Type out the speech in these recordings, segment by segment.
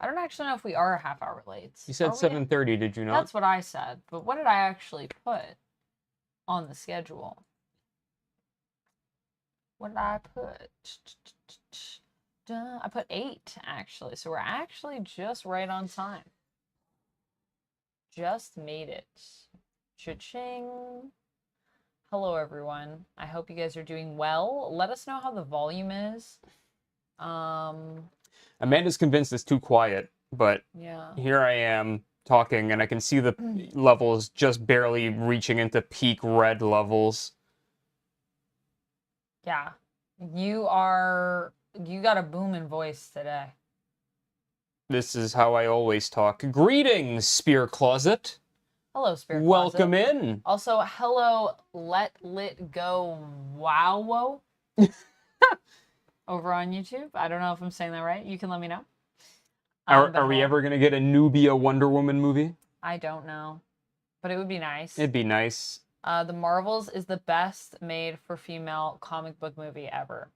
I don't actually know if we are a half hour late. You said 7:30, did you not? That's what I said. But what did I actually put on the schedule? What did I put? I put 8, actually. So we're actually just right on time. Just made it. Cha-ching. Hello, everyone. I hope you guys are doing well. Let us know how the volume is. Amanda's convinced it's too quiet, but yeah. Here I am talking, and I can see the levels just barely reaching into peak red levels. Yeah. You got a booming voice today. This is how I always talk. Greetings, Spear Closet. Hello, Spear Closet. Welcome in. Also, hello, Let Lit Go Wow over on YouTube. I don't know if I'm saying that right. You can let me know. Are we ever going to get a Nubia Wonder Woman movie? I don't know. But it would be nice. It'd be nice. The Marvels is the best made for female comic book movie ever.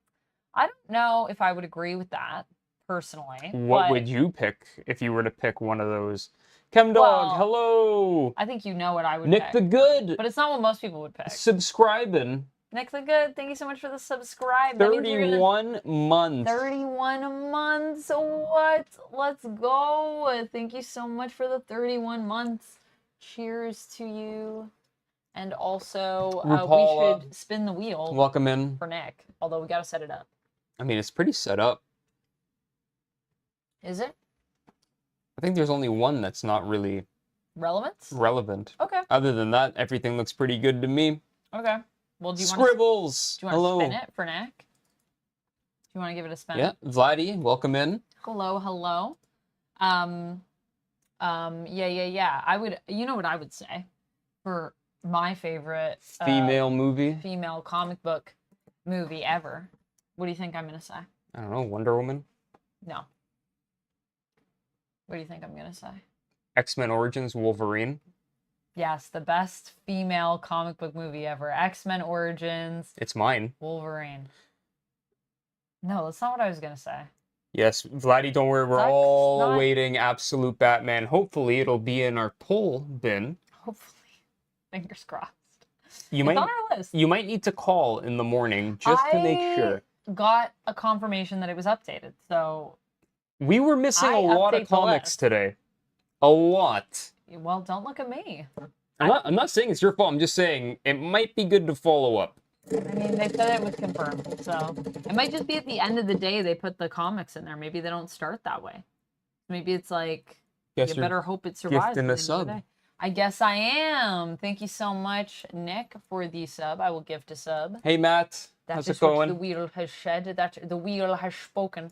I don't know if I would agree with that, personally. What would you pick if you were to pick one of those? Chemdog, hello! I think you know what I would Nick pick. the Good! But it's not what most people would pick. Subscribing. Nick the Good, thank you so much for the subscribe. 31 months. 31 months. What? Let's go. Thank you so much for the 31 months. Cheers to you. And also, we should spin the wheel. Welcome in. For Nick. Although we gotta set it up. I mean, it's pretty set up. Is it? I think there's only one that's not really... relevant. Okay. Other than that, everything looks pretty good to me. Okay. Well, do you Scribbles! Want to spin it for Nick? Do you want to give it a spin? Yeah. Vladdy, welcome in. Hello, hello. Yeah. I would, you know what I would say? For my favorite... female comic book movie ever. What do you think I'm going to say? I don't know, Wonder Woman? No. What do you think I'm going to say? X-Men Origins Wolverine? Yes, the best female comic book movie ever. X-Men Origins. It's mine. Wolverine. No, that's not what I was going to say. Yes, Vladdy, don't worry. We're all waiting Absolute Batman. Hopefully, it'll be in our poll bin. Hopefully. Fingers crossed. It's on our list. You might need to call in the morning just to make sure. Got a confirmation that it was updated, so... We were missing a lot of comics today. A lot. Well, don't look at me. I'm not saying it's your fault. I'm just saying it might be good to follow up. I mean, they said it was confirmed, so... It might just be at the end of the day they put the comics in there. Maybe they don't start that way. Maybe it's like, you better hope it survives. Gifting a sub. I guess I am. Thank you so much, Nick, for the sub. I will gift a sub. Hey, Matt. How's it going? The wheel has shed. The wheel has spoken.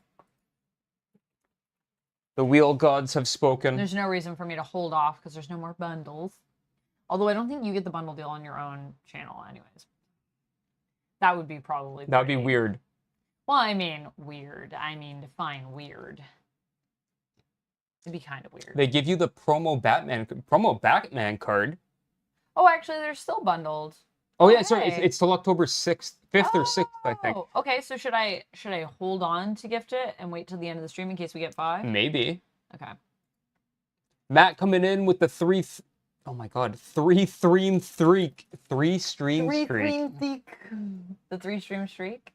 The wheel gods have spoken. There's no reason for me to hold off because there's no more bundles. Although I don't think you get the bundle deal on your own channel anyways. That would be probably... That would be weird. Well, I mean, weird. I mean, define weird. It'd be kind of weird. They give you the promo Batman card. Oh, actually, they're still bundled. Oh, yeah, sorry. It's till October 6th, 5th or 6th, I think. Okay, so should I hold on to gift it and wait till the end of the stream in case we get 5? Maybe. Okay. Matt coming in with the 3 stream streak. The 3-stream streak?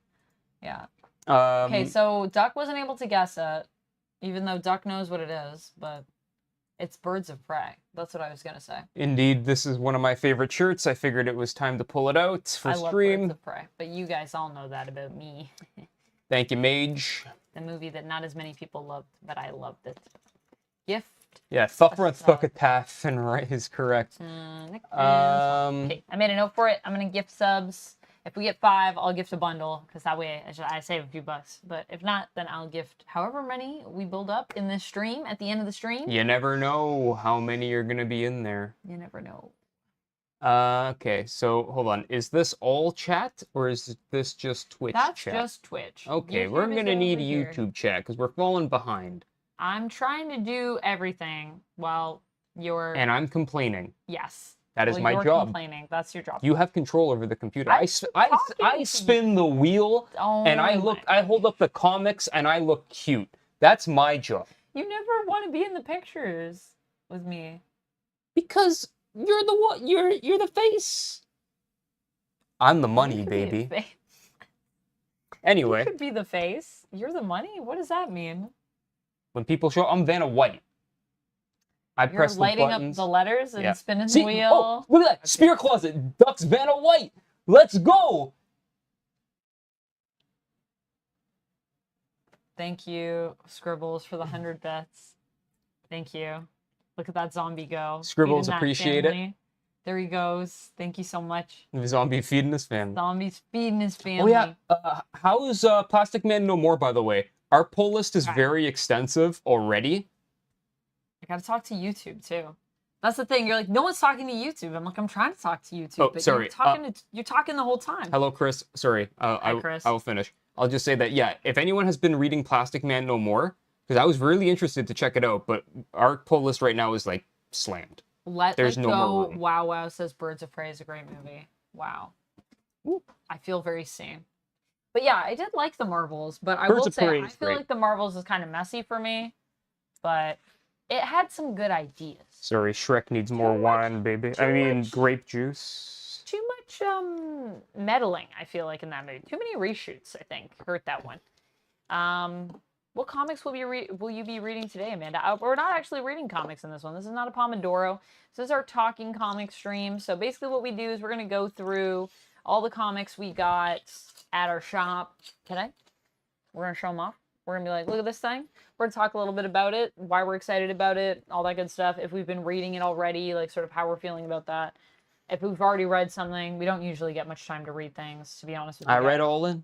Yeah. Okay, so Duck wasn't able to guess it, even though Duck knows what it is, but it's Birds of Prey. That's what I was going to say. Indeed, this is one of my favorite shirts. I figured it was time to pull it out for stream. I love Birds of Prey, but you guys all know that about me. Thank you, Mage. The movie that not as many people loved, but I loved it. Gift. Yeah, Thuckatath and right is correct. Okay, I made a note for it. I'm going to gift subs. If we get 5, I'll gift a bundle, because that way I save a few bucks. But if not, then I'll gift however many we build up in this stream, at the end of the stream. You never know how many are going to be in there. You never know. Okay, so hold on. Is this all chat, or is this just Twitch chat? That's just Twitch. Okay, we're going to need a YouTube chat, because we're falling behind. I'm trying to do everything while you're... And I'm complaining. Yes. That is my job. Complaining. That's your job. You have control over the computer. I spin the wheel, and I hold up the comics, and I look cute. That's my job. You never want to be in the pictures with me. Because you're the one. You're the face. I'm the money, baby. Anyway. You could be the face. You're the money? What does that mean? When people show, I'm Vanna White. I press the buttons. You're lighting up the letters and spinning See? the wheel. Oh, look at that. Spear closet. Duck's Vanna White. Let's go. Thank you, Scribbles, for the 100 bits. Thank you. Look at that zombie go. Scribbles, appreciate it. There he goes. Thank you so much. The zombie feeding his family. Zombie's feeding his family. Oh, yeah. How is Plastic Man No More, by the way? Our pull list is very extensive already. I gotta talk to YouTube, too. That's the thing. You're like, no one's talking to YouTube. I'm like, I'm trying to talk to YouTube. Oh, but sorry. You're talking the whole time. Hello, Chris. Sorry. Hi, Chris. I will finish. I'll just say that, yeah, if anyone has been reading Plastic Man No More, because I was really interested to check it out, but our pull list right now is, like, slammed. There's no more room. Wow, wow, says Birds of Prey is a great movie. Wow. Ooh, I feel very sane. But yeah, I did like the Marvels, but I will say, I feel like the Marvels is kind of messy for me, but it had some good ideas. Sorry, Shrek needs more wine, baby. I mean, grape juice. Too much meddling, I feel like, in that movie. Too many reshoots, I think, hurt that one. What comics will you be reading today, Amanda? We're not actually reading comics in this one. This is not a Pomodoro. This is our talking comic stream. So basically what we do is we're going to go through all the comics we got at our shop today. We're going to show them off. We're going to be like, look at this thing. We're going to talk a little bit about it, why we're excited about it, all that good stuff. If we've been reading it already, like sort of how we're feeling about that. If we've already read something, we don't usually get much time to read things, to be honest with you. I read All In.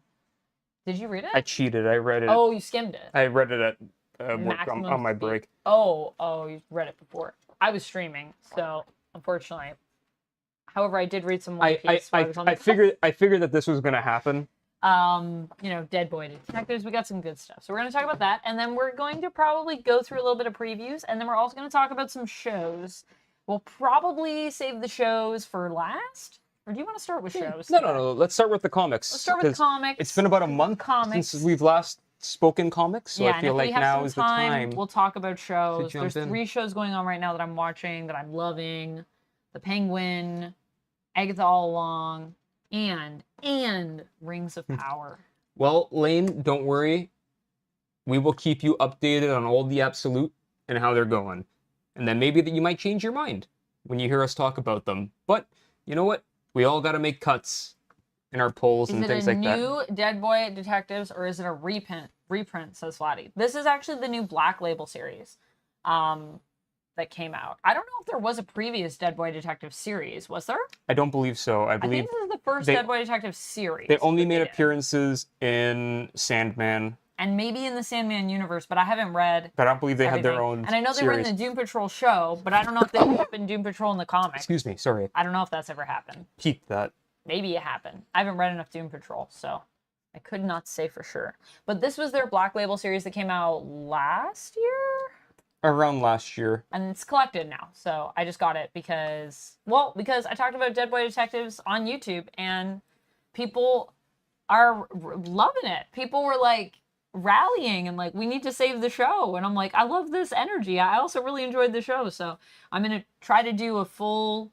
Did you read it? I cheated. I read it. Oh, you skimmed it. I read it at work on my break. Oh, you read it before. I was streaming, so unfortunately. However, I did read some One Piece. I figured that this was going to happen. You know, Dead Boy Detectives. We got some good stuff. So we're going to talk about that, and then we're going to probably go through a little bit of previews, and then we're also going to talk about some shows. We'll probably save the shows for last. Or do you want to start with shows? No. Let's start with the comics. Let's start with comics. It's been about a month since we've last spoken comics, so I feel like now is the time. We'll talk about shows. There's 3 shows going on right now that I'm watching, that I'm loving. The Penguin, Agatha All Along, and Rings of Power. Well, Lane, don't worry. We will keep you updated on all the Absolute and how they're going. And then maybe that you might change your mind when you hear us talk about them. But you know what? We all got to make cuts in our polls and things like that. Is it a new Dead Boy Detectives or is it a reprint, says Vladdy. This is actually the new Black Label series that came out. I don't know if there was a previous Dead Boy Detective series. Was there? I don't believe so. I believe this is the first Dead Boy Detective series. They only made appearances in Sandman. And maybe in the Sandman universe, but I haven't read. But I don't believe they had their own. And I know they were in the Doom Patrol show, but I don't know if they ended up in Doom Patrol in the comics. Excuse me, sorry. I don't know if that's ever happened. Keep that. Maybe it happened. I haven't read enough Doom Patrol, so I could not say for sure. But this was their Black Label series that came out last year? Around last year. And it's collected now, so I just got it because I talked about Dead Boy Detectives on YouTube, and people are loving it. People were like, rallying and like, we need to save the show, and I'm like, I love this energy. I also really enjoyed the show, so I'm gonna try to do a full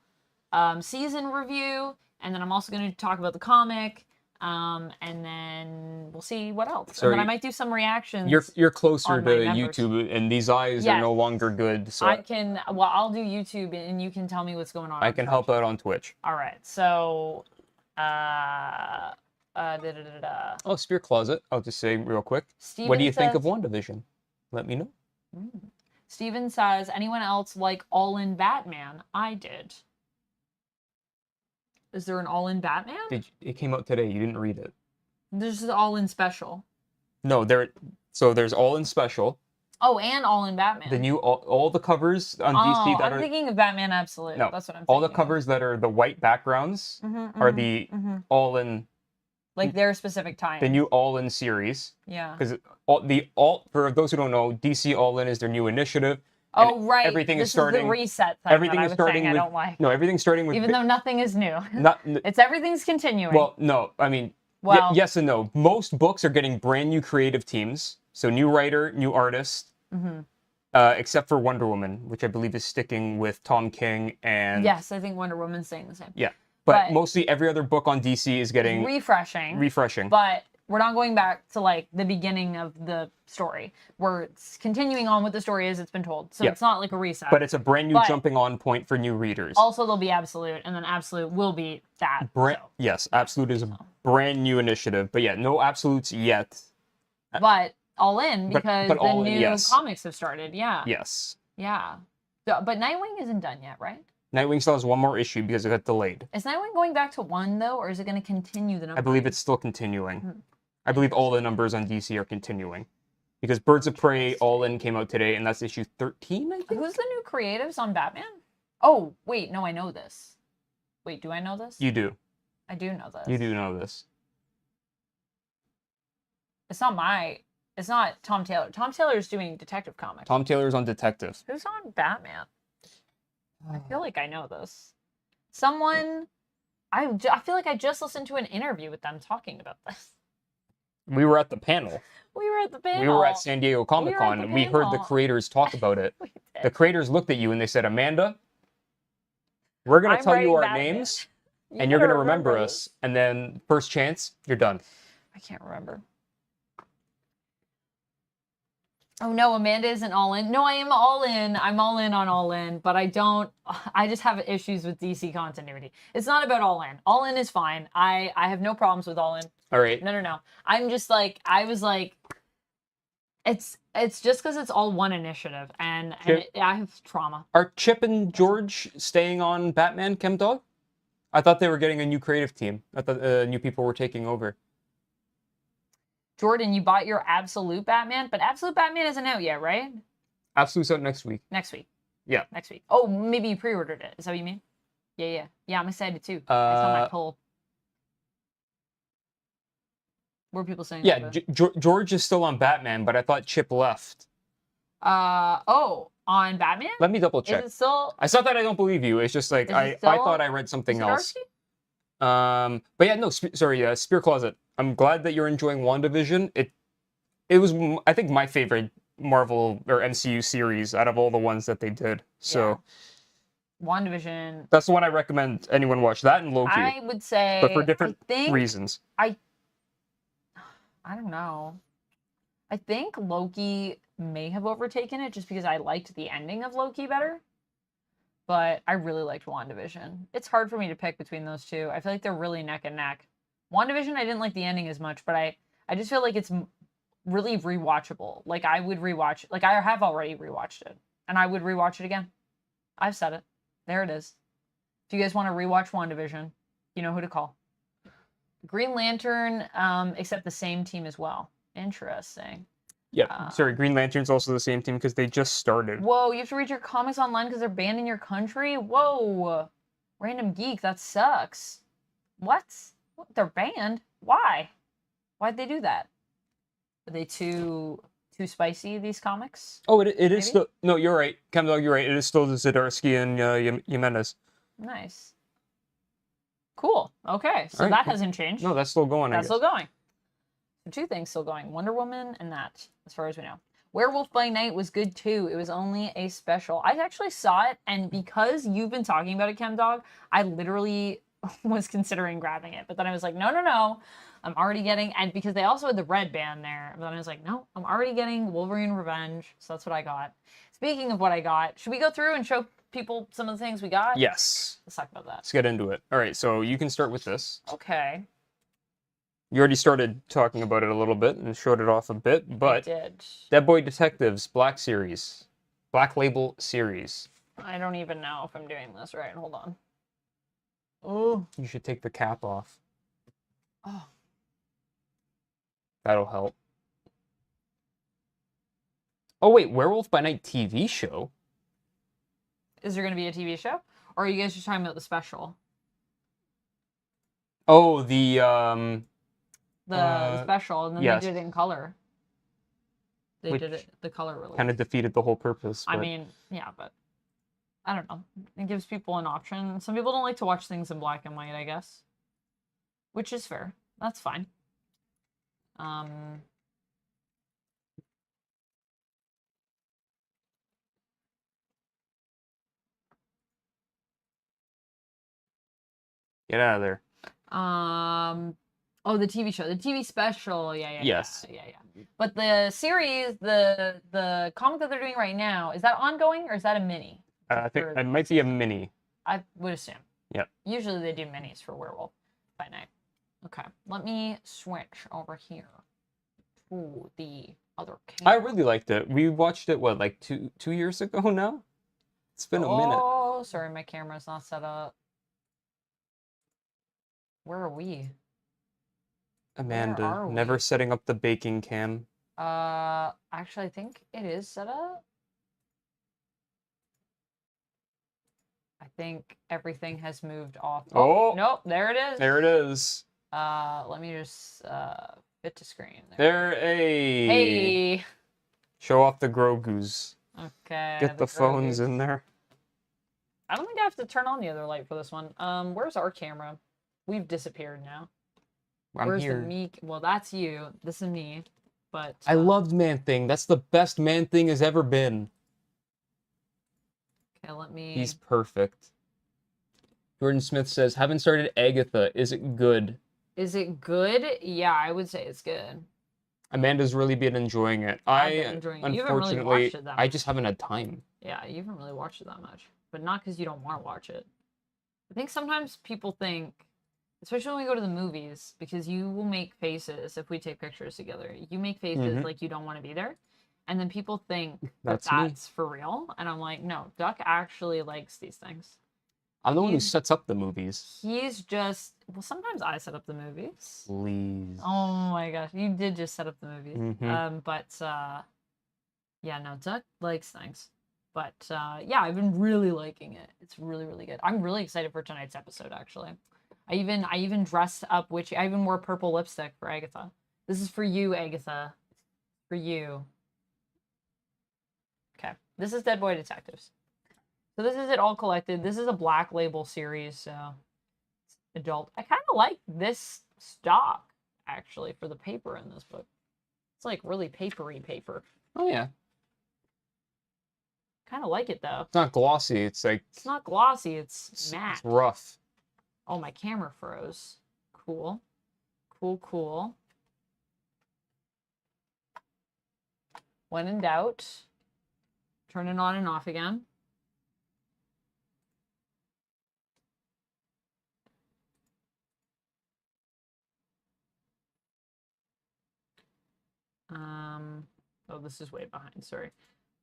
season review, and then I'm also gonna talk about the comic, and then we'll see what else. Sorry, and then I might do some reactions. You're closer to YouTube, and these eyes are no longer good, so I'll do YouTube, and you can tell me what's going on. I can help out on Twitch. All right, so Oh, Spear Closet. I'll just say real quick. What do you think of WandaVision? Let me know. Steven says, anyone else like All In Batman? I did. Is there an All In Batman? It came out today. You didn't read it. There's an All In Special. No, there's All In Special. Oh, and All In Batman. The new all the covers on DC that I'm thinking of Batman Absolute. No, that's what I'm thinking. All the covers that are the white backgrounds are the All In. Like their specific time. The new All In series. Yeah. Because for those who don't know, DC All In is their new initiative. Oh, right. Everything is starting. Is the reset thing everything that is starting with. I don't like. No, everything's starting with. Even though nothing is new. Everything's continuing. Well, no, I mean, yes and no. Most books are getting brand new creative teams. So new writer, new artist. except for Wonder Woman, which I believe is sticking with Tom King and... Yes, I think Wonder Woman's staying the same. Yeah, but mostly every other book on DC is getting... Refreshing. But we're not going back to, like, the beginning of the story. We're continuing on with the story as it's been told. So it's not like a reset. But it's a brand new jumping on point for new readers. Also, there'll be Absolute, and then Absolute will be that. Yes, Absolute is a brand new initiative. But yeah, no Absolutes yet. But All In, because the new comics have started. Yeah. Yes. Yeah. So, but Nightwing isn't done yet, right? Nightwing still has one more issue because it got delayed. Is Nightwing going back to 1, though, or is it going to continue the number? I believe it's still continuing. I believe all the numbers on DC are continuing. Because Birds of Prey All In came out today, and that's issue 13, I think? Who's the new creatives on Batman? Oh, wait, no, I know this. Wait, do I know this? You do. I do know this. You do know this. It's not Tom Taylor. Tom Taylor's doing Detective Comics. Tom Taylor's on Detective. Who's on Batman? I feel like I know this. Someone... I feel like I just listened to an interview with them talking about this. We were at the panel. We were at the panel. We were at San Diego Comic-Con, and we heard the creators talk about it. The creators looked at you and they said, Amanda, we're going to tell you our names, and you're going to remember us. And then, first chance, you're done. I can't remember. Oh no, Amanda isn't all in. No, I am all in. I'm all in on All In, but I just have issues with DC continuity. It's not about All In. All In is fine. I have no problems with All In. All right. No. I'm just like, I was like, it's just because it's all one initiative, and I have trauma. Are Chip and George staying on Batman, ChemDog? I thought they were getting a new creative team. I thought new people were taking over. Jordan, you bought your Absolute Batman, but Absolute Batman isn't out yet, right? Absolute's out next week. Next week. Yeah. Next week. Oh, maybe you pre-ordered it. Is that what you mean? Yeah. Yeah, I'm excited too. I saw my poll. What are people saying? Yeah, George is still on Batman, but I thought Chip left. On Batman? Let me double check. Is it still... It's not that I don't believe you. It's just like, I thought I read something else. But yeah, no, Spear Closet. I'm glad that you're enjoying WandaVision. It was, I think, my favorite Marvel or MCU series out of all the ones that they did. So, WandaVision. That's the one I recommend anyone watch. That and Loki. I would say, but for different reasons. I don't know. I think Loki may have overtaken it just because I liked the ending of Loki better. But I really liked WandaVision. It's hard for me to pick between those two. I feel like they're really neck and neck. WandaVision, I didn't like the ending as much, but I just feel like it's really rewatchable. Like, I would rewatch... Like, I have already rewatched it. And I would rewatch it again. I've said it. There it is. If you guys want to rewatch WandaVision, you know who to call. Green Lantern, except the same team as well. Interesting. Yeah, Green Lantern's also the same team because they just started. Whoa, you have to read your comics online because they're banned in your country? Whoa. Random geek, that sucks. What? They're banned? Why? Why'd they do that? Are they too spicy, these comics? Oh, it is still... No, you're right. ChemDog, you're right. It is still the Zdarsky and Jimenez. Nice. Cool. Okay, so that hasn't changed. No, that's still going, That's still going. So 2 things still going. Wonder Woman and that, as far as we know. Werewolf by Night was good too. It was only a special. I actually saw it, and because you've been talking about it, ChemDog, I literally was considering grabbing it. But then I was like, no. I'm already getting... And because they also had the red band there. But then I was like, no, I'm already getting Wolverine Revenge. So that's what I got. Speaking of what I got, should we go through and show people some of the things we got? Yes. Let's talk about that. Let's get into it. All right, so you can start with this. Okay. You already started talking about it a little bit and showed it off a bit, but... I did. Dead Boy Detectives Black Series. Black Label Series. I don't even know if I'm doing this right. Hold on. Oh. You should take the cap off. Oh. That'll help. Oh, wait, Werewolf by Night TV show? Is there going to be a TV show? Or are you guys just talking about the special? Oh, the special, and then they did it in color. They did it, the color release. Kind of defeated the whole purpose. But... I mean, yeah, but I don't know. It gives people an option. Some people don't like to watch things in black and white, I guess. Which is fair. That's fine. Get out of there. Oh, the TV show, the TV special. Yeah. Yes. Yeah. But the series, the comic that they're doing right now, is that ongoing or is that a mini? I think it might be a mini. I would assume. Yep. Usually they do minis for Werewolf by Night. Okay, let me switch over here to the other camera. I really liked it. We watched it, what, like two years ago now? It's been a minute. Oh, sorry, my camera's not set up. Where are we? Amanda, never setting up the baking cam. Actually, I think it is set up. I think everything has moved off. Oh! Nope, there it is. There it is. Let me just, fit to screen. Hey! Show off the Grogu's. Okay. Get the phones in there. I don't think I have to turn on the other light for this one. Where's our camera? We've disappeared now. Where's here. the me? Well, that's you. This is me. But I loved Man-Thing. That's the best Man-Thing has ever been. Okay, let me... He's perfect. Jordan Smith says, haven't started Agatha. Is it good? Is it good? Yeah, I would say it's good. Amanda's really been enjoying it. I've been enjoying it. You haven't really watched it that much. I just haven't had time. Yeah, you haven't really watched it that much. But not because you don't want to watch it. I think sometimes people think, especially when we go to the movies, because you will make faces if we take pictures together. You make faces like you don't want to be there. And then people think that's for real. And I'm like, no, Duck actually likes these things. I'm the one who sets up the movies. He's just... Well, sometimes I set up the movies. Please. Oh my gosh, you did just set up the movies. Yeah, no, Duck likes things. But yeah, I've been really liking it. It's really, really good. I'm really excited for tonight's episode, actually. I even dressed up Witchy. I even wore purple lipstick for Agatha. This is for you, Agatha. For you. Okay, this is Dead Boy Detectives. So this is it all collected. This is a Black Label series, so it's adult. I kind of like this stock, actually, for the paper in this book. It's like really papery paper. Oh, yeah. Kind of like it, though. It's not glossy. It's like... It's not glossy. It's matte. It's rough. Oh, my camera froze. Cool. Cool. When in doubt, turn it on and off again. Oh, this is way behind. Sorry.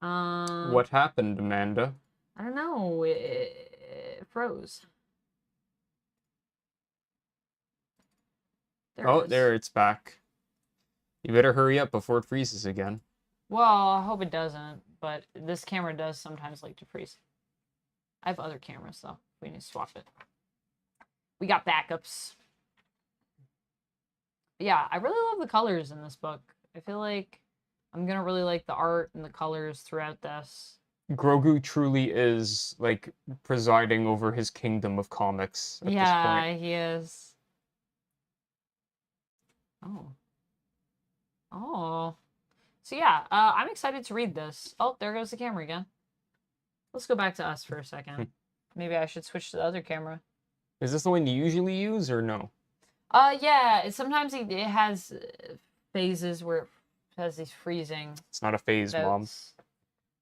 What happened, Amanda? I don't know. It froze. There it's back. You better hurry up before it freezes again. Well, I hope it doesn't, but this camera does sometimes like to freeze. I have other cameras, though. We need to swap it. We got backups. Yeah, I really love the colors in this book. I feel like I'm gonna really like the art and the colors throughout this. Grogu truly is, like, presiding over his kingdom of comics at this point. He is. Oh. So yeah, I'm excited to read this. Oh, there goes the camera again. Let's go back to us for a second. Maybe I should switch to the other camera. Is this the one you usually use, or no? Yeah. Sometimes it has phases where it has these freezing. It's not a phase, Mom. It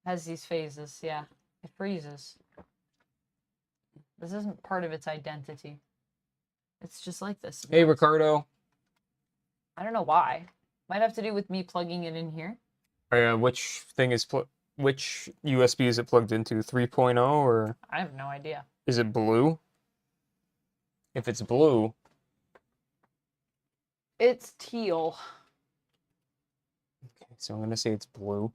has these phases, yeah. It freezes. This isn't part of its identity. It's just like this. Hey, Ricardo. I don't know why. Might have to do with me plugging it in here. Which thing is which USB is it plugged into? 3.0 or? I have no idea. Is it blue? If it's blue, it's teal. Okay, so I'm gonna say it's blue.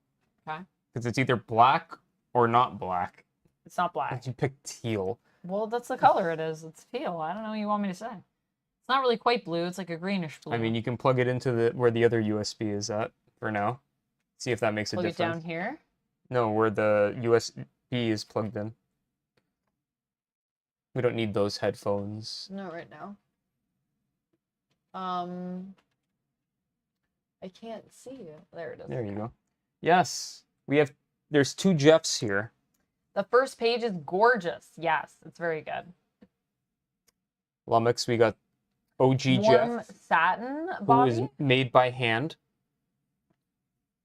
Okay. Because it's either black or not black. It's not black. You pick teal. Well, that's the color it is. It's teal. I don't know what you want me to say. It's not really quite blue. It's like a greenish blue. I mean, you can plug it into where the other USB is at for now. See if that makes a difference. Plug it down here? No, where the USB is plugged in. We don't need those headphones. Not right now. I can't see it. There it is. There you go. Yes. There's 2 Jeffs here. The first page is gorgeous. Yes, it's very good. Lummox, we got OG Warm Jeff, satin who body. is made by hand.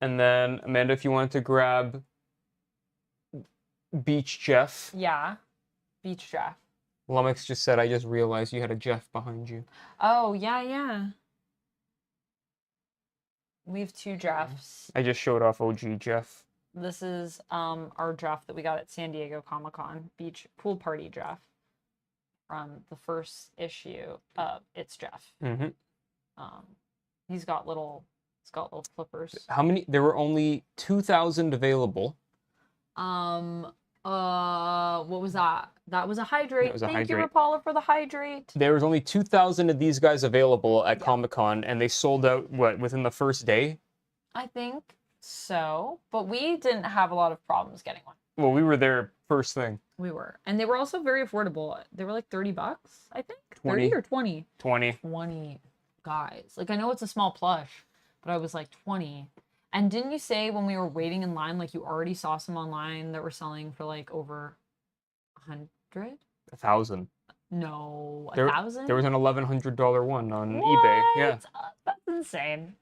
And then, Amanda, if you wanted to grab Beach Jeff. Yeah. Beach Jeff. Lummox just said, I just realized you had a Jeff behind you. Oh, yeah. We have 2 Jeffs. I just showed off OG Jeff. This is our Jeff that we got at San Diego Comic-Con. Beach Pool Party Jeff. From the first issue of It's Jeff. Mm-hmm. He's got little flippers. How many? There were only 2,000 available. What was that? That was a hydrate. That was a Thank you, hydrate. Rapala, for the hydrate. There was only 2,000 of these guys available at Comic-Con, and they sold out, what, within the first day? I think so, but we didn't have a lot of problems getting one. Well, we were there first thing. We were. And they were also very affordable. They were like $30, I think. 20. 30 or 20? 20. 20, guys. Like, I know it's a small plush, but I was like 20. And didn't you say when we were waiting in line, like you already saw some online that were selling for like over 100? 1,000. No, There 1,000? was an $1,100 one on eBay. Yeah. That's insane.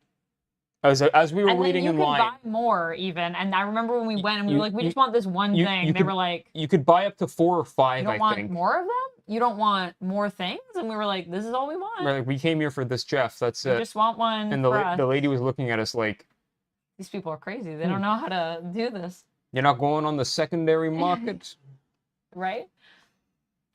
As we were And then waiting you in could line, buy more even. And I remember when we went and we you- were like, we you- just want this one you- thing. you They could- were like, you could buy up to 4 or 5, you don't I want think. more of them? You don't want more things? And we were like, this is all we want. We're like, we came here for this Jeff. That's We it. just want one And for us. the lady was looking at us like, These people are crazy. They don't know how to do this. you're not going on the secondary market? Right?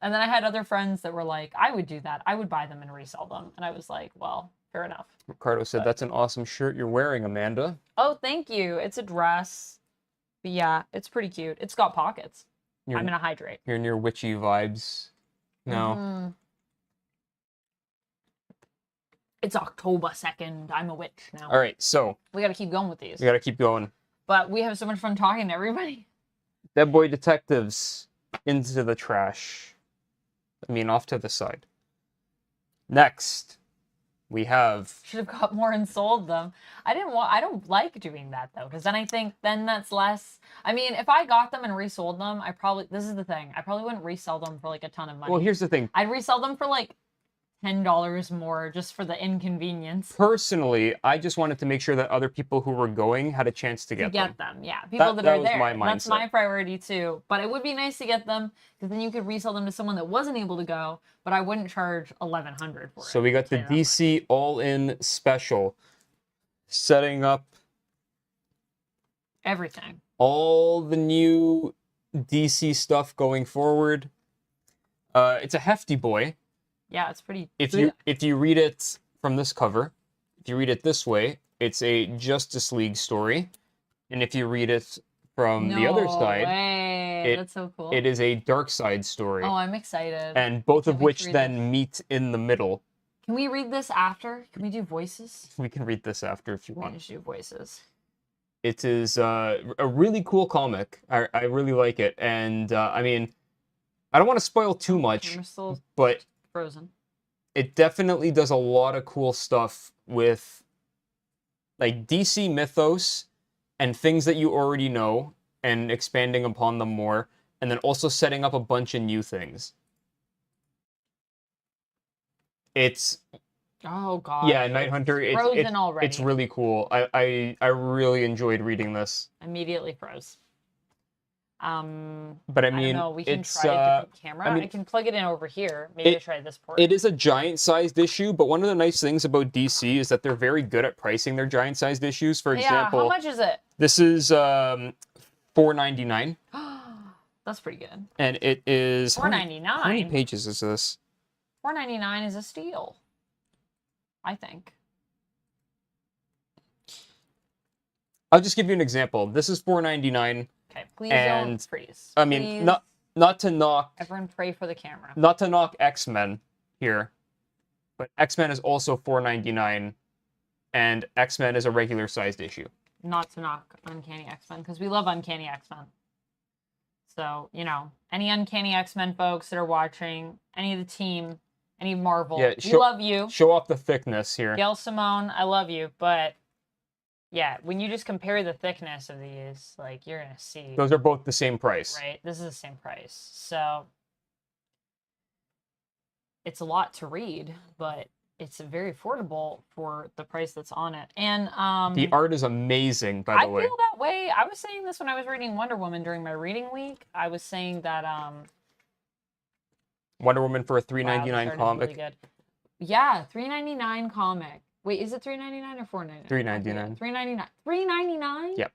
And then I had other friends that were like, I would do that. I would buy them and resell them. And I was like, well, fair enough. Ricardo said, that's an awesome shirt you're wearing, Amanda. Oh, thank you. It's a dress. But yeah, it's pretty cute. It's got pockets. You're, I'm gonna hydrate. You're near witchy vibes. No. Mhm. It's October 2nd. I'm a witch now. All right, so We gotta keep going with these. we got to keep going. But we have so much fun talking to everybody. Dead Boy Detectives into the trash. I mean, off to the side. Next, we have... Should have got more and sold them. I don't like doing that though, because then I think that's less. I mean, if I got them and resold them, this is the thing. I probably wouldn't resell them for like a ton of money. Well, here's the thing. I'd resell them for like $10 more just for the inconvenience. Personally, I just wanted to make sure that other people who were going had a chance to get them. Yeah. People that are was there. my That's my mindset. priority too. But it would be nice to get them because then you could resell them to someone that wasn't able to go, but I wouldn't charge $1,100 for it. So we got the DC All-In Special, setting up everything. all the new DC stuff going forward. It's a hefty boy. Yeah, it's pretty. If you read it from this cover, if you read it this way, it's a Justice League story, and if you read it from the other side, that's so cool. it is a Dark Side story. Oh, I'm excited. And both of wait which to read then meet in the middle. Can we read this after? Can we do voices? We can read this after if you We want. can just do voices. It is a really cool comic. I really like it, and I mean, I don't want to spoil too much, Camera's still but frozen. it definitely does a lot of cool stuff with like DC mythos and things that you already know and expanding upon them more, and then also setting up a bunch of new things. It's Oh god. yeah, Night Hunter. Frozen already. It's really cool. I really enjoyed reading this. Immediately froze. But I I mean, don't know. We can it's try a different camera. I mean, I can plug it in over here. Maybe I try this port. it is a giant-sized issue, but one of the nice things about DC is that they're very good at pricing their giant-sized issues. For Yeah, example, how much is it? this is $4.99, That's pretty good. and it is $4.99. How many pages is this? $4.99 is a steal. I think. I'll just give you an example. This is $4.99. Okay, please And, don't freeze. I mean, Please. not to knock Everyone pray for the camera. X-Men here, but X-Men is also $4.99, and X-Men is a regular-sized issue. Not to knock Uncanny X-Men, because we love Uncanny X-Men. So, you know, any Uncanny X-Men folks that are watching, any of the team, any Marvel, Yeah, we love you. Show off the thickness here. Gail Simone, I love you, but yeah, when you just compare the thickness of these, like, you're gonna see. Those are both the same price. Right, this is the same price. So it's a lot to read, but it's very affordable for the price that's on it. And the art is amazing, by the way. I feel that way. I was saying this when I was reading Wonder Woman during my reading week. I was saying that Wonder Woman for a wow, $3.99 comic. really good. Yeah, $3.99 comic. Wait, is it $3.99 or $4.99? $3.99. $3.99. $3.99? Yep.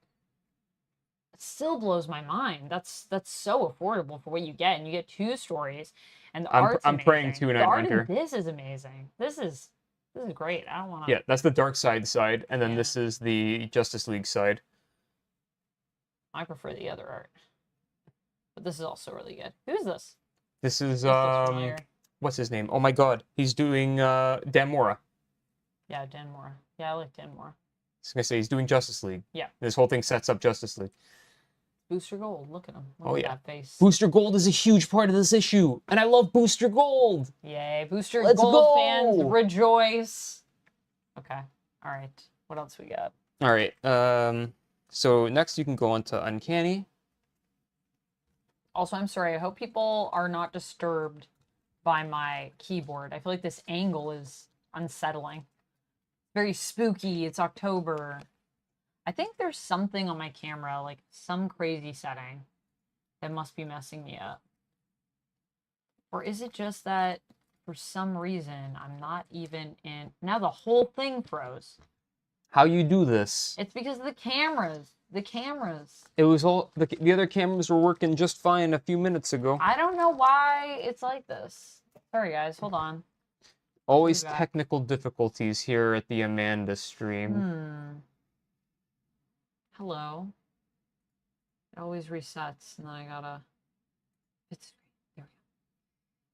It still blows my mind. That's so affordable for what you get, and you get 2 stories, and the art's I'm amazing. praying to an the art Hunter. in this is amazing. This is great. I don't want to. Yeah, that's the Dark Side, and then this is the Justice League side. I prefer the other art, but this is also really good. Who's this? This is familiar. what's his name? Oh my God, he's doing Dan Mora. Yeah, Dan Mora. Yeah, I like Dan Mora. I was gonna say he's doing Justice League. Yeah. This whole thing sets up Justice League. Booster Gold. Look at him. Look at that face. Booster Gold is a huge part of this issue, and I love Booster Gold. Yay, Booster Let's Gold go! fans rejoice. Okay. All right. What else we got? All right. So next you can go on to Uncanny. Also, I'm sorry. I hope people are not disturbed by my keyboard. I feel like this angle is unsettling. Very spooky. It's October. I think there's something on my camera, like some crazy setting, that must be messing me up. Or is it just that for some reason I'm not even in... Now the whole thing froze. How you do this? It's because of the cameras. The cameras. It was all... The other cameras were working just fine a few minutes ago. I don't know why it's like this. Sorry, guys. Hold on. Always technical difficulties here at the Amanda stream. Hello. It always resets, and then I gotta... It's... There we go.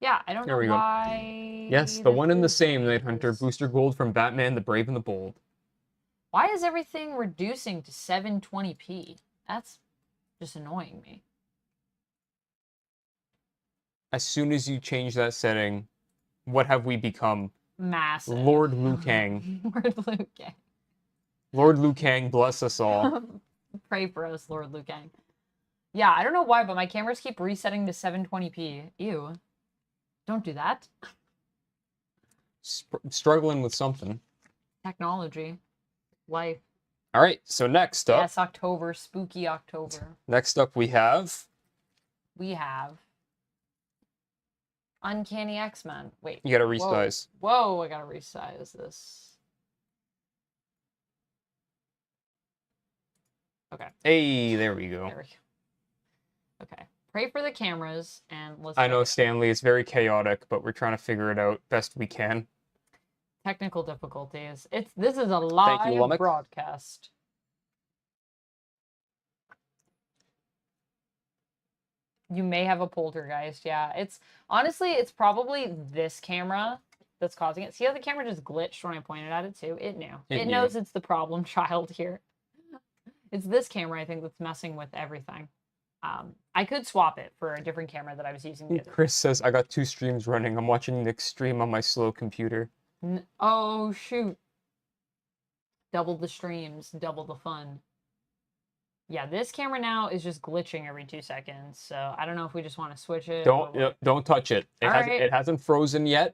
Yeah, I don't know why... Yes, the one and the same, Night Hunter. Booster Gold from Batman, the Brave and the Bold. Why is everything reducing to 720p? That's just annoying me. As soon as you change that setting, what have we become? Massive. Lord Liu Kang. Lord Liu Kang. Lord Liu Kang, bless us all. Pray for us, Lord Liu Kang. Yeah, I don't know why, but my cameras keep resetting to 720p. Ew. Don't do that. Struggling with something. Technology. Life. All right, so next up. Yes, October. Spooky October. Next up we have... Uncanny X-Men. Wait. You gotta resize. Whoa, I gotta resize this. Okay. Hey, there we go. There we go. Okay. Pray for the cameras, and let's... I know, Stanley, it's very chaotic, but we're trying to figure it out best we can. Technical difficulties. This is a live broadcast. You may have a poltergeist, yeah. Honestly, it's probably this camera that's causing it. See how the camera just glitched when I pointed at it too? It knew. It knows it's the problem child here. It's this camera, I think, that's messing with everything. I could swap it for a different camera that I was using. Chris says, I got 2 streams running. I'm watching Nick's stream on my slow computer. Oh, shoot. Double the streams, double the fun. Yeah, this camera now is just glitching every 2 seconds, so I don't know if we just want to switch it. Don't touch it. It hasn't frozen yet.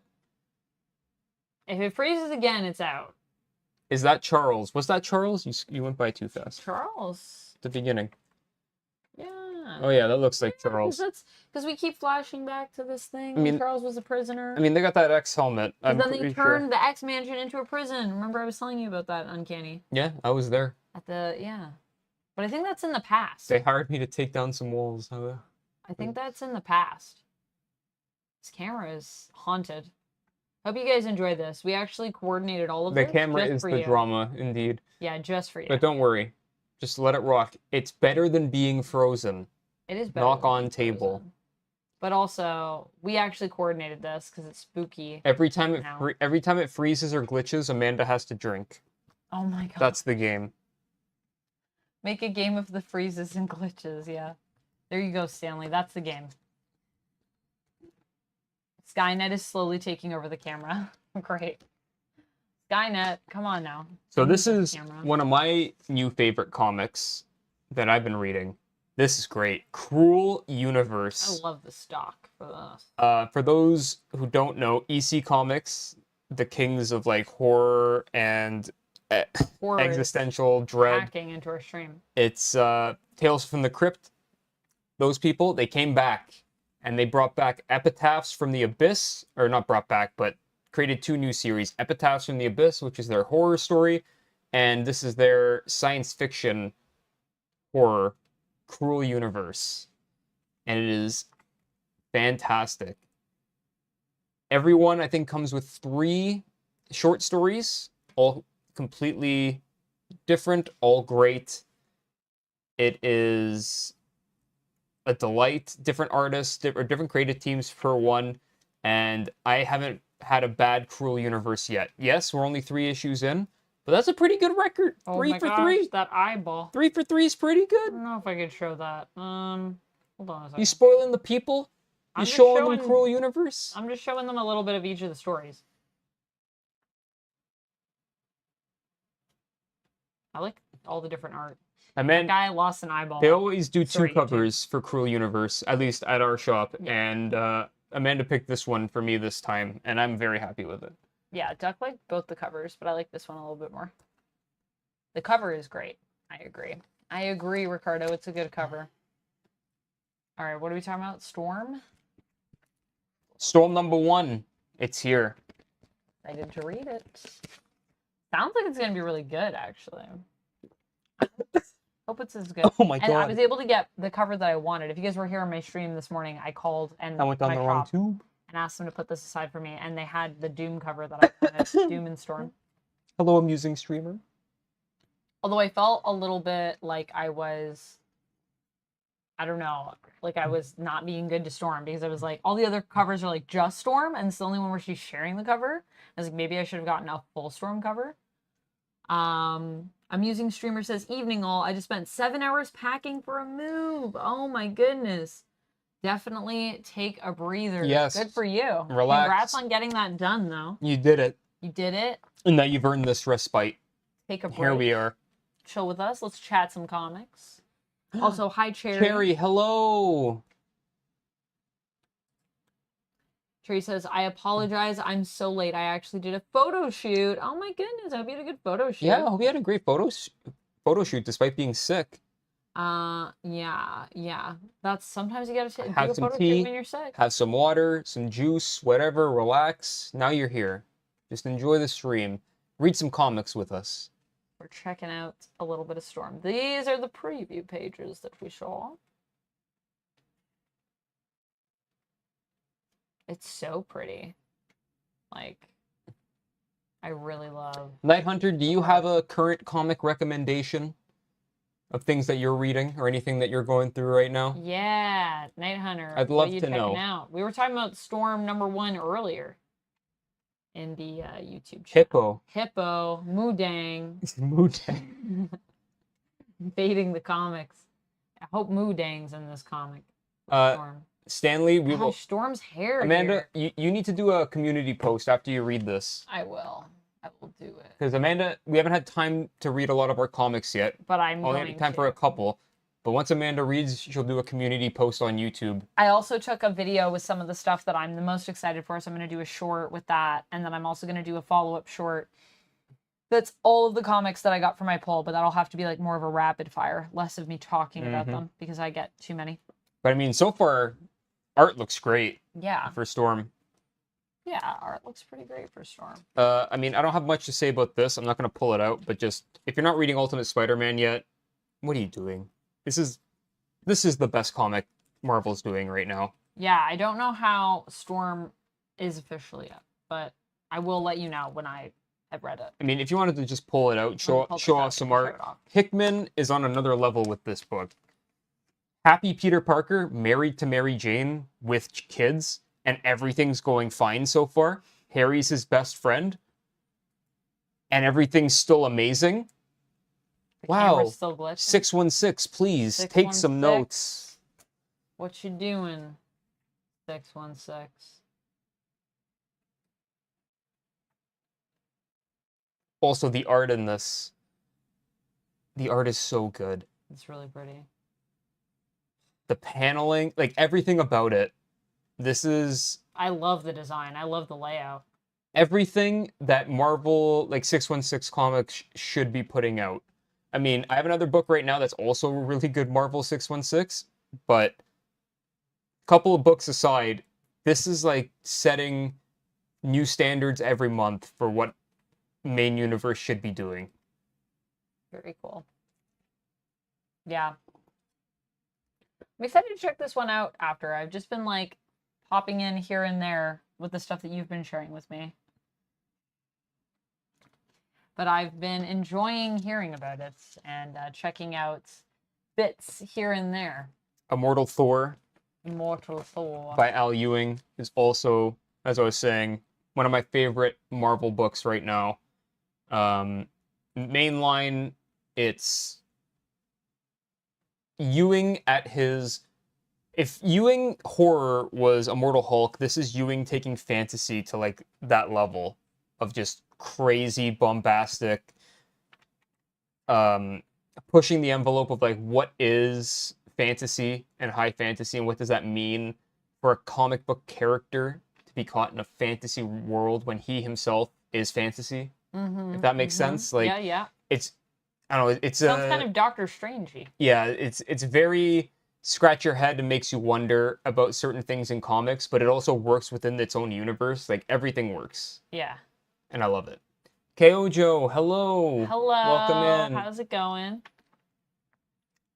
If it freezes again, it's out. Is that Charles? Was that Charles? You went by too fast. Charles. The beginning. Yeah. Oh yeah, that looks like Charles. Because we keep flashing back to this thing. I mean, Charles was a prisoner. I mean, they got that X helmet. And then they turned the X Mansion into a prison. Remember, I was telling you about that, Uncanny. Yeah, I was there. But I think that's in the past. They hired me to take down some walls. I think that's in the past. This camera is haunted. Hope you guys enjoy this. We actually coordinated all of this. The camera is the drama, indeed. Yeah, just for you. But don't worry. Just let it rock. It's better than being frozen. It is better. Knock on table. But also, we actually coordinated this because it's spooky. Every time it freezes or glitches, Amanda has to drink. Oh my god. That's the game. Make a game of the freezes and glitches, yeah. There you go, Stanley. That's the game. Skynet is slowly taking over the camera. Great. Skynet, come on now. So this is one of my new favorite comics that I've been reading. This is great. Cruel I Universe. love the stock for this. For those who don't know, EC Comics, the kings of like horror and Horror is existential dread. hacking into our stream. It's Tales from the Crypt. Those people, they came back and they brought back Epitaphs from the Abyss, or not brought back, but created 2 new series. Epitaphs from the Abyss, which is their horror story, and this is their science fiction horror, Cruel Universe. And it is fantastic. Everyone, I think, comes with 3 short stories, all completely different, all great. It is a delight. Different artists, or different creative teams for one, and I haven't had a bad Cruel Universe yet. Yes, we're only 3 issues in, but that's a pretty good record. Oh 3 my for gosh, 3. that eyeball. 3 for 3 is pretty I good. don't know if I could show that. Hold on a second. You spoiling the people? You I'm just showing them showing- Cruel Universe? I'm just showing them a little bit of each of the stories. I like all the different art. I That meant guy lost an eyeball. they always do 2 Sorry, YouTube. covers for Cruel Universe, at least at our shop, Yeah. and Amanda picked this one for me this time, and I'm very happy with it. Yeah, Duck liked both the covers, but I like this one a little bit more. The cover is great. I agree. I agree, Ricardo. It's a good cover. All right, what are we talking about? Storm? Storm number 1, it's here. Excited to read it. Sounds like it's going to be really good, actually. Hope it's as good. Oh my And I god. was able to get the cover that I wanted. If you guys were here on my stream this morning, I called and I went down my the wrong shop tube. and asked them to put this aside for me, and they had the Doom cover that I wanted, Doom and Storm. Hello, amusing streamer. Although I felt a little bit like I was, I don't know, like I was not being good to Storm, because I was like, all the other covers are like just Storm, and it's the only one where she's sharing the cover. I was like, maybe I should have gotten a full Storm cover. Amusing streamer says, evening all, I just spent 7 hours packing for a move. Oh my goodness. Definitely take a breather. Yes. Good for you. Relax. Congrats on getting that done, though. You did it. You did it. And now you've earned this respite. Take a break. Here we are. Chill with us. Let's chat some comics. Also, hi, Cherry. Cherry, hello. Cherry says, I apologize. I'm so late. I actually did a photo shoot. Oh my goodness. I hope you had a good photo shoot. Yeah, I hope you had a great photo shoot despite being sick. Yeah. That's sometimes you gotta do Have a some photo tea, shoot when you're sick. Have some water, some juice, whatever, relax. Now you're here. Just enjoy the stream. Read some comics with us. We're checking out a little bit of Storm. These are the preview pages that we saw. It's so pretty. Like, I really love. Night Hunter, do you have a current comic recommendation of things that you're reading or anything that you're going through right now? Yeah, Night Hunter. I'd what love are you to checking know. Out? We were talking about Storm #1 earlier in the YouTube channel. Hippo. Hippo, Moodang, Moodang. invading the comics. I hope Moodang's in this comic. Storm. Stanley, we will. Storm's hair. Amanda, here. you need to do a community post after you read this. I will do it. Because Amanda, we haven't had time to read a lot of our comics yet. But I'm only going had time for a couple. But once Amanda reads, she'll do a community post on YouTube. I also took a video with some of the stuff that I'm the most excited for, so I'm going to do a short with that, and then I'm also going to do a follow-up short. That's all of the comics that I got for my poll, but that'll have to be like more of a rapid fire, less of me talking about them, because I get too many. But I mean, so far, art looks great. Yeah. For Storm. Yeah, art looks pretty great for Storm. I mean, I don't have much to say about this. I'm not going to pull it out, but just, if you're not reading Ultimate Spider-Man yet, what are you doing? This is the best comic Marvel's doing right now. Yeah, I don't know how Storm is officially up, but I will let you know when I have read it. I mean, if you wanted to just pull it out, show off some art. Hickman is on another level with this book. Happy Peter Parker, married to Mary Jane with kids, and everything's going fine so far. Harry's his best friend, and everything's still amazing. Wow. Still glitching. 616, please take some 616. notes. What you doing, 616? Also, the art in this. The art is so good. It's really pretty. the paneling, like everything about it. This is I love the design. I love the layout. everything that Marvel, like 616 Comics, should be putting out. I mean, I have another book right now that's also a really good Marvel 616, but a couple of books aside, this is like setting new standards every month for what main universe should be doing. Very cool. Yeah. I'm excited to check this one out after. I've just been like popping in here and there with the stuff that you've been sharing with me. But I've been enjoying hearing about it and checking out bits here and there. Immortal Thor. Immortal Thor. By Al Ewing is also, as I was saying, one of my favorite Marvel books right now. Mainline, it's Ewing at his... If Ewing horror was Immortal Hulk, this is Ewing taking fantasy to like that level of just crazy, bombastic, pushing the envelope of like what is fantasy and high fantasy and what does that mean for a comic book character to be caught in a fantasy world when he himself is fantasy. If that makes sense. Like, yeah. It's, I don't know, it's sounds kind of Doctor Strangey. Yeah, it's very scratch your head and makes you wonder about certain things in comics, but it also works within its own universe. Like everything works. Yeah. And I love it. KO Joe, hello. Hello. Welcome in. How's it going?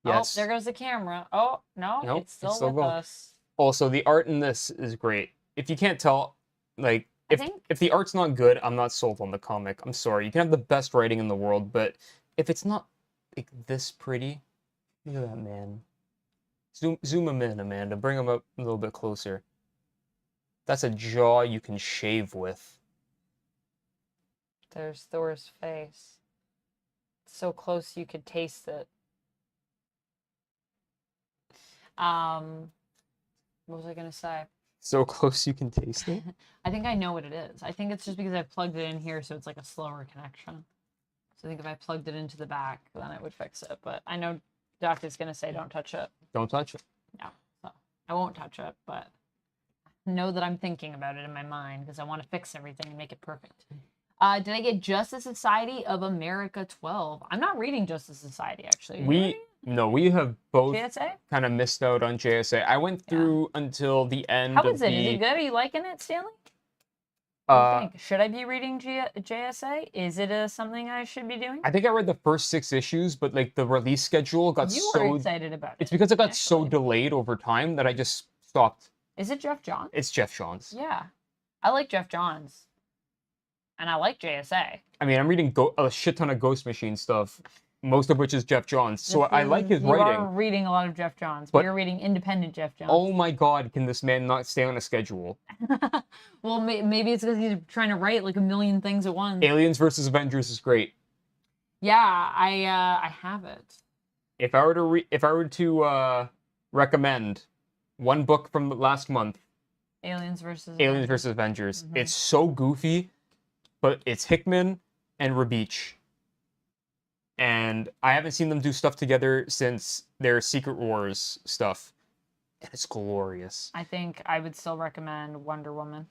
Yes. Oh, there goes the camera. Oh, no, Nope, it's still with going. us. Also, the art in this is great. If you can't tell, like, if the art's not good, I'm not sold on the comic. I'm sorry. You can have the best writing in the world, but if it's not like this pretty, look at that man. Zoom him in, Amanda. Bring him up a little bit closer. That's a jaw you can shave with. There's Thor's face. So close you could taste it. What was I gonna say? So close you can taste it? I think I know what it is. I think it's just because I plugged it in here, so it's like a slower connection. So I think if I plugged it into the back, then it would fix it. But I know Doc is gonna say don't touch it. Don't touch it. No, so I won't touch it, but know that I'm thinking about it in my mind because I want to fix everything and make it perfect. Did I get Justice Society of America 12? I'm not reading Justice Society, actually. We have both JSA? kind of missed out on JSA. I went through until the end How is it? Is it good? Are you liking it, Stanley? What do you think? Should I be reading JSA? Is it something I should be doing? I think I read the first 6 issues, but like the release schedule got You were excited about it. It's because it got so delayed over time that I just stopped. Is it Jeff Johns? It's Jeff Johns. Yeah. I like Jeff Johns. And I like JSA. I mean, I'm reading a shit ton of Ghost Machine stuff, most of which is Jeff Johns. So I like his writing. You are reading a lot of Jeff Johns, but you're reading independent Jeff Johns. Oh my god, can this man not stay on a schedule? Well, maybe it's because he's trying to write like a million things at once. Aliens versus Avengers is great. Yeah, I have it. If I were to recommend one book from the last month, Aliens versus Avengers. It's so goofy, but it's Hickman and Rabich. And I haven't seen them do stuff together since their Secret Wars stuff. And it's glorious. I think I would still recommend Wonder Woman.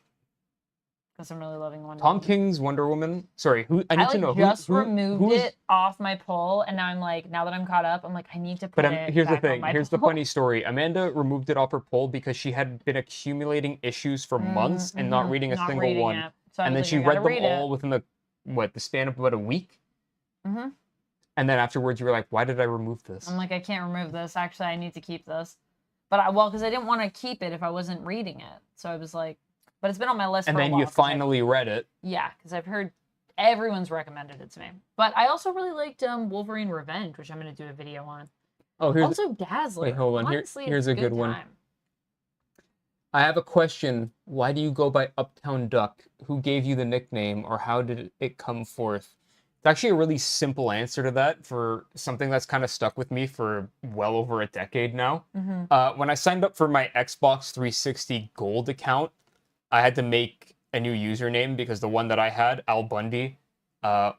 Because I'm really loving Wonder Tom Woman. King's Wonder Woman. Sorry, I need to know. I just removed it off my poll, and now I'm like, now that I'm caught up, I'm like, I need to put it here's back the thing. on my Here's poll. the funny story. Amanda removed it off her poll because she had been accumulating issues for months and not reading a single one. So and then she read them all within the span of about a week. And then afterwards, you were like, why did I remove this? I'm like, I can't remove this. Actually, I need to keep this. But because I didn't want to keep it if I wasn't reading it. So I was like, but it's been on my list for a while. And then you finally read it. Yeah, because I've heard everyone's recommended it to me. But I also really liked Wolverine Revenge, which I'm going to do a video on. Oh, here's also Dazzler. Wait, hold on. Honestly, here's a good one. time. I have a question. Why do you go by UptownDuck? Who gave you the nickname, or how did it come forth? It's actually a really simple answer to that for something that's kind of stuck with me for well over a decade now. When I signed up for my Xbox 360 Gold account, I had to make a new username because the one that I had, Al Bundy,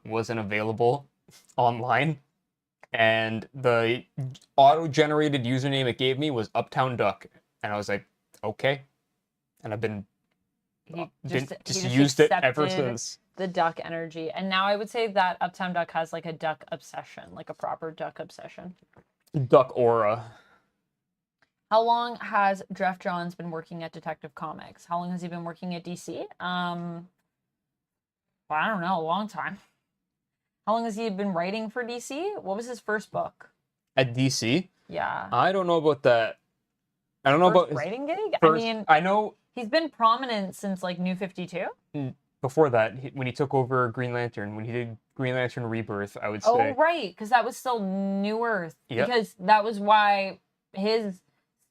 wasn't available online. and the auto-generated username it gave me was UptownDuck, and I was like, okay, and I've been He just used it ever accepted since. the duck energy, and now I would say that UptownDuck has like a duck obsession, like a proper duck obsession. Duck aura. How long has Jeff Johns been working at Detective Comics? How long has he been working at DC? Well, I don't know, a long time. How long has he been writing for DC? What was his first book? At DC? Yeah. I don't know about that. I don't know about his writing gig? first, I mean, I know he's been prominent since like New 52. Before that, when he took over Green Lantern, when he did Green Lantern Rebirth, I would say. Oh, right, because that was still New Earth. Yep. Because that was why his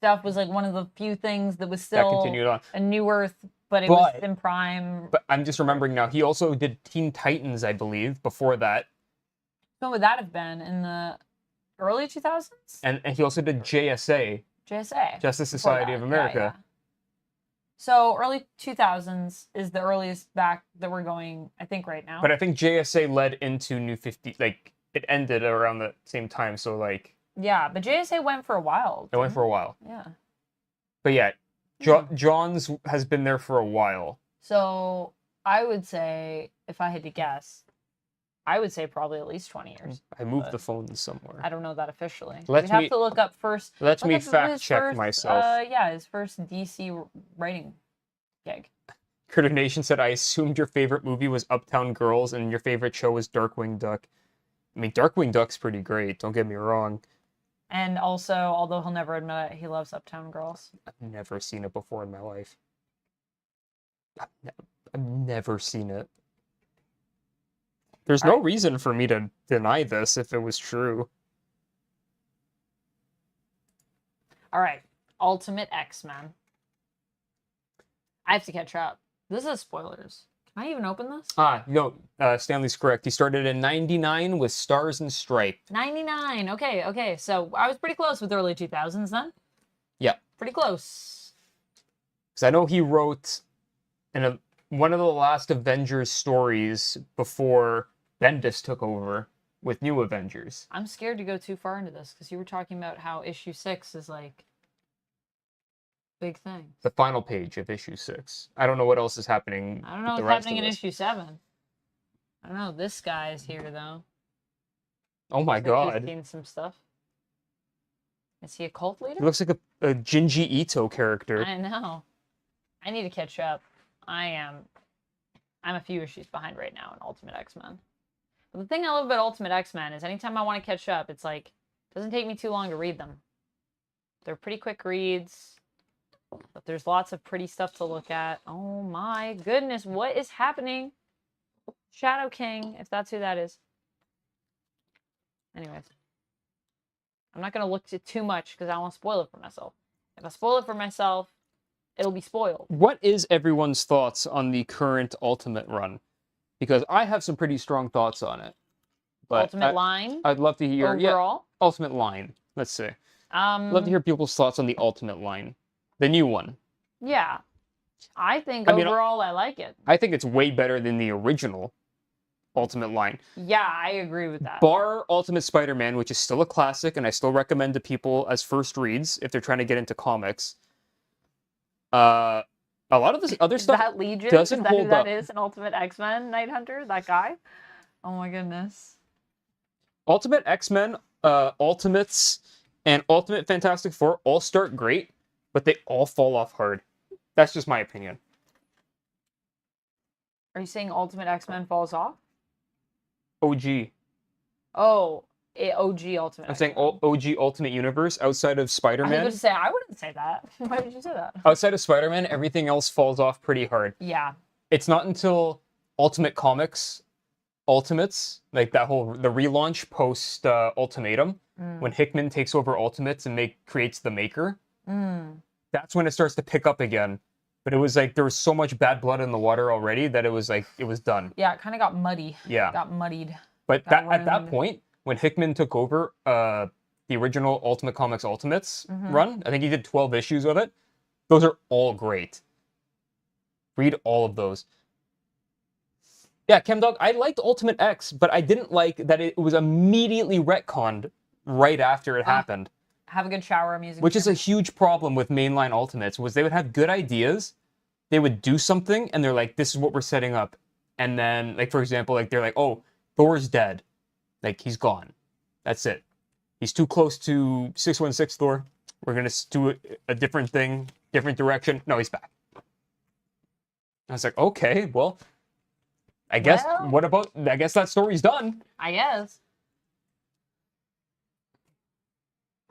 stuff was like one of the few things that was still that continued on. a New Earth, but it was in Prime. But I'm just remembering now, he also did Teen Titans, I believe, before that. When would that have been? In the early 2000s? And he also did JSA. JSA. Justice Society of America. Yeah. So early 2000s is the earliest back that we're going, I think, right now. But I think JSA led into New 50, like, it ended around the same time, so, like... Yeah, but JSA went for a while. It went for a while. Yeah. But yeah, Johns has been there for a while. So I would say, if I had to guess, I would say probably at least 20 years. I moved the phone somewhere. I don't know that officially. We'd have to look up first. Let me fact check myself. Yeah, his first DC writing gig. Critter Nation said, I assumed your favorite movie was Uptown Girls and your favorite show was Darkwing Duck. I mean, Darkwing Duck's pretty great, don't get me wrong. And also, although he'll never admit it, he loves Uptown Girls. I've never seen it before in my life. I've never seen it. There's no reason for me to deny this if it was true. All right. Ultimate X-Men. I have to catch up. This is spoilers. Can I even open this? No. Stanley's correct. He started in 99 with Stars and Stripes. 99. Okay. So I was pretty close with early 2000s then. Yeah. Pretty close. Because I know he wrote one of the last Avengers stories before Bendis took over with New Avengers. I'm scared to go too far into this because you were talking about how issue 6 is like big thing. The final page of issue 6. I don't know what else is happening. I don't know what's happening in issue 7. I don't know. This guy is here though. Oh my god. He's seen some stuff. Is he a cult leader? He looks like a Jinji Ito character. I know. I need to catch up. I'm a few issues behind right now in Ultimate X-Men. But the thing I love about Ultimate X-Men is anytime I want to catch up, it's like, it doesn't take me too long to read them. They're pretty quick reads, but there's lots of pretty stuff to look at. Oh my goodness, what is happening? Shadow King, if that's who that is. Anyways. I'm not going to look at too much because I don't want to spoil it for myself. If I spoil it for myself, it'll be spoiled. What is everyone's thoughts on the current Ultimate run? Because I have some pretty strong thoughts on it. But Ultimate line? I'd love to hear... Overall? Yeah, Ultimate line, let's say. I'd love to hear people's thoughts on the Ultimate line. The new one. Yeah. I think overall I like it. I think it's way better than the original Ultimate line. Yeah, I agree with that. Bar Ultimate Spider-Man, which is still a classic, and I still recommend to people as first reads if they're trying to get into comics. A lot of this other stuff that Legion? doesn't hold who that up. is in Ultimate X-Men Night Hunter? That guy? Oh my goodness. Ultimate X-Men, Ultimates, and Ultimate Fantastic Four all start great, but they all fall off hard. That's just my opinion. Are you saying Ultimate X-Men falls off? OG. Oh, OG Ultimate I'm saying X-Men. OG Ultimate Universe outside of I was Spider-Man. going to say, I wouldn't say that. Why would you say that? Outside of Spider-Man, everything else falls off pretty hard. Yeah. It's not until Ultimate Comics Ultimates, like the relaunch post Ultimatum, when Hickman takes over Ultimates and creates the Maker. That's when it starts to pick up again. But it was like there was so much bad blood in the water already that it was like it was done. Yeah, it kind of got muddy. Yeah. It got muddied. But at that point, when Hickman took over the original Ultimate Comics Ultimates run, I think he did 12 issues of it. Those are all great. Read all of those. Yeah, ChemDog, I liked Ultimate X, but I didn't like that it was immediately retconned right after it happened. Have a good shower, I'm using Which is a huge problem with mainline Ultimates, was they would have good ideas, they would do something, and they're like, this is what we're setting up. And then, like, for example, like, they're like, oh, Thor's dead. Like, he's gone. That's it. He's too close to 616 Thor. We're going to do a different thing, different direction. No, he's back. I was like, okay, well, I guess, I guess that story's done. I guess.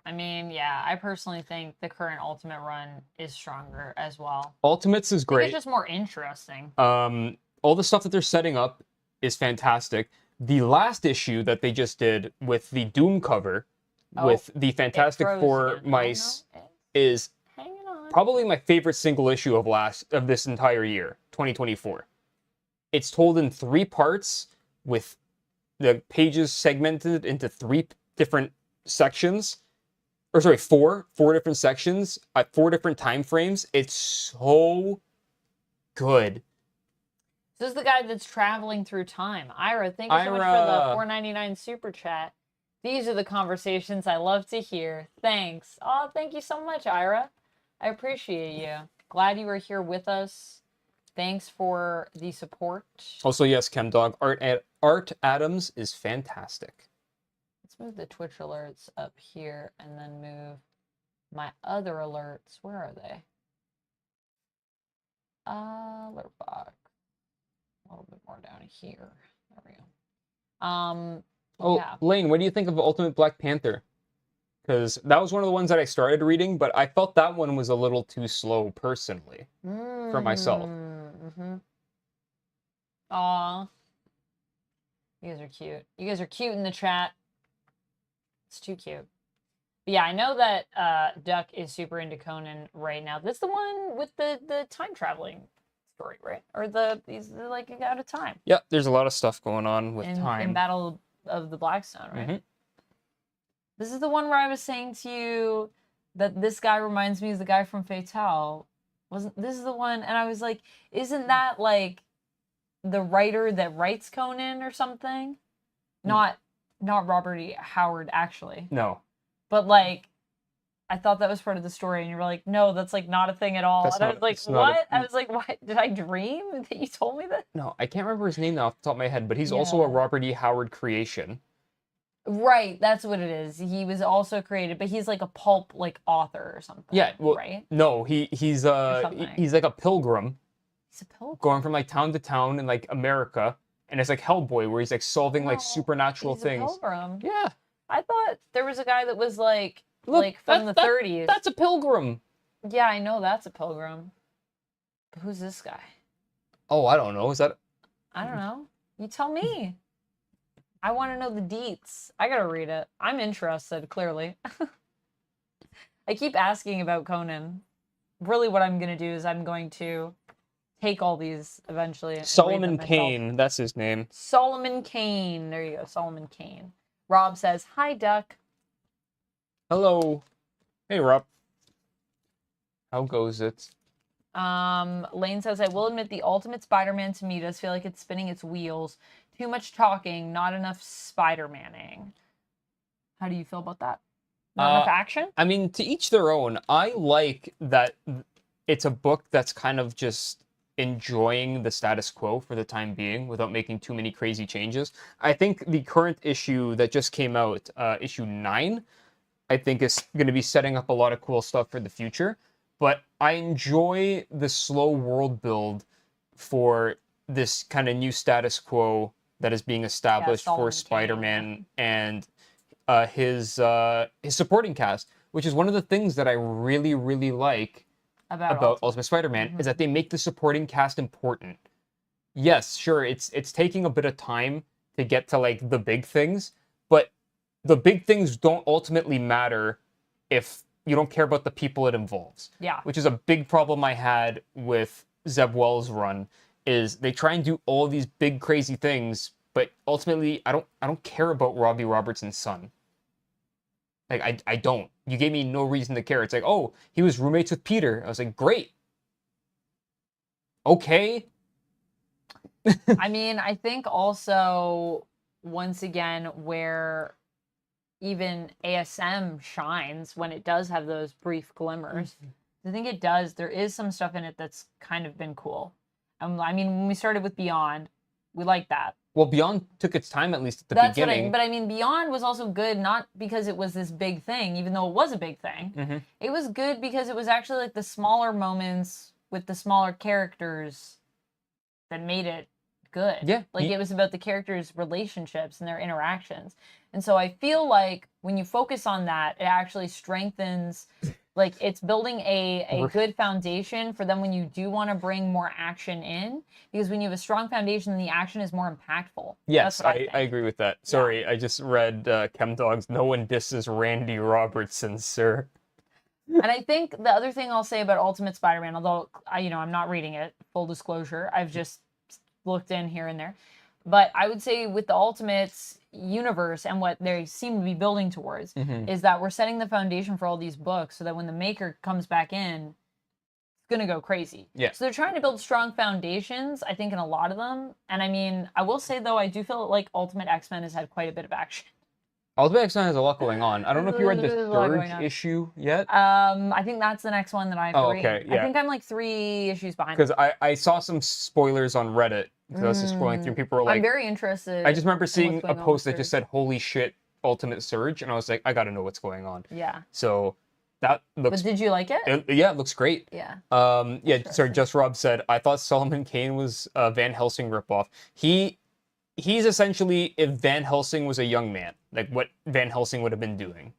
I mean, yeah, I personally think the current Ultimate run is stronger as well. Ultimates is great. It's just more interesting. All the stuff that they're setting up is fantastic. The last issue that they just did with the Doom cover, with the Fantastic Four mice, is probably my favorite single issue of this entire year, 2024. It's told in 3 parts with the pages segmented into 3 different sections. Or sorry, 4 different sections at 4 different time frames. It's so good. This is the guy that's traveling through time. Ira, thank you so much for the $4.99 super chat. These are the conversations I love to hear. Thanks. Oh, thank you so much, Ira. I appreciate you. Glad you were here with us. Thanks for the support. Also, yes, ChemDog, Art Adams is fantastic. Let's move the Twitch alerts up here and then move my other alerts. Where are they? Alert box. A little bit more down here. There we go. Yeah. Lane, what do you think of Ultimate Black Panther? Because that was one of the ones that I started reading, but I felt that one was a little too slow, personally, for myself. Aw. You guys are cute. You guys are cute in the chat. It's too cute. But yeah, I know that Duck is super into Conan right now. This is the one with the time traveling story, right? Or he's like out of time. Yeah, there's a lot of stuff going on with time. In Battle of the Blackstone, right? This is the one where I was saying to you that this guy reminds me of the guy from Fatale. This is the one, and I was like, isn't that like the writer that writes Conan or something? Not Robert E. Howard, actually. No. But like, I thought that was part of the story, and you were like, no, that's like not a thing at all. And I was like, what? I was like, what? Did I dream that you told me that? No, I can't remember his name now off the top of my head, but he's also a Robert E. Howard creation. Right, that's what it is. He was also created, but he's like a pulp like author or something. Yeah, well, right? No, he's like a pilgrim. He's a pilgrim going from like town to town in like America, and it's like Hellboy where he's like solving like supernatural things. He's a pilgrim. Yeah. I thought there was a guy that was like from the 30s. That's a pilgrim. Yeah, I know that's a pilgrim. But who's this guy? Oh, I don't know. Is that? I don't know. You tell me. I want to know the deets. I gotta read it. I'm interested, clearly. I keep asking about Conan. Really what I'm gonna do is I'm going to take all these eventually. Solomon Kane, that's his name. Solomon Kane. There you go, Solomon Kane. Rob says, hi, Duck. Hello. Hey, Rob. How goes it? Lane says, I will admit the Ultimate Spider-Man to me does feel like it's spinning its wheels. Too much talking, not enough Spider-Manning. How do you feel about that? Not enough action? I mean, to each their own. I like that it's a book that's kind of just enjoying the status quo for the time being without making too many crazy changes. I think the current issue that just came out, issue 9, I think is going to be setting up a lot of cool stuff for the future. But I enjoy the slow world build for this kind of new status quo that is being established for Spider-Man and his supporting cast, which is one of the things that I really, really like about Ultimate Spider-Man, is that they make the supporting cast important. Yes, sure, it's taking a bit of time to get to like the big things, but the big things don't ultimately matter if you don't care about the people it involves. Yeah. Which is a big problem I had with Zeb Wells' run, is they try and do all these big crazy things, but ultimately I don't care about Robbie Robertson's son. Like I don't. You gave me no reason to care. It's like, oh, he was roommates with Peter. I was like, great. Okay. I mean, I think also, once again, where even ASM shines when it does have those brief glimmers. I think it does. There is some stuff in it that's kind of been cool. I mean, when we started with Beyond, we liked that. Well, Beyond took its time, at least at the beginning. But I mean, Beyond was also good, not because it was this big thing, even though it was a big thing. It was good because it was actually like the smaller moments with the smaller characters that made it good. Yeah. Like it was about the characters' relationships and their interactions. And so I feel like when you focus on that, it actually strengthens, like it's building a good foundation for them when you do want to bring more action in. Because when you have a strong foundation, the action is more impactful. Yes, I agree with that. Sorry, I just read ChemDogs. No one disses Randy Robertson, sir. And I think the other thing I'll say about Ultimate Spider-Man, although I'm not reading it, full disclosure, I've just looked in here and there. But I would say with the Ultimates universe and what they seem to be building towards is that we're setting the foundation for all these books so that when the maker comes back in, it's going to go crazy. Yeah. So they're trying to build strong foundations, I think, in a lot of them. And I mean, I will say, though, I do feel like Ultimate X-Men has had quite a bit of action. Ultimate X-Men has a lot going on. I don't know if you read the third issue yet. I think that's the next one that I have to read. Okay, yeah. I think I'm like 3 issues behind. Because I saw some spoilers on Reddit. Because I was just scrolling through, people were like... I'm very interested. I just remember seeing a post that just said, "Holy shit, Ultimate Surge," and I was like, I gotta know what's going on. Yeah. So that looks... But did you like it? Yeah, it looks great. Yeah. Yeah, sorry, Just Rob said, I thought Solomon Kane was a Van Helsing ripoff. He's essentially if Van Helsing was a young man, like what Van Helsing would have been doing.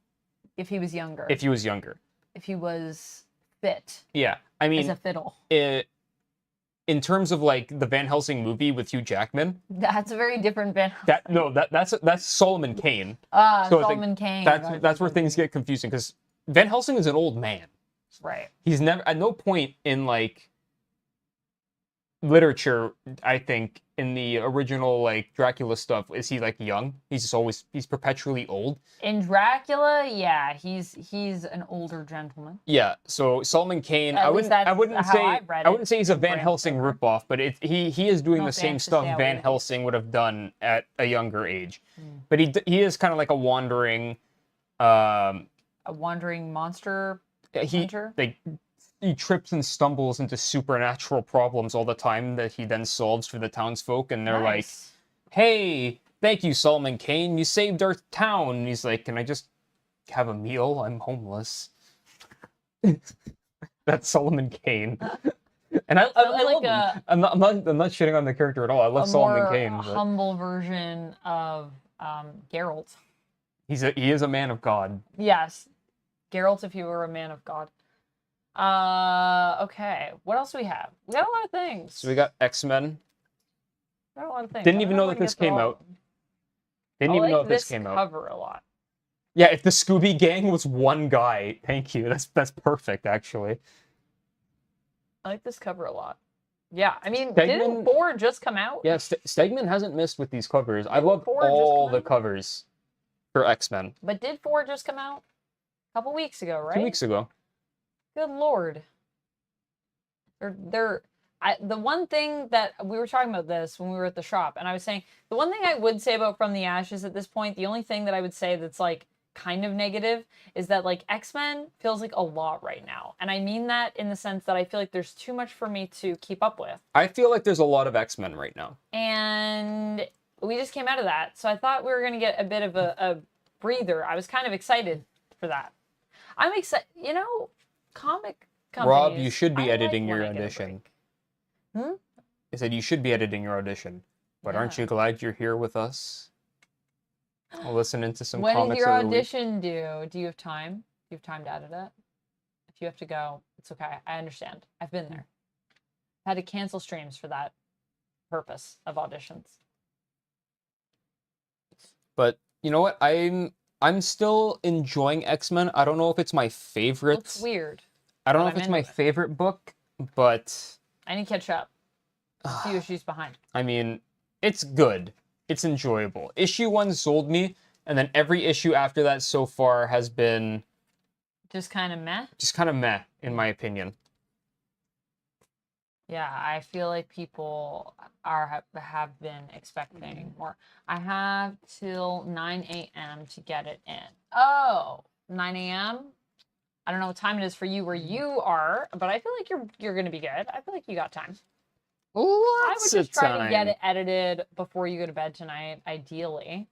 If he was younger. If he was younger. If he was fit. Yeah, I mean... As a fiddle. In terms of like the Van Helsing movie with Hugh Jackman, that's a very different Van Helsing. That's Solomon Kane. So Solomon Kane. That's where things get confusing because Van Helsing is an old man. Right. He's never at no point in like literature, I think, in the original like Dracula stuff, is he like young? He's perpetually old. In Dracula, yeah, he's an older gentleman. Yeah, so Solomon Kane, I wouldn't say he's a Van Helsing ripoff, but he is doing the same stuff Van Helsing would have done at a younger age. But he is kind of like a wandering monster hunter? He trips and stumbles into supernatural problems all the time that he then solves for the townsfolk, and they're like, "Hey, thank you, Solomon Kane. You saved our town." And he's like, "Can I just have a meal? I'm homeless." That's Solomon Kane. And I love him. I'm not shitting on the character at all. I love Solomon Kane. A humble version of Geralt. He is a man of God. Yes. Geralt, if you were a man of God. Okay. What else do we have? We got a lot of things. So we got X-Men. Got a lot of things. Didn't even know that this came out. Didn't even know this came out. Cover a lot. Yeah, if the Scooby Gang was one guy, thank you. That's perfect, actually. I like this cover a lot. Yeah, I mean, didn't 4 just come out? Yeah, Stegman hasn't missed with these covers. I love all the covers for X-Men. But did 4 just come out? A couple weeks ago, right? 2 weeks ago. Good Lord. The one thing that we were talking about this when we were at the shop, and I was saying, the one thing I would say about From the Ashes at this point, the only thing that I would say that's like kind of negative is that like X-Men feels like a lot right now. And I mean that in the sense that I feel like there's too much for me to keep up with. I feel like there's a lot of X-Men right now. And we just came out of that. So I thought we were going to get a bit of a breather. I was kind of excited for that. I'm excited, comic companies. Rob, you should be editing your audition. I said you should be editing your audition. But aren't you glad you're here with us? Listening to some comics. When is your audition due? Do you have time? Do you have time to edit it? If you have to go, it's okay. I understand. I've been there. I had to cancel streams for that purpose of auditions. But you know what? I'm still enjoying X-Men. I don't know if it's my favorite. It's weird. I don't know if it's my favorite book, but I need to catch up. A few issues behind. I mean, it's good. It's enjoyable. Issue 1 sold me, and then every issue after that so far has been just kind of meh. Just kind of meh, in my opinion. Yeah, I feel like people have been expecting more. I have till 9 a.m. to get it in. Oh, 9 a.m. I don't know what time it is for you where you are, but I feel like you're gonna be good. I feel like you got time. I would Lots just of try to get time. it edited before you go to bed tonight, ideally.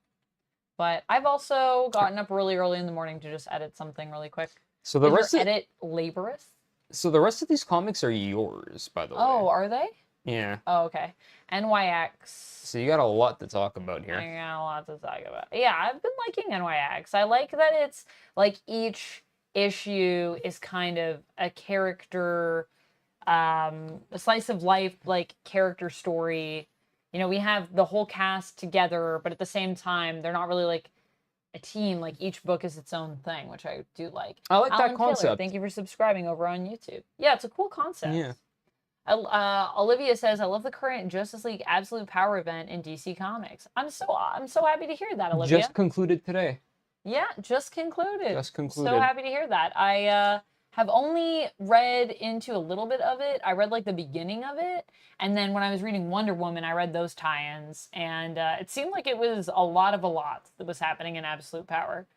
But I've also gotten up really early in the morning to just edit something really quick. So the Is rest your of edit laborious? so the rest of these comics are yours, by the way. Oh, are they? Yeah. Oh, okay. NYX. So you got a lot to talk about I here. got a lot to talk about. Yeah, I've been liking NYX. I like that it's like each issue is kind of a character, a slice of life, like character story. You know, we have the whole cast together, but at the same time, they're not really like a team. Like each book is its own thing, which I do like. I like that Alan Taylor, concept. thank you for subscribing over on YouTube. Yeah, it's a cool concept. Yeah. Olivia says, "I love the current Justice League Absolute Power event in DC Comics." I'm so happy to hear that, Olivia. Just concluded today. Yeah, just concluded. Just concluded. So happy to hear that. I have only read into a little bit of it. I read like the beginning of it, and then when I was reading Wonder Woman, I read those tie-ins, and it seemed like it was a lot that was happening in Absolute Power.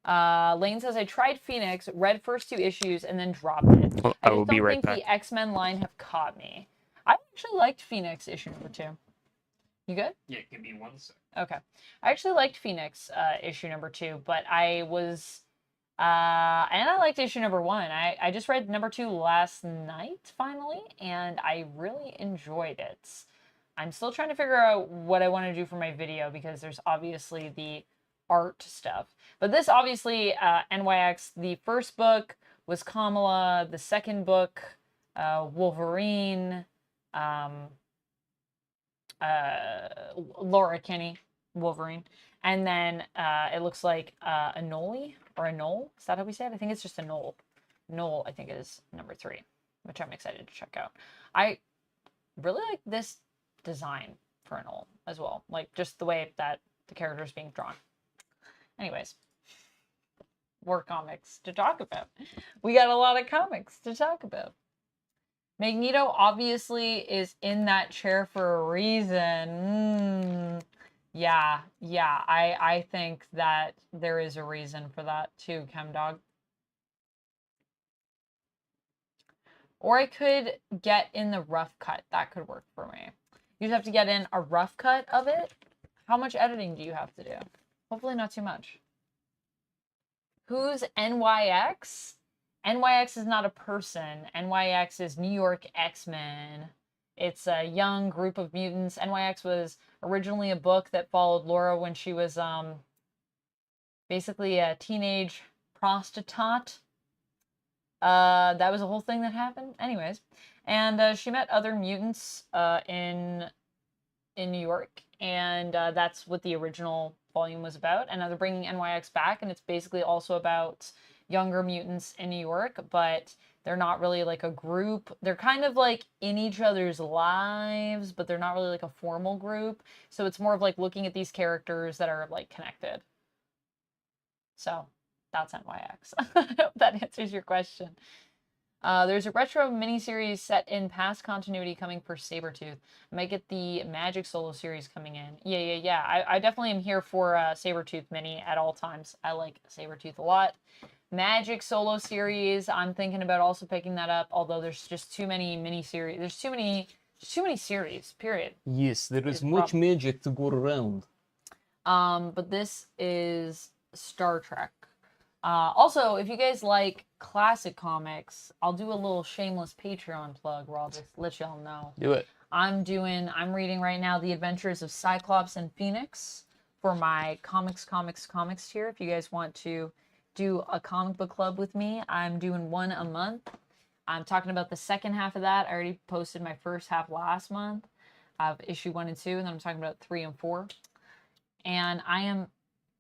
Lane says, I tried Phoenix, read first 2 issues, and then dropped it. Well, I I will just be don't right think back. the X-Men line have caught me. I actually liked Phoenix issue number 2. You good? Yeah, give me 1 sec. Okay. I actually liked Phoenix issue number 2, but I was... and I liked issue number 1. I just read number 2 last night, finally, and I really enjoyed it. I'm still trying to figure out what I want to do for my video, because there's obviously the art stuff. But this obviously, NYX, the first book was Kamala, the second book, Wolverine, Laura Kinney, Wolverine. And then it looks like a Noli or a Knoll. Is that how we say it? I think it's just a Knoll. Knoll, I think, is number 3, which I'm excited to check out. I really like this design for a Knoll as well. Like, just the way that the character is being drawn. Anyways, more comics to talk about. We got a lot of comics to talk about. Magneto obviously is in that chair for a reason. Yeah, I think that there is a reason for that too, ChemDog. Or I could get in the rough cut. That could work for me. You'd have to get in a rough cut of it. How much editing do you have to do? Hopefully not too much. Who's NYX? NYX is not a person. NYX is New York X-Men. It's a young group of mutants. NYX was originally a book that followed Laura when she was basically a teenage prostitute. That was a whole thing that happened. Anyways, and she met other mutants in New York, and that's what the original volume was about. And now they're bringing NYX back, and it's basically also about younger mutants in New York, but they're not really like a group. They're kind of like in each other's lives, but they're not really like a formal group. So it's more of like looking at these characters that are like connected. So that's NYX. I hope that answers your question. There's a retro miniseries set in past continuity coming for Sabretooth. I might get the Magic solo series coming in. Yeah. I definitely am here for Sabretooth mini at all times. I like Sabretooth a lot. Magic solo series, I'm thinking about also picking that up, although there's just too many miniseries. There's too many series, period. Yes, there is much magic to go around. But this is Star Trek. Also, if you guys like classic comics, I'll do a little shameless Patreon plug where I'll just let y'all know. Do it. I'm reading right now The Adventures of Cyclops and Phoenix for my comics tier. If you guys want to do a comic book club with me, I'm doing one a month. I'm talking about the second half of that. I already posted my first half last month of issue 1 and 2, and then I'm talking about 3 and 4. And I am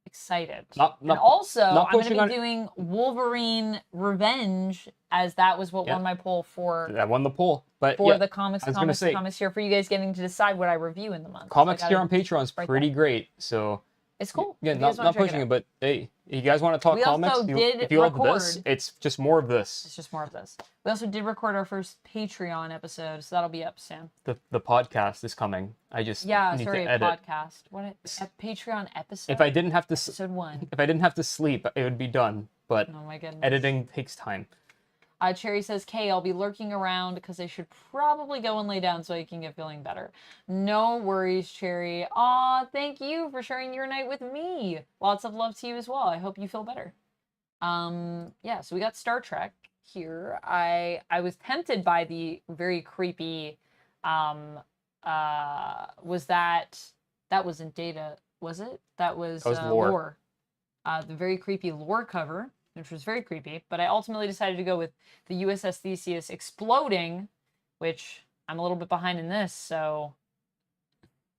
excited. And also, I'm going to be doing Wolverine Revenge, as that was what won my poll for. That won the poll. But for the comics here, for you guys getting to decide what I review in the month. Comics here on Patreon is pretty great. So It's cool. Yeah, If you guys not wanna check pushing out. it, but hey, you guys want to talk We comics? also did if you love this, record- it's just more of this. It's just more of this. We also did record our first Patreon episode, so that'll be up soon. The podcast is coming. I just need sorry, to edit. podcast. What a Patreon episode? If I didn't have to episode 1. if I didn't have to sleep, it would be done. But Oh my goodness. editing takes time. Cherry says, Kay, I'll be lurking around because I should probably go and lay down so I can get feeling better. No worries, Cherry. Aw, thank you for sharing your night with me. Lots of love to you as well. I hope you feel better. Yeah, so we got Star Trek here. I was tempted by the very creepy, was that wasn't Data, was it? That was Lore. The very creepy Lore cover, which was very creepy, but I ultimately decided to go with the USS Theseus exploding, which I'm a little bit behind in this, so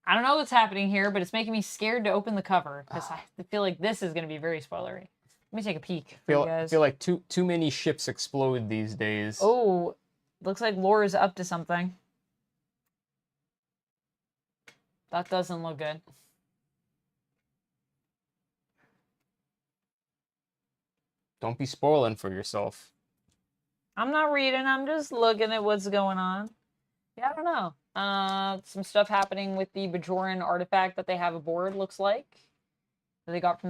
I don't know what's happening here, but it's making me scared to open the cover, because I feel like this is going to be very spoilery. Let me take a peek for you guys. I feel like too many ships explode these days. Oh, looks like Lore is up to something. That doesn't look good. Don't be spoiling for yourself. I'm not reading, I'm just looking at what's going on. Yeah, I don't know. Some stuff happening with the Bajoran artifact that they have aboard, looks like. That they got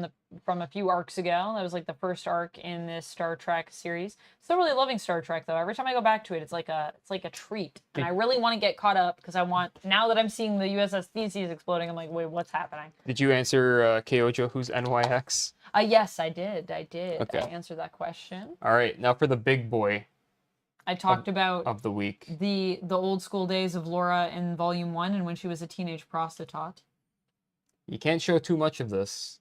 from a few arcs ago. That was like the first arc in this Star Trek series. Still really loving Star Trek though. Every time I go back to it, it's like a treat. And I really want to get caught up because now that I'm seeing the USS Theseus exploding, I'm like, wait, what's happening? Did you answer Kyojo, who's NYX? Yes, I did. Okay. I answered that question. All right, now for the big boy. I talked about of the week. The old school days of Laura in Volume 1 and when she was a teenage prostitute. You can't show too much of this.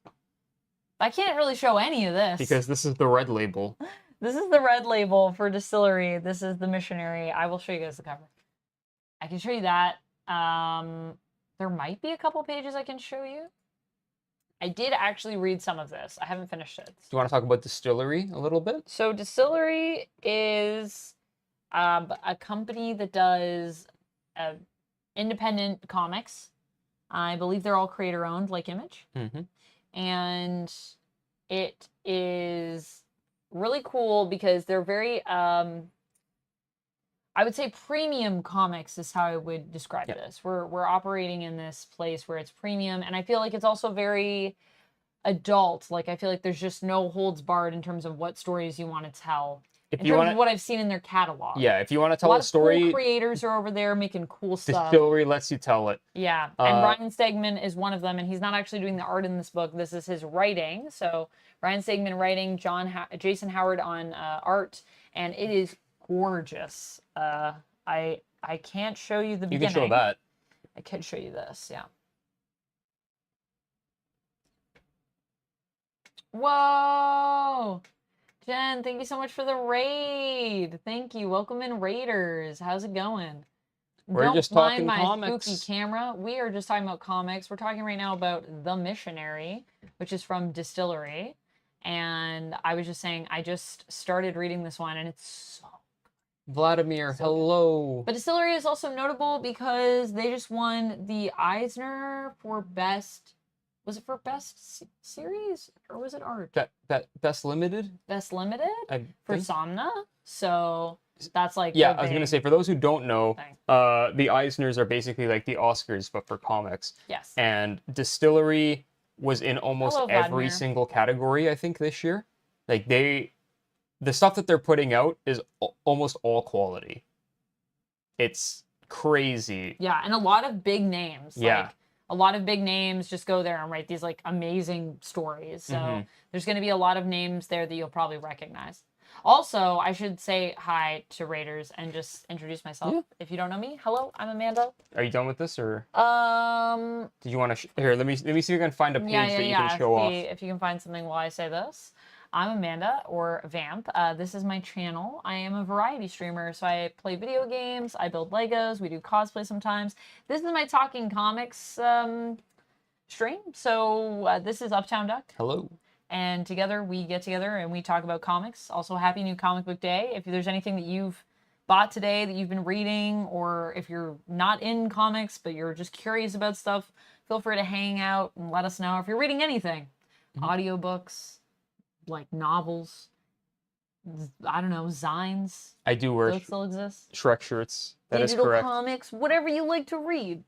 I can't really show any of this. Because this is the red label. This is the red label for DSTLRY. This is the Missionary. I will show you guys the cover. I can show you that. There might be a couple pages I can show you. I did actually read some of this. I haven't finished it. Do you want to talk about DSTLRY a little bit? So DSTLRY is a company that does independent comics. I believe they're all creator-owned, like Image. Mm-hmm. And it is really cool because they're very, I would say premium comics is how I would describe this. We're operating in this place where it's premium, and I feel like it's also very adult. Like, I feel like there's just no holds barred in terms of what stories you want to tell. In terms of what I've seen in their catalog. Yeah, if you want to tell a story... A lot of cool creators are over there making cool stuff. DSTLRY lets you tell it. Yeah, and Ryan Stegman is one of them, and he's not actually doing the art in this book. This is his writing. So Ryan Stegman writing, Jason Howard on art, and it is gorgeous. I can't show you the beginning. You can show that. I could show you this, yeah. Whoa! Jen, thank you so much for the raid. Thank you. Welcome in, Raiders. How's it going? We're just talking comics. Spooky camera. We are just talking about comics. We're talking right now about The Missionary, which is from DSTLRY. And I was just saying, I just started reading this one, and it's so Vladimir, hello. But DSTLRY is also notable because they just won the Eisner for best... Was it for best series or was it art? Best limited? Best limited for Somna. So that's like I was gonna say for those who don't know, the Eisners are basically like the Oscars but for comics. Yes. And DSTLRY was in almost every single category I think this year. Like the stuff that they're putting out is almost all quality. It's crazy. Yeah, and a lot of big names. Yeah. Like, a lot of big names just go there and write these like amazing stories. So there's going to be a lot of names there that you'll probably recognize. Also, I should say hi to Raiders and just introduce myself. Yeah. If you don't know me, hello, I'm Amanda. Are you done with this or? Did you want to here? Let me see if I can find a page that you can show off. If you can find something while I say this. I'm Amanda, or Vamp. This is my channel. I am a variety streamer, so I play video games, I build Legos, we do cosplay sometimes. This is my talking comics stream, so this is UptownDuck. Hello. And together, we get together and we talk about comics. Also, happy new comic book day. If there's anything that you've bought today that you've been reading, or if you're not in comics, but you're just curious about stuff, feel free to hang out and let us know if you're reading anything. Audiobooks, like novels, I don't know, zines. I do wear Those still exist. Shrek shirts. That is Digital correct. comics, whatever you like to read.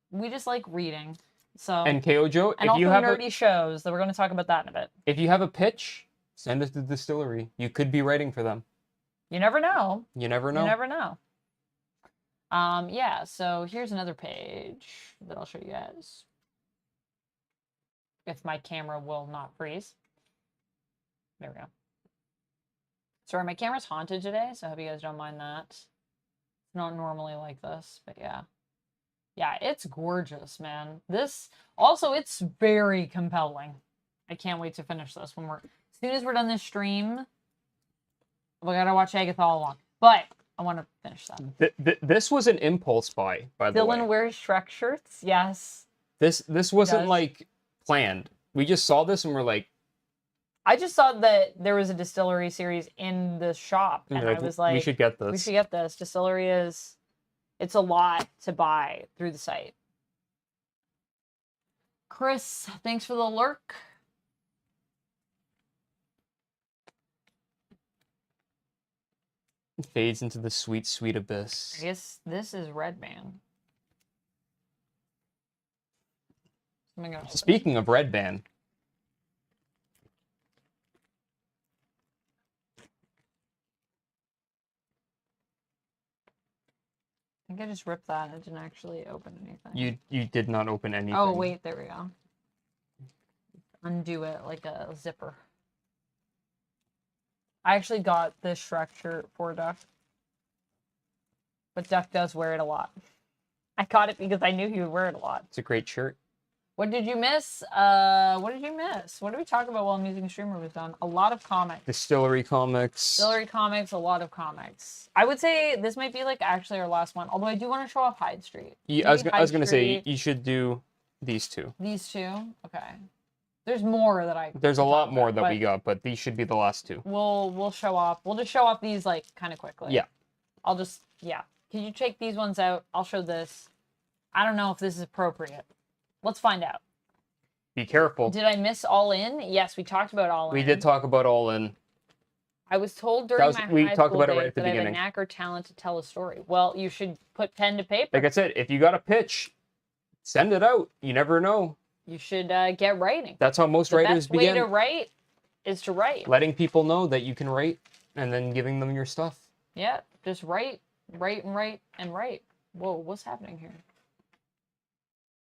We just like reading. So And KO Joe, and if also you have nerdy shows that we're going to talk about that in a bit. if you have a pitch, send it to the distillery. You could be writing for them. You never know. You never know. You never know. Yeah, so here's another page that I'll show you guys. If my camera will not freeze. There we go. Sorry, my camera's haunted today, so I hope you guys don't mind that. It's not normally like this, but yeah. Yeah, it's gorgeous, man. This, also, it's very compelling. I can't wait to finish this when as soon as we're done this stream, we gotta watch Agatha All Along. But I want to finish that. This was an impulse buy, by the way. Dylan wears Shrek shirts. Yes. This wasn't like planned. We just saw this and we're like, I just saw that there was a distillery series in the shop, and I was like, we should get this. We should get this. Distillery it's a lot to buy through the site. Chris, thanks for the lurk. It fades into the sweet, sweet abyss. I guess this is Red Band. Speaking of Red Band. I think I just ripped that. It didn't actually open anything. You did not open anything. Oh, wait. There we go. Undo it like a zipper. I actually got this Shrek shirt for Duck. But Duck does wear it a lot. I got it because I knew he would wear it a lot. It's a great shirt. What did you miss? What did you miss? What did we talk about while Music and Streamer was done? A lot of comics. Distillery comics. Distillery comics, a lot of comics. I would say this might be like actually our last one. Although I do want to show off Hyde Street. Yeah, I was gonna say you should do these two. These two? Okay. There's more that There's a lot more that we got, but these should be the last two. We'll show off. We'll just show off these like kind of quickly. Yeah. Yeah. Can you take these ones out? I'll show this. I don't know if this is appropriate. Let's find out. Be careful. Did I miss All In? Yes, we talked about All In. We did talk about All In. I was told during my high school days that I have a knack or talent to tell a story. Well, you should put pen to paper. Like I said, if you got a pitch, send it out. You never know. You should get writing. That's how most writers begin. The best way to write is to write. Letting people know that you can write, and then giving them your stuff. Yeah, just write, and write. Whoa, what's happening here?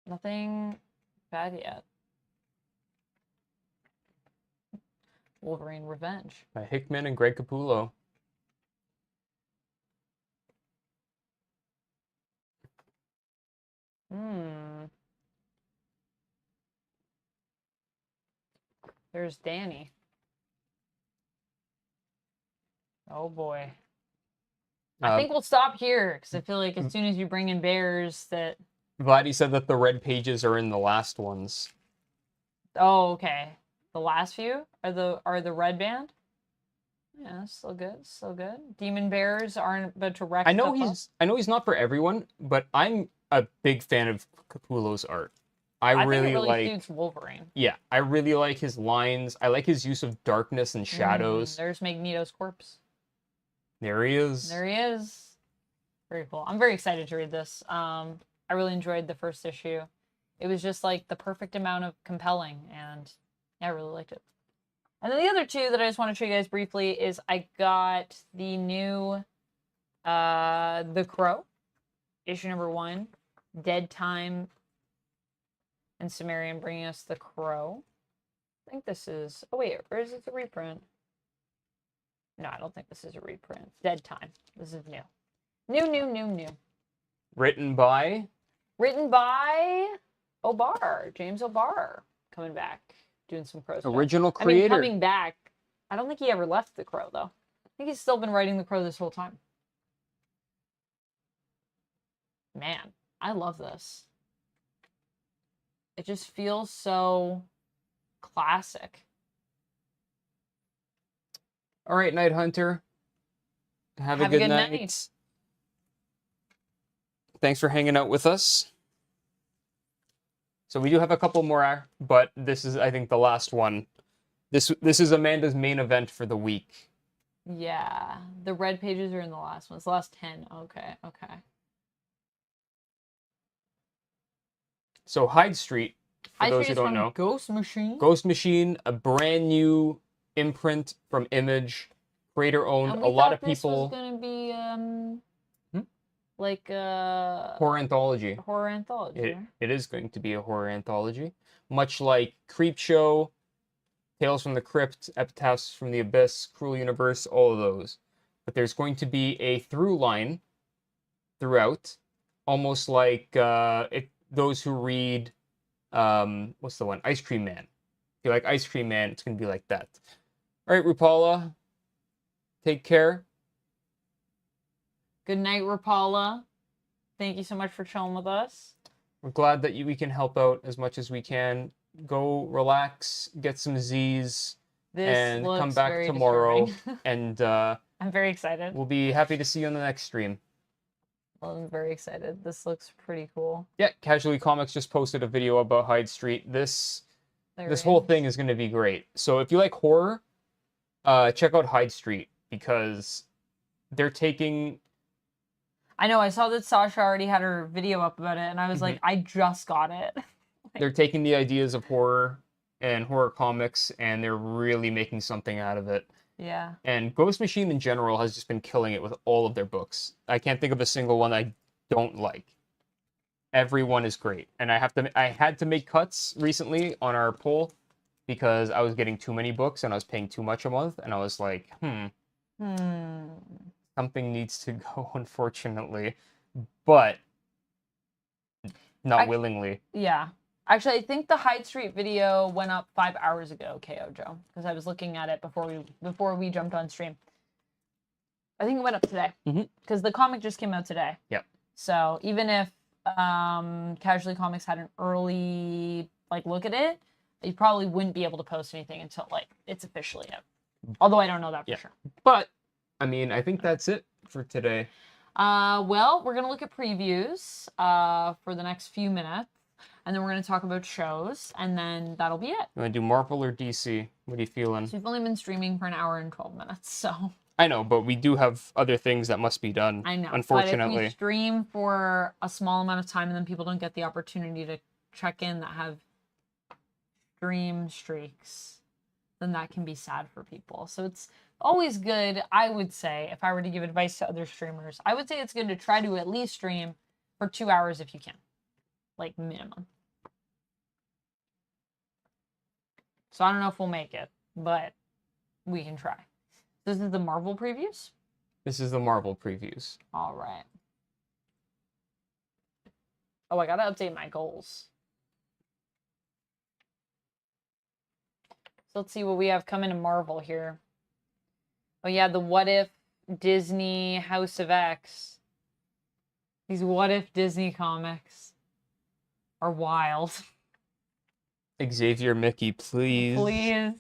Nothing bad yet. Wolverine Revenge. By Hickman and Greg Capullo. There's Danny. Oh boy. I think we'll stop here because I feel like as soon as you bring in bears that... Vladdy said that the red pages are in the last ones. Oh, okay. The last few are the red band? Yeah, still good, still good. Demon bears aren't but to wreck. I know he's not for everyone, but I'm a big fan of Capullo's art. I really think it really like suits Wolverine. Yeah, I really like his lines. I like his use of darkness and shadows. There's Magneto's corpse. There he is. There he is. Very cool. I'm very excited to read this. I really enjoyed the first issue. It was just like the perfect amount of compelling, and yeah, I really liked it. And then the other two that I just want to show you guys briefly is I got the new The Crow, issue number 1, Dead Time and Sumerian bringing us The Crow. I think this is, oh wait, or is it the reprint? No, I don't think this is a reprint. Dead Time. This is new. New. Written by O'Barr, James O'Barr, coming back, doing some Crow stuff. Original creator. I mean, coming back. I don't think he ever left The Crow, though. I think he's still been writing The Crow this whole time. Man, I love this. It just feels so classic. All right, Night Hunter. Have a good night. Thanks for hanging out with us. So we do have a couple more, but this is, I think, the last one. This is Amanda's main event for the week. Yeah, the red pages are in the last one. It's the last 10. Okay, okay. So Hyde Street, for Hyde those Street who is don't from know. Ghost Machine. Ghost Machine, a brand new imprint from Image, creator owned. And A we lot thought of this people. was gonna be like Horror anthology. horror anthology. It is going to be a horror anthology, much like Creepshow, Tales from the Crypt, Epitaphs from the Abyss, Cruel Universe, all of those. But there's going to be a through line throughout, almost like those who read, what's the one? Ice Cream Man. If you like Ice Cream Man, it's going to be like that. All right, Rupala, take care. Good night, Rapala. Thank you so much for chilling with us. We're glad that we can help out as much as we can. Go relax, get some Z's, and come back tomorrow. And I'm very excited. We'll be happy to see you on the next stream. Well, I'm very excited. This looks pretty cool. Yeah, Casually Comics just posted a video about Hyde Street. This whole thing is going to be great. So if you like horror, check out Hyde Street, because they're taking... I know, I saw that Sasha already had her video up about it, and I was like, I just got it. They're taking the ideas of horror and horror comics, and they're really making something out of it. Yeah. And Ghost Machine in general has just been killing it with all of their books. I can't think of a single one I don't like. Everyone is great. And I had to make cuts recently on our poll because I was getting too many books and I was paying too much a month, and I was like, something needs to go, unfortunately. But not willingly. Yeah. Actually, I think the Hyde Street video went up 5 hours ago, KO Joe, because I was looking at it before we jumped on stream. I think it went up today, because the comic just came out today. Yep. So even if Casually Comics had an early look at it, you probably wouldn't be able to post anything until it's officially out. Although I don't know that for sure. But I mean, I think that's it for today. Well, we're gonna look at previews for the next few minutes. And then we're going to talk about shows, and then that'll be it. You want to do Marvel or DC? What are you feeling? So we've only been streaming for an hour and 12 minutes, so... I know, but we do have other things that must be done, I know, unfortunately. But if we stream for a small amount of time and then people don't get the opportunity to check in that have stream streaks, then that can be sad for people. So it's always good, I would say, if I were to give advice to other streamers, I would say it's good to try to at least stream for 2 hours if you can. Minimum. So I don't know if we'll make it, but we can try. This is the Marvel previews? This is the Marvel previews. All right. Oh, I gotta update my goals. So let's see what we have coming to Marvel here. Oh yeah, the What If Disney House of X. These What If Disney comics are wild. Xavier Mickey, please. Please.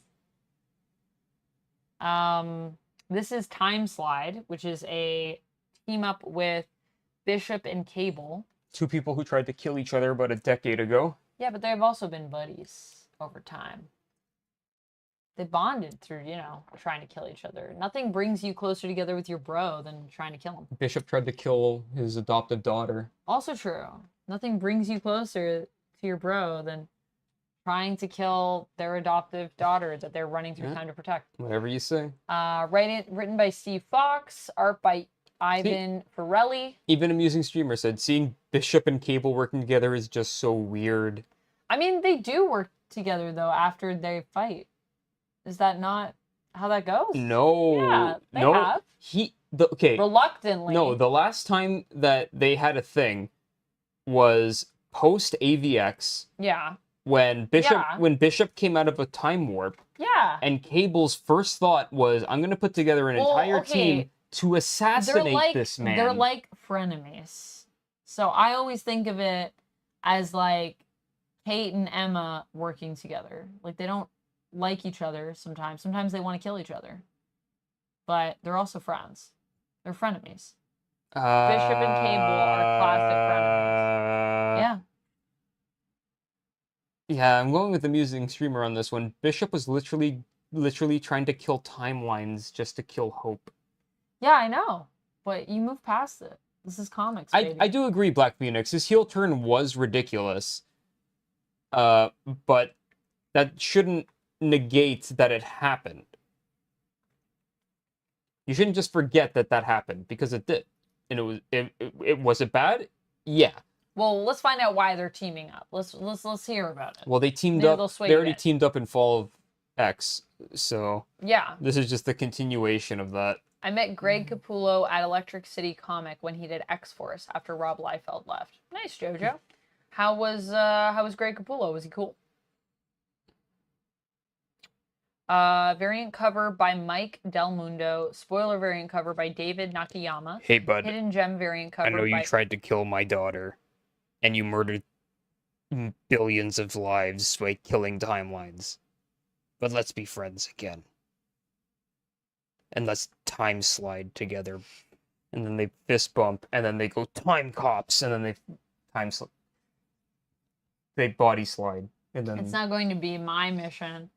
This is Time Slide, which is a team up with Bishop and Cable. Two people who tried to kill each other about a decade ago. Yeah, but they've also been buddies over time. They bonded through, trying to kill each other. Nothing brings you closer together with your bro than trying to kill him. Bishop tried to kill his adopted daughter. Also true. Nothing brings you closer to your bro than trying to kill their adoptive daughter that they're running through time to protect. Whatever you say. Written by Steve Fox, art by Ivan Ferrelli. Even Amusing Streamer said, seeing Bishop and Cable working together is just so weird. I mean, they do work together, though, after they fight. Is that not how that goes? No. Yeah, they have. Okay. Reluctantly. No, the last time that they had a thing was post AVX. Yeah. When Bishop came out of a time warp. Yeah. And Cable's first thought was, I'm going to put together an entire team to assassinate this man. They're like frenemies. So I always think of it as Kate and Emma working together. They don't like each other sometimes. Sometimes they want to kill each other. But they're also friends. They're frenemies. Bishop and Cable are classic frenemies. Yeah. Yeah, I'm going with Amusing Streamer on this one. Bishop was literally trying to kill timelines just to kill Hope. Yeah, I know. But you move past it. This is comics, baby. I do agree, Black Phoenix. His heel turn was ridiculous. But that shouldn't negate that it happened. You shouldn't just forget that that happened, because it did. And was it bad? Yeah. Well, let's find out why they're teaming up. Let's hear about it. Well, they teamed Maybe up. they'll sway They you already in. teamed up in Fall of X, so Yeah. this is just the continuation of that. I met Greg Capullo at Electric City Comic when he did X-Force after Rob Liefeld left. Nice, JoJo. How was Greg Capullo? Was he cool? Variant cover by Mike Del Mundo. Spoiler variant cover by David Nakayama. Hey, bud. Hidden Gem variant cover I know you by... tried to kill my daughter, and you murdered billions of lives by killing timelines. But let's be friends again. And let's time slide together. And then they fist bump, and then they go time cops, and then they they body slide. And then It's not going to be my mission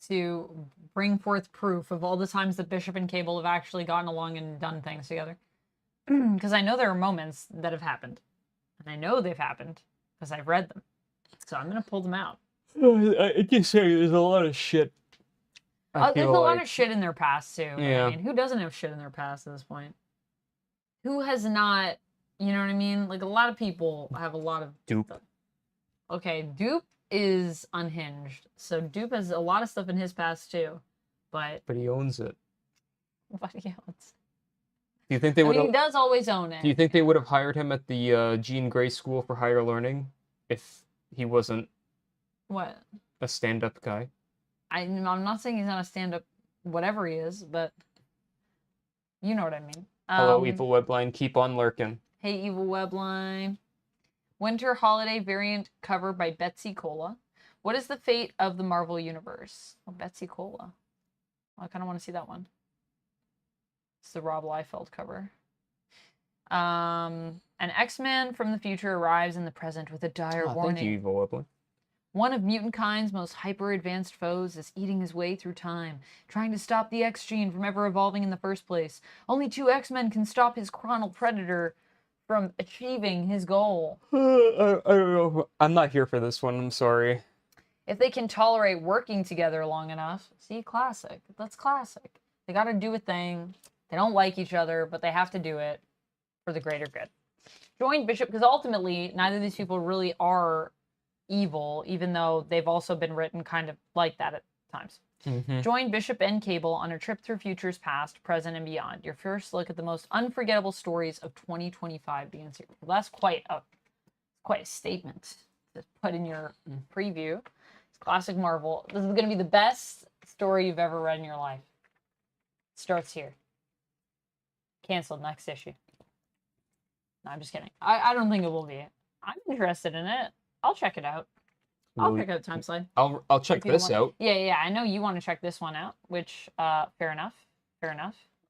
to bring forth proof of all the times that Bishop and Cable have actually gotten along and done things together. Because I know there are moments that have happened. And I know they've happened because I've read them. So I'm going to pull them out. I just say there's a lot of shit. There's a lot of shit in their past, too. Yeah. I mean, who doesn't have shit in their past at this point? Who has not, you know what I mean? Like, a lot of people have a lot of... Dupe. Okay, Dupe is unhinged. So Dupe has a lot of stuff in his past, too. But he owns it. he owns. Do you think they would? He does always own it. Do you think they would have hired him at the Jean Grey School for Higher Learning if he wasn't What? a stand-up guy? I'm not saying he's not a stand-up whatever he is, but you know what I mean. Hello, Evil Webline. Keep on lurking. Hey, Evil Webline. Winter Holiday variant cover by Betsy Cola. What is the fate of the Marvel Universe? Oh, Betsy Cola. I kind of want to see that one. It's the Rob Liefeld cover. An X-Man from the future arrives in the present with a dire warning. Thank you, Evil Webline. One of mutant kind's most hyper-advanced foes is eating his way through time, trying to stop the X gene from ever evolving in the first place. Only 2 X-Men can stop his chronal predator from achieving his goal. I don't know. I'm not here for this one. I'm sorry. If they can tolerate working together long enough. See, classic. That's classic. They gotta do a thing. They don't like each other, but they have to do it for the greater good. Join Bishop, because ultimately, neither of these people really are evil, even though they've also been written kind of like that at times. Join Bishop and Cable on a trip through futures past, present, and beyond. Your first look at the most unforgettable stories of 2025 begins here. Well, that's quite a statement to put in your preview. It's classic Marvel. This is going to be the best story you've ever read in your life. Starts here. Canceled next issue. No, I'm just kidding. I don't think it will be. I'm interested in it. I'll check it out. I'll check out Time Slide. I'll check this out. Yeah. I know you want to check this one out, which fair enough.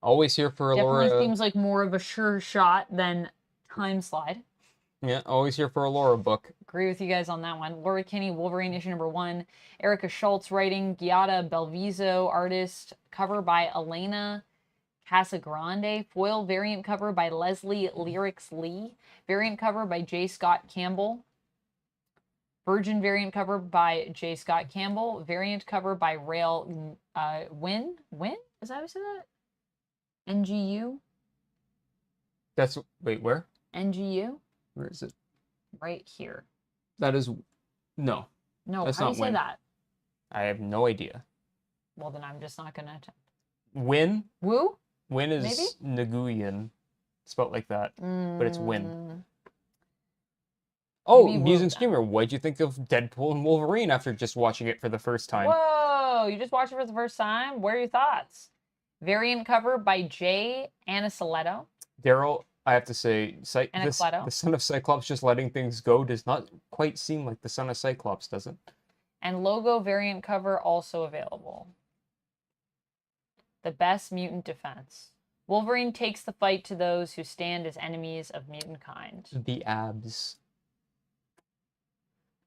Always here for Definitely Laura. seems like more of a sure shot than Time Slide. Yeah, always here for a Laura book. Agree with you guys on that one. Laura Kinney, Wolverine issue number 1. Erica Schultz writing. Giada Belviso artist. Cover by Elena Casagrande. Foil variant cover by Leslie Lyrics Lee. Variant cover by J. Scott Campbell. Virgin variant cover by J. Scott Campbell. Variant cover by Rail Win? Is that how you say that? NGU? That's... Wait, where? NGU? Where is it? Right here. That is... No. No, That's how do not you say Win. that? I have no idea. Well, then I'm just not going to attempt. Win? Woo? Win is Nguyen. Spelled like that. But it's Win. Oh, Maybe Musing Will Streamer, what'd you think of Deadpool and Wolverine after just watching it for the first time? Whoa! You just watched it for the first time? What are your thoughts? Variant cover by Jay Aniceletto. Daryl, I have to say, Anacleto. the son of Cyclops just letting things go does not quite seem like the son of Cyclops, does it? And logo variant cover also available. The best mutant defense. Wolverine takes the fight to those who stand as enemies of mutant kind. The abs.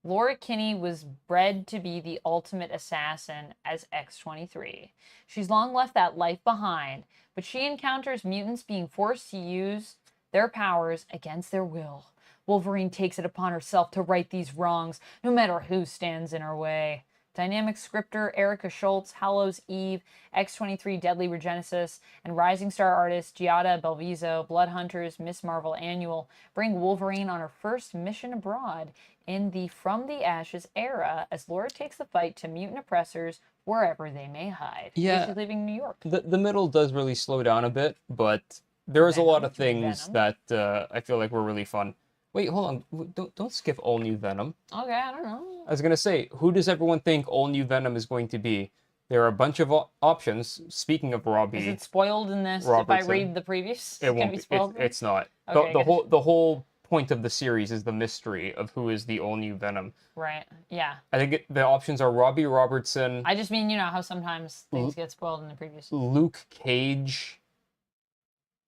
Laura Kinney was bred to be the ultimate assassin as X-23. She's long left that life behind, but she encounters mutants being forced to use their powers against their will. Wolverine takes it upon herself to right these wrongs, no matter who stands in her way. Dynamic scripter Erica Schultz, Hallows Eve, X-23 Deadly Regenesis, and rising star artist Giada Belviso, Blood Hunters, Miss Marvel Annual bring Wolverine on her first mission abroad in the From the Ashes era as Laura takes the fight to mutant oppressors wherever they may hide. Yeah. She's leaving New York. The middle does really slow down a bit, but there is a lot of things Venom. that I feel like were really fun. Wait, hold on. Don't skip all new Venom. Okay, I don't know. I was gonna say, who does everyone think all new Venom is going to be? There are a bunch of options. Speaking of Robbie, Is it spoiled in this Robertson, if I read the previous? it won't be be. spoiled. It's not. Okay, The whole point of the series is the mystery of who is the all new Venom. Right. Yeah. I think the options are Robbie Robertson. I just mean, you know how sometimes things get spoiled in the previews. Luke Cage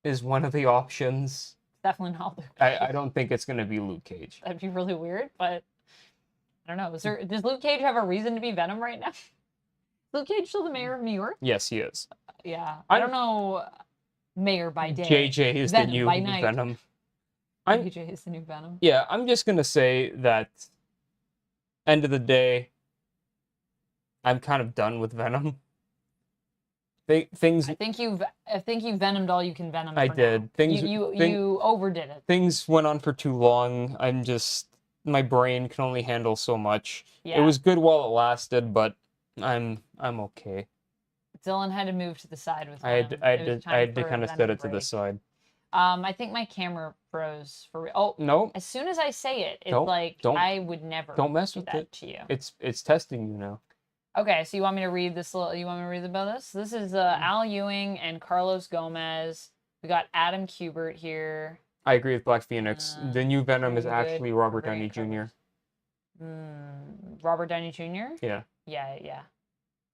is one of the options. Definitely not Luke. I don't think it's gonna be Luke Cage. That'd be really weird, but I don't know. Does Luke Cage have a reason to be Venom right now? Luke Cage still the mayor of New York? Yes, he is. Yeah. I don't know. Mayor by day. JJ is Venom the new by night. Venom. JJ is the new Venom. Yeah, I'm just gonna say that. End of the day, I'm kind of done with Venom. Things. I think you venomed all you can venom. I did. Now. Things. You overdid it. Things went on for too long. My brain can only handle so much. Yeah. It was good while it lasted, but I'm okay. Dylan had to move to the side with I him. had to kind of set it to the side. I think my camera froze for real. Oh no! As soon as I say it, it's don't, I would never. Don't mess with it. To you. It's testing you now. Okay, so you want me to read this? You want me to read about this? This is Al Ewing and Carlos Gomez. We got Adam Kubert here. I agree with Black Phoenix. The new Venom is actually Robert Downey Jr. Robert Downey Jr.? Yeah. Yeah.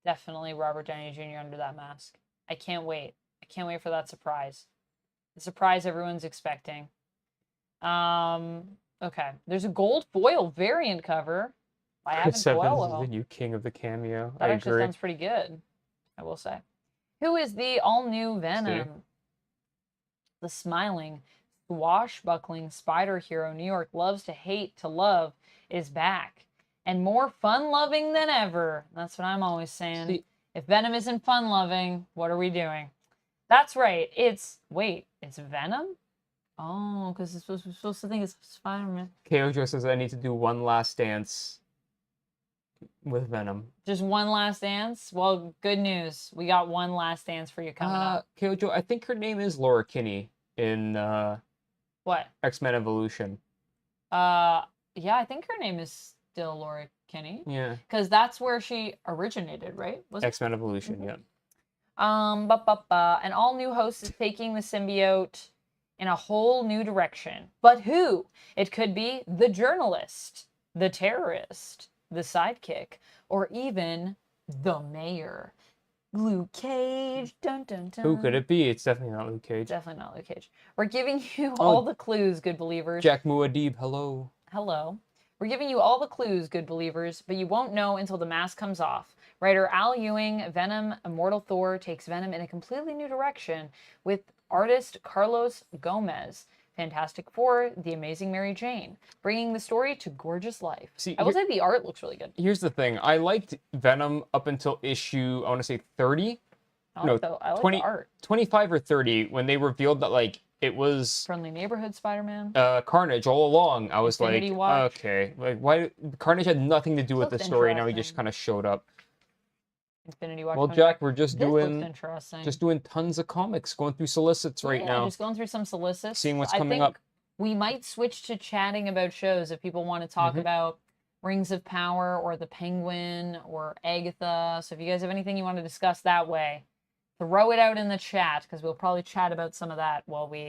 Definitely Robert Downey Jr. under that mask. I can't wait. I can't wait for that surprise. The surprise everyone's expecting. Okay. There's a gold foil variant cover by Chris Evan Evans Coelho. is the new king of the cameo. That I actually agree. sounds pretty good, I will say. Who is the all-new Venom? The smiling, swashbuckling spider hero New York loves to hate to love is back. And more fun-loving than ever. That's what I'm always saying. If Venom isn't fun-loving, what are we doing? That's right. It's Venom? Oh, because we're supposed to think it's Spider-Man. KO says I need to do one last dance with Venom. Just one last dance? Well, good news. We got one last dance for you coming up. KO, I think her name is Laura Kinney in what? X-Men Evolution. Yeah, I think her name is still Laura Kinney. Yeah. Because that's where she originated, right? X-Men Evolution, yeah. An all-new host is taking the symbiote in a whole new direction. But who? It could be the journalist, the terrorist, the sidekick, or even the mayor. Luke Cage. Dun, dun, dun. Who could it be? It's definitely not Luke Cage. Definitely not Luke Cage. We're giving you all the clues, good believers. Jack Muad'Dib, hello. Hello. We're giving you all the clues, good believers, but you won't know until the mask comes off. Writer Al Ewing, Venom, Immortal Thor takes Venom in a completely new direction with artist Carlos Gomez. Fantastic Four, The Amazing Mary Jane, bringing the story to gorgeous life. See, I will say the art looks really good. Here's the thing. I liked Venom up until issue, I want to say 30? I like the art. 25 or 30, when they revealed that, like, it was Friendly Neighborhood Spider-Man. Carnage all along. I was Infinity like, Watch. okay. Like, why? Carnage had nothing to do with the Looked story, now he interesting. just kind of showed up. Infinity Watch. Well, Jack, we're just doing interesting. just doing tons of comics, going through solicits right now. Just going through some solicits. Seeing what's coming up. We might switch to chatting about shows if people want to talk about Rings of Power or The Penguin or Agatha. So if you guys have anything you want to discuss that way, throw it out in the chat because we'll probably chat about some of that while we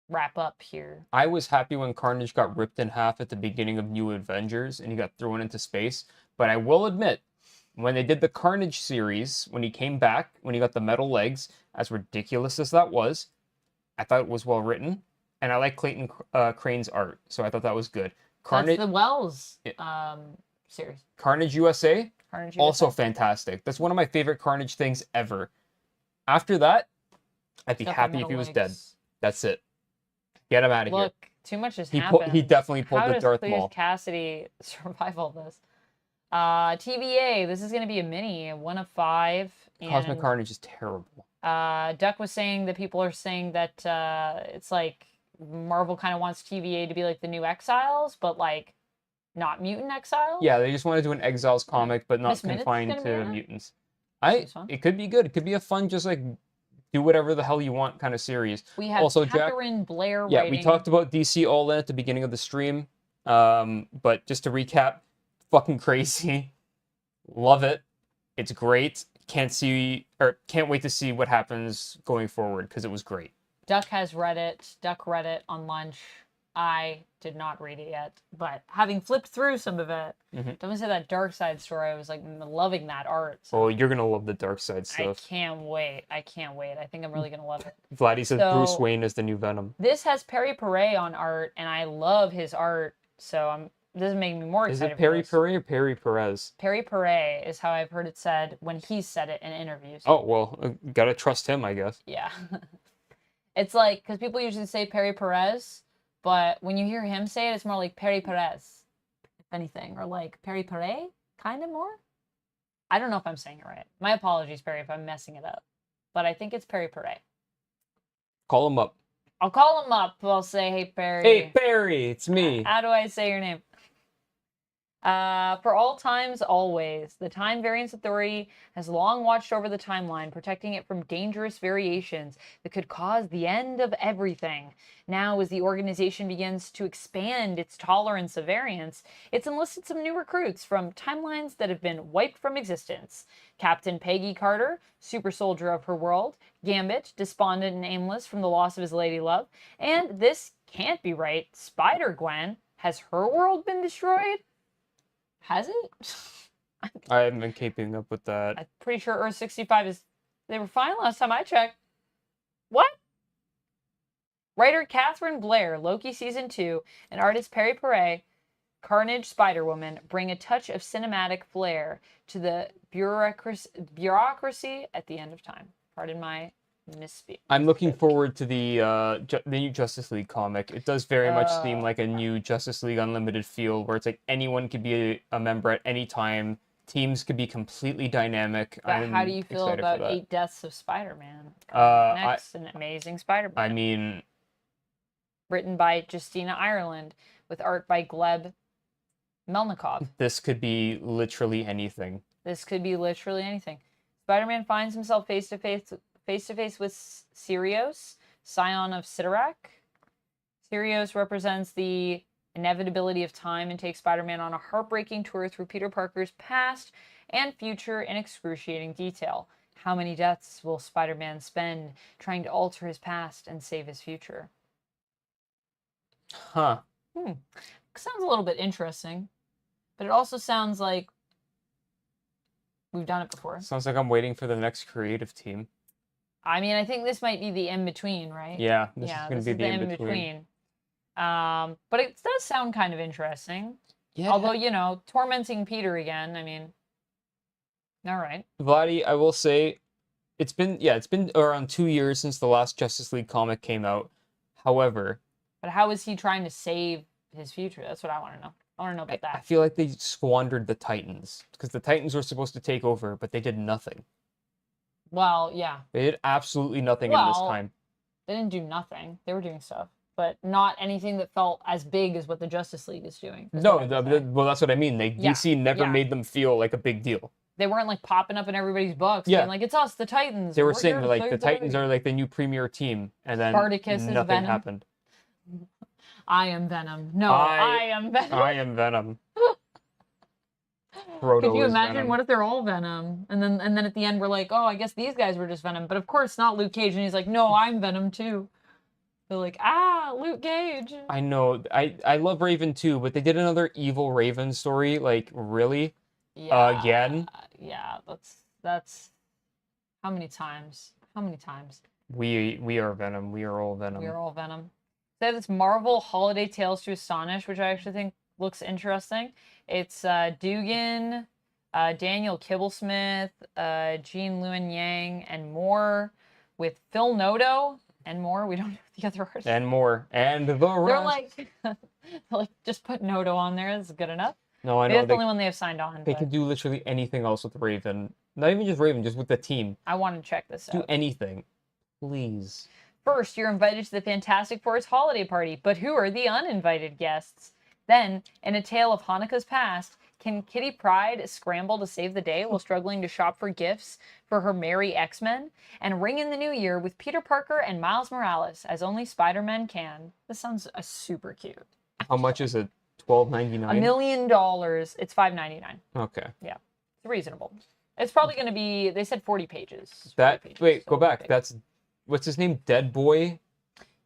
wrap up here. I was happy when Carnage got ripped in half at the beginning of New Avengers and he got thrown into space. But I will admit, when they did the Carnage series, when he came back, when he got the metal legs, as ridiculous as that was, I thought it was well written. And I like Clayton Crane's art, so I thought that was good. Carnage, That's the Wells series. Carnage USA, Carnage also USA. fantastic. That's one of my favorite Carnage things ever. After that, I'd be Got the happy if metal he was legs. dead. That's it. Get him out of here. Look, too much has He happened. definitely pulled How the does Darth Cletus Maul. Cassidy survive all this? TVA, this is going to be a mini, 1 of 5. Cosmic And, Carnage is terrible. Duck was saying that people are saying that it's like Marvel kind of wants TVA to be like the new Exiles, but like not mutant Exiles. Yeah, they just want to do an Exiles comic, but not Miss Minutes is confined gonna be in to it? mutants. Seems fun. It could be good. It could be a fun, just like do whatever the hell you want kind of series. We have Also, Jack, Catherine Blair yeah, writing. we talked about DC All In at the beginning of the stream. But just to recap, fucking crazy. Love it. It's great. Can't wait to see what happens going forward because it was great. Duck has read it. Duck read it on lunch. I did not read it yet, but having flipped through some of it, don't say that Dark Side story. I was like loving that art. So Oh, you're gonna love the Dark Side stuff. I can't wait. I can't wait. I think I'm really gonna love it. Vladdy says So, Bruce Wayne is the new Venom. This has Perry Perret on art, and I love his art. So this is making me more Is excited. it Perry for this. Perret or Perry Perez? Perry Perret is how I've heard it said when he's said it in interviews. Oh well, gotta trust him, I guess. Yeah. It's like, because people usually say Perry Perez, but when you hear him say it, it's more like Perry Perez, if anything, or like Perry Perret, kind of more. I don't know if I'm saying it right. My apologies, Perry, if I'm messing it up, but I think it's Perry Perret. Call him up. I'll call him up. I'll say, hey, Perry. Hey, Perry, it's me. How do I say your name? For all times, always. The Time Variance Authority has long watched over the timeline, protecting it from dangerous variations that could cause the end of everything. Now, as the organization begins to expand its tolerance of variance, it's enlisted some new recruits from timelines that have been wiped from existence. Captain Peggy Carter, super soldier of her world, Gambit, despondent and aimless from the loss of his lady love, and this can't be right, Spider-Gwen. Has her world been destroyed? Has it? I haven't been keeping up with that. I'm pretty sure Earth 65 is... They were fine last time I checked. What? Writer Catherine Blair, Loki Season 2, and artist Perry Perret, Carnage Spider-Woman, bring a touch of cinematic flair to the bureaucracy at the end of time. Pardon my misspeak. I'm looking forward to the new Justice League comic. It does very much seem like a new Justice League Unlimited feel, where it's like anyone could be a member at any time. Teams could be completely dynamic. But how do you feel about 8 Deaths of Spider-Man? Next, an amazing Spider-Man. I mean, written by Justina Ireland with art by Gleb Melnikov. This could be literally anything. This could be literally anything. Spider-Man finds himself face to face with Sirius, scion of Sidorak. Sirius represents the inevitability of time and takes Spider-Man on a heartbreaking tour through Peter Parker's past and future in excruciating detail. How many deaths will Spider-Man spend trying to alter his past and save his future? Huh. Sounds a little bit interesting, but it also sounds like we've done it before. Sounds like I'm waiting for the next creative team. I mean, I think this might be the in-between, right? Yeah, this is going to be the in-between. But it does sound kind of interesting. Yeah. Although, you know, tormenting Peter again, I mean, all right. Vladdy, I will say, it's been around 2 years since the last Justice League comic came out. However... But how is he trying to save his future? That's what I want to know. I want to know about that. I feel like they squandered the Titans, because the Titans were supposed to take over, but they did nothing. Well, yeah. They did absolutely nothing in this time. They didn't do nothing. They were doing stuff, but not anything that felt as big as what the Justice League is doing. No, well, that's what I mean. DC never made them feel like a big deal. They weren't like popping up in everybody's books, being like, it's us, the Titans. They were saying like the Titans are like the new premier team, and then Spartacus is nothing Venom. happened. I am Venom. No, I am Venom. I am Venom. Could you imagine what if they're all Venom? And then at the end we're like, oh, I guess these guys were just Venom. But of course not Luke Cage. And he's like, no, I'm Venom too. They're like, Luke Cage. I know. I love Raven too, but they did another evil Raven story. Like, really? Yeah. Again? Yeah, that's how many times? How many times? We are Venom. We are all Venom. We are all Venom. They have this Marvel Holiday Tales to Astonish, which I actually think looks interesting. It's Dugan, Daniel Kibblesmith, Jean Luen Yang, and more, with Phil Noto and more. We don't know the other artists. And more. And the rest. They're like, just put Noto on there. That's good enough. No, I know. That's the only one they have signed on. They can do literally anything else with Raven. Not even just Raven, just with the team. I want to check this out. Do anything. Please. First, you're invited to the Fantastic Four's holiday party, but who are the uninvited guests? Then, in a tale of Hanukkah's past, can Kitty Pryde scramble to save the day while struggling to shop for gifts for her merry X-Men? And ring in the new year with Peter Parker and Miles Morales, as only Spider-Man can. This sounds super cute. How much is it? $12.99? $1 million. It's $5.99. Okay. Yeah, it's reasonable. It's probably going to be, they said 40 pages. Wait, go back. That's, what's his name? Dead Boy?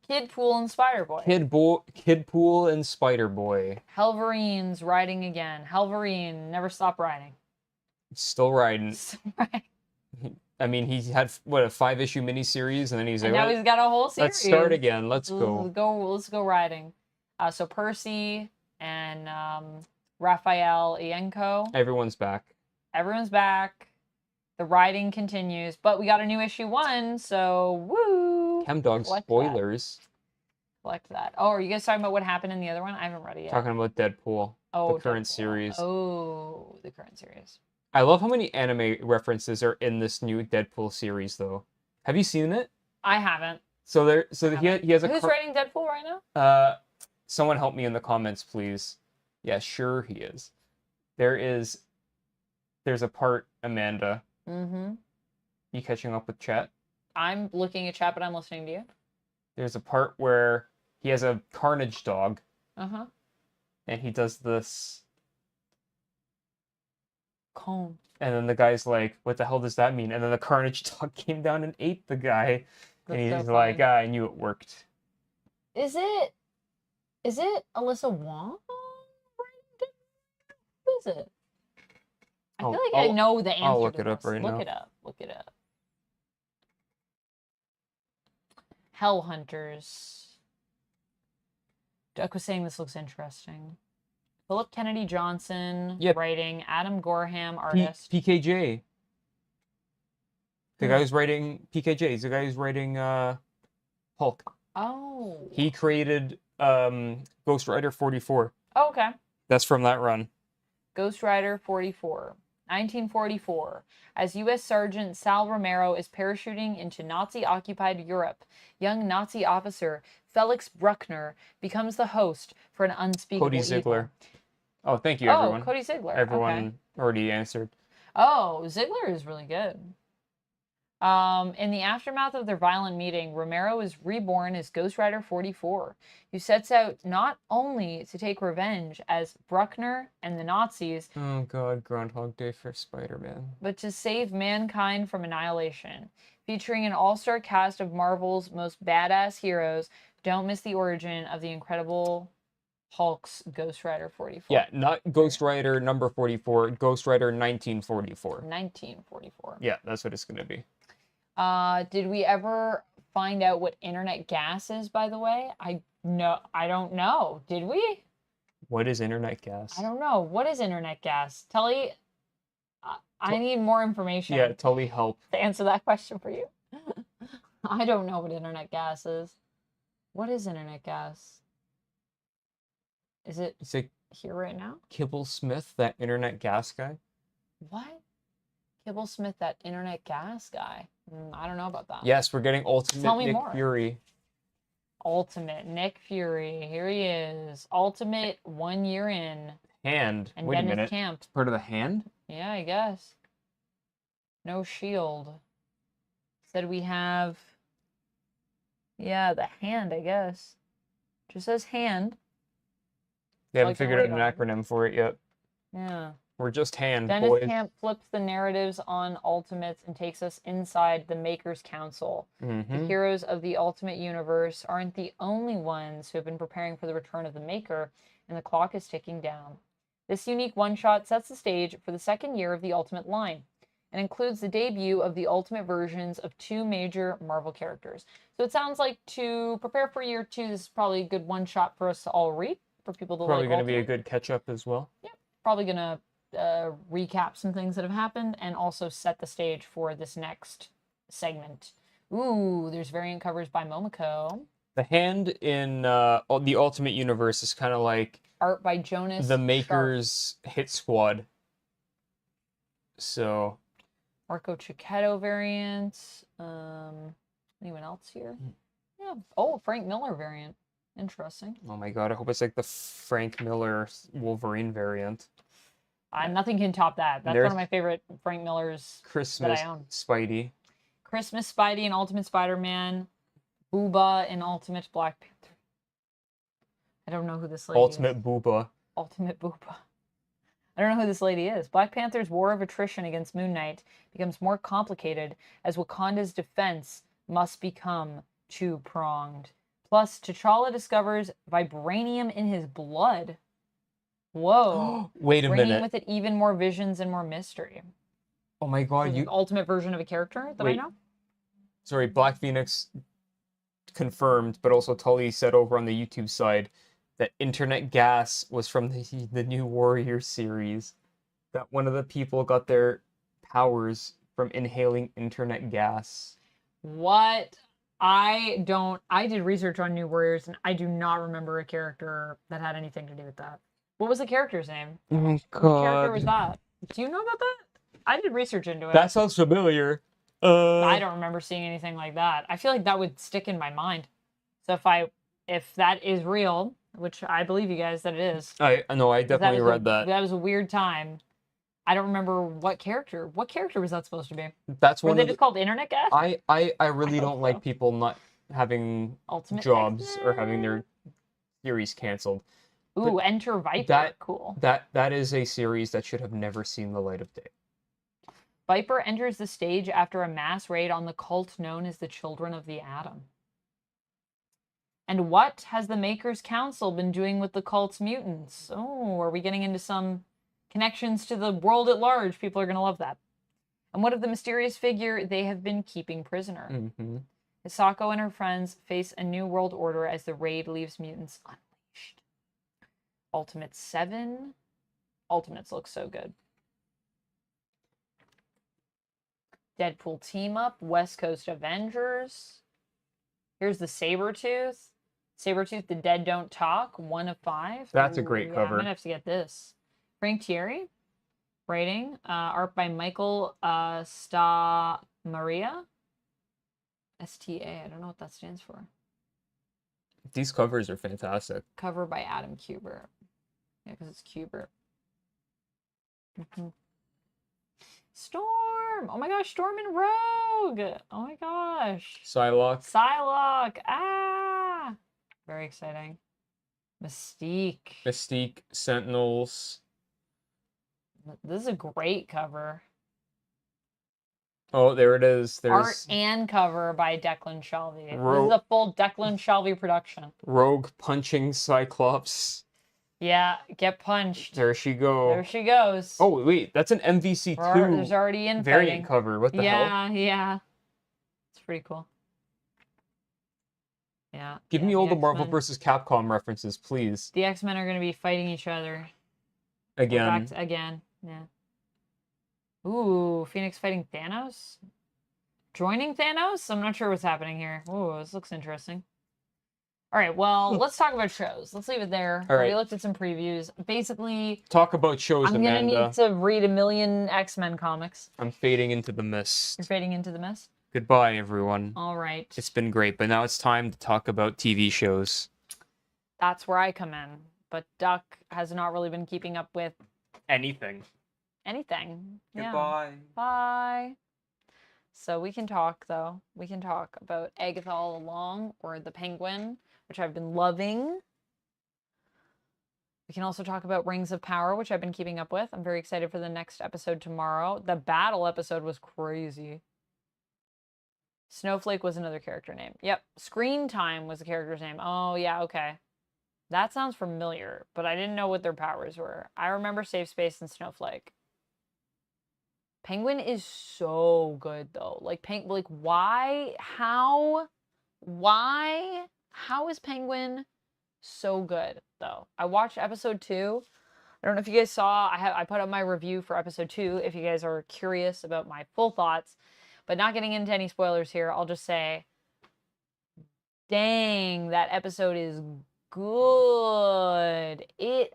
Kidpool and Spider-Boy. Kidpool and Spider-Boy. Helverine's riding again. Helverine, never stop riding. Still riding. Still riding. I mean, he's had, what, a 5-issue miniseries, and then he's like, now he's got a whole series. Let's start again. Let's go. Let's go riding. So Percy and Raphael Ienko. Everyone's back. Everyone's back. The riding continues, but we got a new issue 1, so woo! Chemdog spoilers. Collect that. Oh, are you guys talking about what happened in the other one? I haven't read it yet. Talking about Deadpool. Oh, the current series. Oh, the current series. I love how many anime references are in this new Deadpool series, though. Have you seen it? I haven't. So he has a. Who's writing Deadpool right now? Someone help me in the comments, please. Yeah, sure he is. There's a part, Amanda. Mm-hmm. You catching up with chat? I'm looking at chat, but I'm listening to you. There's a part where he has a Carnage dog. Uh-huh. And he does this. Cone. And then the guy's like, what the hell does that mean? And then the Carnage dog came down and ate the guy. That's and he's so like, funny. I knew it worked. Is it Alyssa Wong? Who is it? I feel like I know the answer. I'll look to it up this. right now. Look it up. Look it up. Hell Hunters. Duck was saying this looks interesting. Philip Kennedy Johnson writing. Adam Gorham artist. PKJ. The guy who's writing PKJ. He's the guy who's writing Hulk. Oh. He created Ghost Rider 44. Oh, okay. That's from that run. Ghost Rider 44. 1944. As U.S. Sergeant Sal Romero is parachuting into Nazi-occupied Europe, young Nazi officer Felix Bruckner becomes the host for an unspeakable Cody Ziegler. evil. Oh, thank you, everyone. Oh, Cody Ziegler. Everyone already answered. Oh, Ziegler is really good. In the aftermath of their violent meeting, Romero is reborn as Ghost Rider 44, who sets out not only to take revenge as Bruckner and the Nazis, oh god, Groundhog Day for Spider-Man, but to save mankind from annihilation. Featuring an all-star cast of Marvel's most badass heroes, don't miss the origin of the Incredible Hulk's Ghost Rider 44. Yeah, not Ghost Rider number 44, Ghost Rider 1944. 1944. Yeah, that's what it's going to be. Did we ever find out what internet gas is, by the way? I don't know. Did we? What is internet gas? I don't know. What is internet gas? Tully, I need more information. Yeah, Tully, help. To answer that question for you. I don't know what internet gas is. What is internet gas? Is it here right now? Kibble Smith, that internet gas guy? What? Kibble Smith, that internet gas guy? I don't know about that. Yes, we're getting Ultimate Nick more. Fury. Ultimate Nick Fury. Here he is. Ultimate 1 year in. Hand. And wait a Dennis minute. Camp. It's part of the hand? Yeah, I guess. No shield. Said we have... Yeah, the hand, I guess. Just says hand. They haven't figured out an acronym for it yet. Yeah. We're just hand, Dennis boys. Camp flips the narratives on Ultimates and takes us inside the Maker's Council. Mm-hmm. The heroes of the Ultimate Universe aren't the only ones who have been preparing for the return of the Maker, and the clock is ticking down. This unique one-shot sets the stage for the second year of the Ultimate line, and includes the debut of the Ultimate versions of 2 major Marvel characters. So it sounds like to prepare for year 2, this is probably a good one-shot for us to all read. for people to Probably like. going to be a Ultimate. good catch-up as well. Yep. Probably going to recap some things that have happened and also set the stage for this next segment. Ooh, there's variant covers by Momoko. The hand in the Ultimate Universe is kind of like art by Jonas the Maker's Hit Squad. So Marco Cicchetto variant. Anyone else here? Yeah. Oh, Frank Miller variant. Interesting. Oh my god, I hope it's like the Frank Miller Wolverine variant. Nothing can top that. That's one of my favorite Frank Miller's Christmas that I own. Spidey. Christmas Spidey and Ultimate Spider-Man. Booba and Ultimate Black Panther. I don't know who this lady Ultimate is. Booba. Ultimate Booba. I don't know who this lady is. Black Panther's war of attrition against Moon Knight becomes more complicated as Wakanda's defense must become two-pronged. Plus, T'Challa discovers vibranium in his blood. Whoa. Wait a Bringing minute. with it even more visions and more mystery. Oh my god, The ultimate version of a character that I know? Sorry, Black Phoenix confirmed, but also Tully said over on the YouTube side that internet gas was from the new Warrior series. That one of the people got their powers from inhaling internet gas. What? I did research on New Warriors, and I do not remember a character that had anything to do with that. What was the character's name? Oh my god. What character was that? Do you know about that? I did research into it. That sounds familiar. I don't remember seeing anything like that. I feel like that would stick in my mind. So if that is real, which I believe you guys that it is. I know, I definitely read that. That was a weird time. I don't remember what character. What character was that supposed to be? That's Were one they of just called internet gas? I really don't like people not having Ultimate jobs X-Men. or having their series canceled. Ooh, Enter Viper. Cool. That is a series that should have never seen the light of day. Viper enters the stage after a mass raid on the cult known as the Children of the Atom. And what has the Maker's Council been doing with the cult's mutants? Oh, are we getting into some connections to the world at large? People are going to love that. And what of the mysterious figure they have been keeping prisoner? Mm-hmm. Hisako and her friends face a new world order as the raid leaves mutants unleashed. Ultimate 7. Ultimates look so good. Deadpool team up. West Coast Avengers. Here's the Sabretooth. Sabretooth, The Dead Don't Talk. 1 of 5. That's a great cover. I'm going to have to get this. Frank Thierry. Writing. Art by Michael Maria. STA. I don't know what that stands for. These covers are fantastic. Cover by Adam Kubert. Yeah, because it's Kubert. Storm! Oh my gosh, Storm and Rogue! Oh my gosh. Psylocke. Psylocke! Ah! Very exciting. Mystique, Sentinels. This is a great cover. Oh, there it is. There's Art and cover by Declan Shalvey. This is a full Declan Shalvey production. Rogue punching Cyclops. Yeah, get punched. There she goes. There she goes. Oh, wait, that's an MVC2 There's already infighting. variant cover. What the hell? Yeah. It's pretty cool. Yeah. Give me all the Marvel X-Men. vs. Capcom references, please. The X-Men are going to be fighting each other. Again. Again, yeah. Ooh, Phoenix fighting Thanos? Joining Thanos? I'm not sure what's happening here. Ooh, this looks interesting. All right, well, let's talk about shows. Let's leave it there. All right. We looked at some previews. Basically, Talk about shows, I'm going to Amanda. need to read a million X-Men comics. I'm fading into the mist. You're fading into the mist? Goodbye, everyone. All right. It's been great, but now it's time to talk about TV shows. That's where I come in. But Duck has not really been keeping up with Anything. anything. Yeah. Goodbye. Bye. So we can talk, though. We can talk about Agatha All Along, or The Penguin, which I've been loving. We can also talk about Rings of Power, which I've been keeping up with. I'm very excited for the next episode tomorrow. The battle episode was crazy. Snowflake was another character name. Yep. Screen Time was the character's name. Oh, yeah, okay. That sounds familiar, but I didn't know what their powers were. I remember Safe Space and Snowflake. Penguin is so good, though. Like, why? How is Penguin So good, though. I watched episode 2. I don't know if you guys saw, I put up my review for episode 2 if you guys are curious about my full thoughts. But not getting into any spoilers here, I'll just say, dang, that episode is good. It's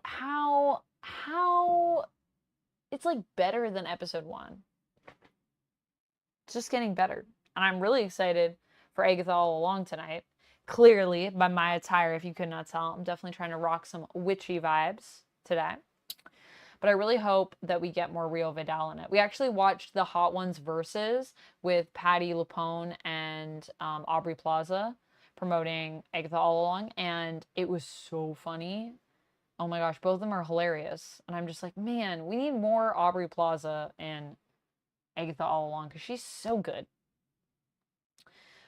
like better than episode 1. It's just getting better. And I'm really excited for Agatha All Along tonight. Clearly, by my attire, if you could not tell, I'm definitely trying to rock some witchy vibes today. But I really hope that we get more Rio Vidal in it. We actually watched the Hot Ones Versus with Patti LuPone and Aubrey Plaza promoting Agatha All Along, and it was so funny. Oh my gosh, both of them are hilarious. And I'm just like, man, we need more Aubrey Plaza and Agatha All Along because she's so good.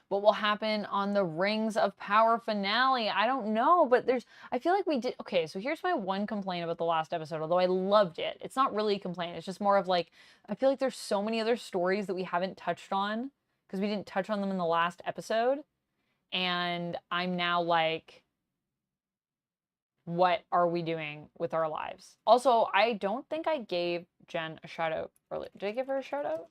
What will happen on the Rings of Power finale? I don't know, but I feel like we did. Okay, so here's my one complaint about the last episode, although I loved it. It's not really a complaint. It's just more of like, I feel like there's so many other stories that we haven't touched on because we didn't touch on them in the last episode. And I'm now like, what are we doing with our lives? Also, I don't think I gave Jen a shout out earlier. Did I give her a shout out?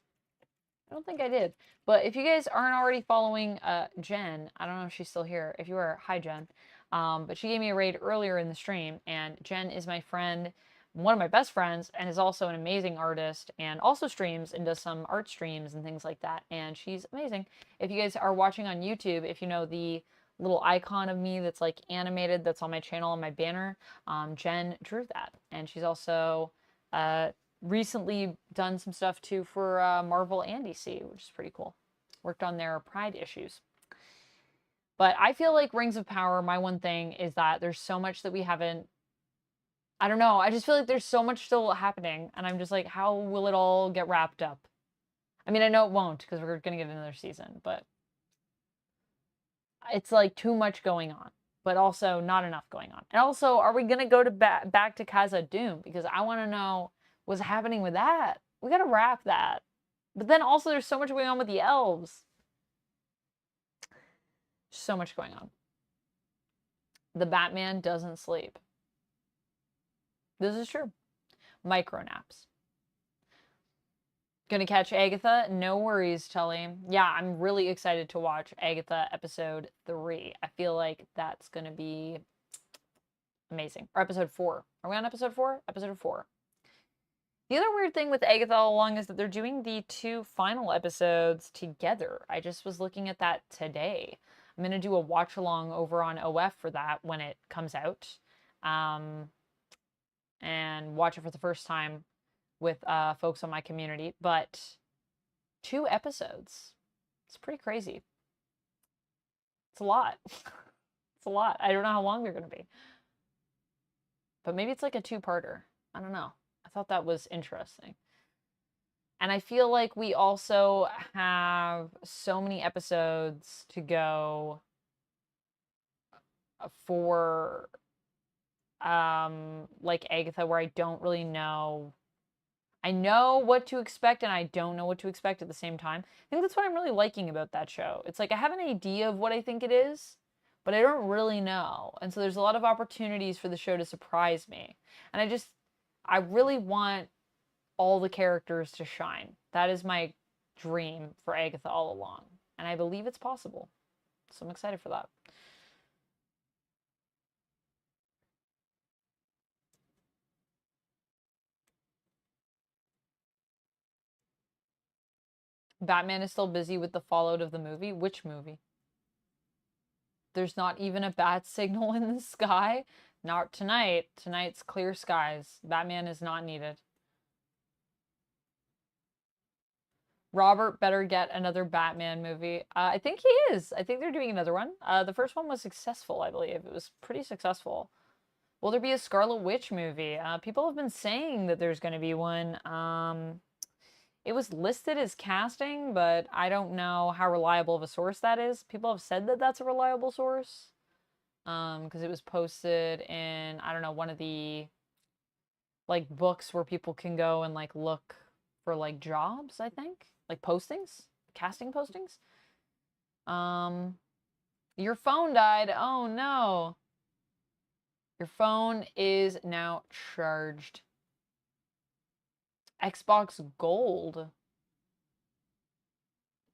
I don't think I did. But if you guys aren't already following Jen, I don't know if she's still here. If you are, hi Jen. But she gave me a raid earlier in the stream, and Jen is my friend, one of my best friends, and is also an amazing artist, and also streams and does some art streams and things like that. And she's amazing. If you guys are watching on YouTube, if you know the little icon of me that's like animated that's on my channel on my banner, Jen drew that. And she's also recently done some stuff too for Marvel and DC, which is pretty cool. Worked on their Pride issues. But I feel like Rings of Power, my one thing is that there's so much that we haven't, I don't know, I just feel like there's so much still happening, and I'm just like, how will it all get wrapped up? I mean, I know it won't, because we're going to get another season, but it's like too much going on, but also not enough going on. And also, are we going to go to back to Casa Doom? Because I want to know what's happening with that. We got to wrap that. But then also there's so much going on with the elves. So much going on. The Batman doesn't sleep. This is true. Micro naps. Gonna catch Agatha? No worries, Tully. Yeah, I'm really excited to watch Agatha episode 3. I feel like that's gonna be amazing. Or episode 4. Are we on episode 4? Episode 4. The other weird thing with Agatha All Along is that they're doing the 2 final episodes together. I just was looking at that today. I'm going to do a watch along over on OF for that when it comes out. And watch it for the first time with folks on my community. But 2 episodes. It's pretty crazy. It's a lot. It's a lot. I don't know how long they're going to be. But maybe it's like a 2-parter. I don't know. I thought that was interesting. And I feel like we also have so many episodes to go for like Agatha, where I don't really know. I know what to expect and I don't know what to expect at the same time. I think that's what I'm really liking about that show. It's like I have an idea of what I think it is, but I don't really know. And so there's a lot of opportunities for the show to surprise me. And I really want all the characters to shine. That is my dream for Agatha All Along. And I believe it's possible. So I'm excited for that. Batman is still busy with the fallout of the movie. Which movie? There's not even a bat signal in the sky. Not tonight. Tonight's clear skies. Batman is not needed. Robert better get another Batman movie. I think he is. I think they're doing another one. The first one was successful, I believe. It was pretty successful. Will there be a Scarlet Witch movie? People have been saying that there's going to be one. It was listed as casting, but I don't know how reliable of a source that is. People have said that that's a reliable source. Because it was posted in, I don't know, one of the, like, books where people can go and, like, look for, like, jobs, I think. Like, postings? Casting postings? Your phone died. Oh, no. Your phone is now charged. Xbox Gold.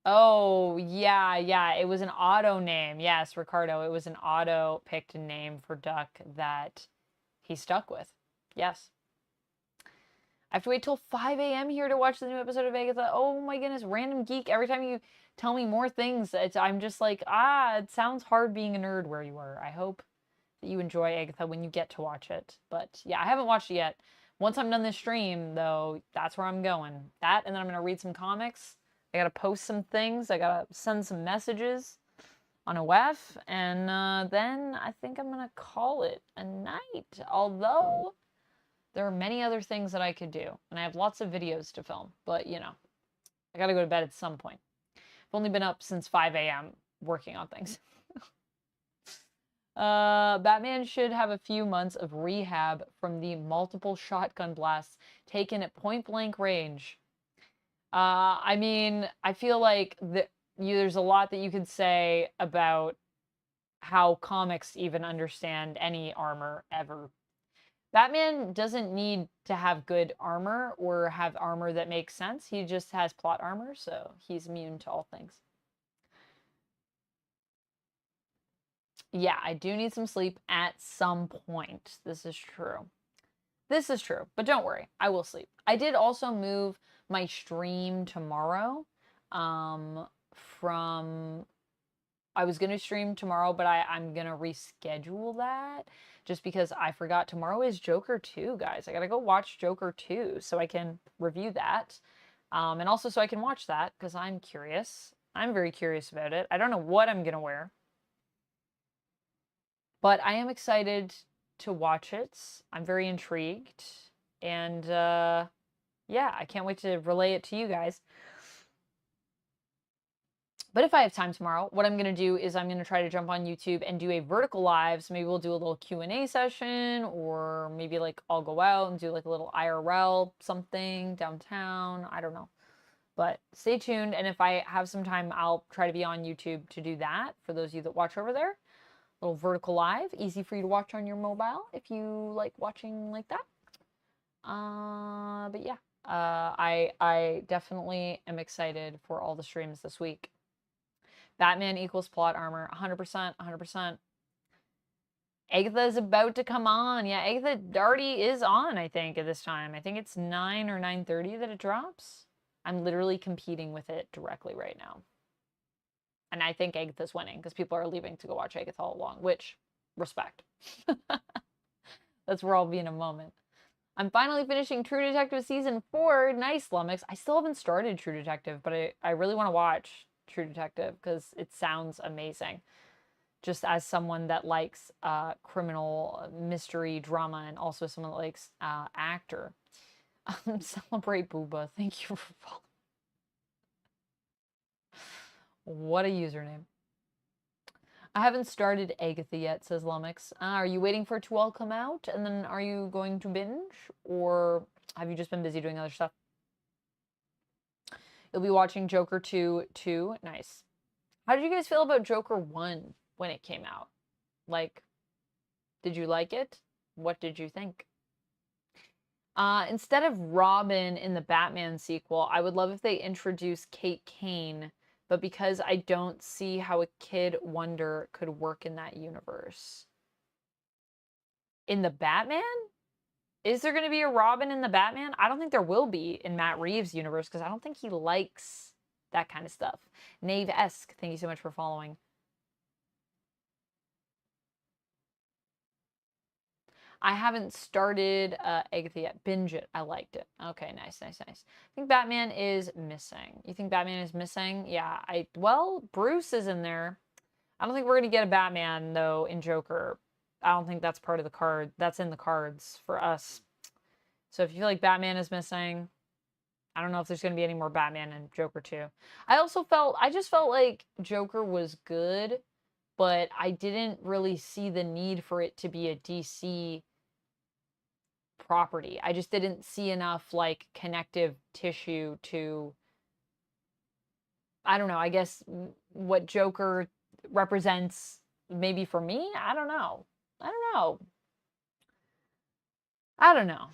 Oh, yeah. It was an auto name. Yes, Ricardo. It was an auto-picked name for Duck that he stuck with. Yes. I have to wait till 5 a.m. here to watch the new episode of Agatha. Oh my goodness, random geek. Every time you tell me more things, I'm just like, it sounds hard being a nerd where you are. I hope that you enjoy Agatha when you get to watch it. But yeah, I haven't watched it yet. Once I'm done this stream, though, that's where I'm going. That, and then I'm going to read some comics. I got to post some things. I got to send some messages on a WEF. And then I think I'm going to call it a night. Although there are many other things that I could do. And I have lots of videos to film. But, you know, I got to go to bed at some point. I've only been up since 5 a.m. working on things. Batman should have a few months of rehab from the multiple shotgun blasts taken at point-blank range. I mean, I feel like there's a lot that you could say about how comics even understand any armor ever. Batman doesn't need to have good armor or have armor that makes sense. He just has plot armor, so he's immune to all things. Yeah, I do need some sleep at some point. This is true. This is true, but don't worry, I will sleep. I did also move my stream tomorrow from... I was going to stream tomorrow, but I'm going to reschedule that just because I forgot tomorrow is Joker 2, guys. I got to go watch Joker 2 so I can review that. And also so I can watch that because I'm curious. I'm very curious about it. I don't know what I'm going to wear. But I am excited to watch it. I'm very intrigued. And yeah, I can't wait to relay it to you guys. But if I have time tomorrow, what I'm going to do is I'm going to try to jump on YouTube and do a vertical live. So maybe we'll do a little Q&A session, or maybe like I'll go out and do like a little IRL something downtown. I don't know. But stay tuned. And if I have some time, I'll try to be on YouTube to do that for those of you that watch over there. Little vertical live, easy for you to watch on your mobile if you like watching like that. But yeah, I definitely am excited for all the streams this week. Batman equals plot armor, 100%, 100%. Agatha is about to come on. Yeah, Agatha already is on, I think, at this time. I think it's 9 or 9:30 that it drops. I'm literally competing with it directly right now. And I think Agatha's winning because people are leaving to go watch Agatha All Along, which, respect. That's where I'll be in a moment. I'm finally finishing True Detective Season 4. Nice, Lumix. I still haven't started True Detective, but I really want to watch True Detective because it sounds amazing. Just as someone that likes criminal mystery drama and also someone that likes actor. Celebrate Booba. Thank you for following. What a username. I haven't started Agatha yet, says Lumix. Are you waiting for it to all come out? And then are you going to binge? Or have you just been busy doing other stuff? You'll be watching Joker 2 too. Nice. How did you guys feel about Joker 1 when it came out? Like, did you like it? What did you think? Instead of Robin in the Batman sequel, I would love if they introduced Kate Kane, but because I don't see how a Kid Wonder could work in that universe. In the Batman? Is there going to be a Robin in the Batman? I don't think there will be in Matt Reeves' universe because I don't think he likes that kind of stuff. Knave-esque, thank you so much for following. I haven't started Agatha yet. Binge it. I liked it. Okay, nice, nice, nice. I think Batman is missing. You think Batman is missing? Yeah, well, Bruce is in there. I don't think we're going to get a Batman, though, in Joker. I don't think that's part of the card. That's in the cards for us. So if you feel like Batman is missing, I don't know if there's going to be any more Batman in Joker 2. I just felt like Joker was good, but I didn't really see the need for it to be a DC property. I just didn't see enough, like, connective tissue to, I don't know, I guess what Joker represents maybe for me? I don't know. I don't know. I don't know.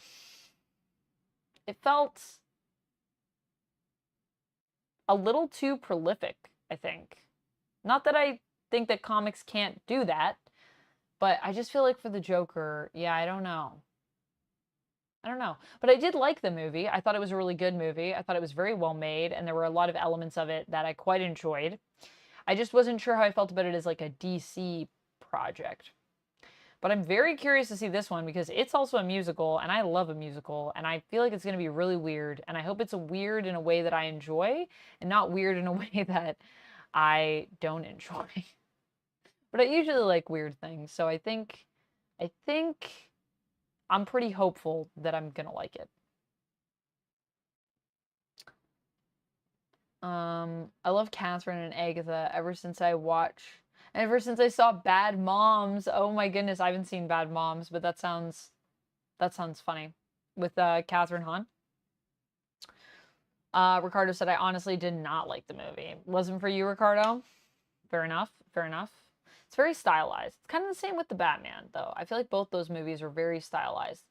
It felt a little too prolific, I think. Not that I think that comics can't do that, but I just feel like for the Joker, yeah, I don't know. I don't know. But I did like the movie. I thought it was a really good movie. I thought it was very well made, and there were a lot of elements of it that I quite enjoyed. I just wasn't sure how I felt about it as like a DC project. But I'm very curious to see this one because it's also a musical, and I love a musical, and I feel like it's going to be really weird, and I hope it's weird in a way that I enjoy, and not weird in a way that I don't enjoy. But I usually like weird things, so I think I'm pretty hopeful that I'm gonna like it. I love Catherine and Agatha ever since I saw Bad Moms. Oh my goodness, I haven't seen Bad Moms, but that sounds funny. With Catherine Hahn. Ricardo said, I honestly did not like the movie. Wasn't for you, Ricardo? Fair enough. Fair enough. It's very stylized. It's kind of the same with the Batman, though. I feel like both those movies are very stylized.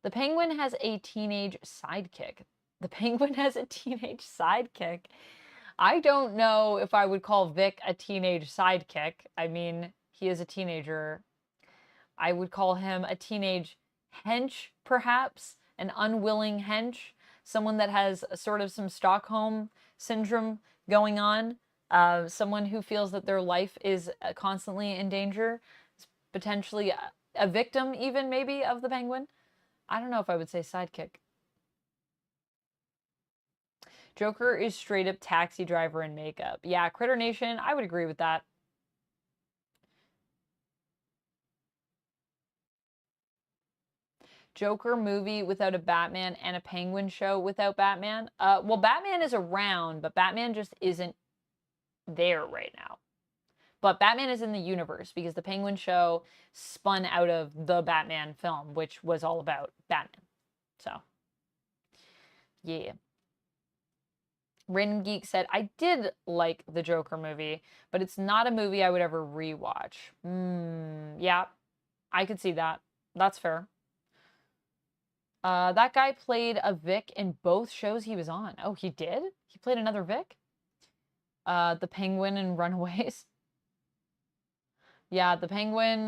The Penguin has a teenage sidekick. The Penguin has a teenage sidekick. I don't know if I would call Vic a teenage sidekick. I mean, he is a teenager. I would call him a teenage hench, perhaps. An unwilling hench. Someone that has sort of some Stockholm syndrome going on. Someone who feels that their life is constantly in danger. Potentially a victim, even, maybe, of the Penguin. I don't know if I would say sidekick. Joker is straight up taxi driver in makeup. Yeah, Critter Nation, I would agree with that. Joker movie without a Batman and a Penguin show without Batman. Well, Batman is around, but Batman just isn't there right now. But Batman is in the universe because the Penguin show spun out of the Batman film, which was all about Batman. So, yeah. Random Geek said, I did like the Joker movie, but it's not a movie I would ever rewatch. Yeah, I could see that. That's fair. That guy played a Vic in both shows he was on. Oh, he did? He played another Vic? The Penguin in Runaways. Yeah, the Penguin,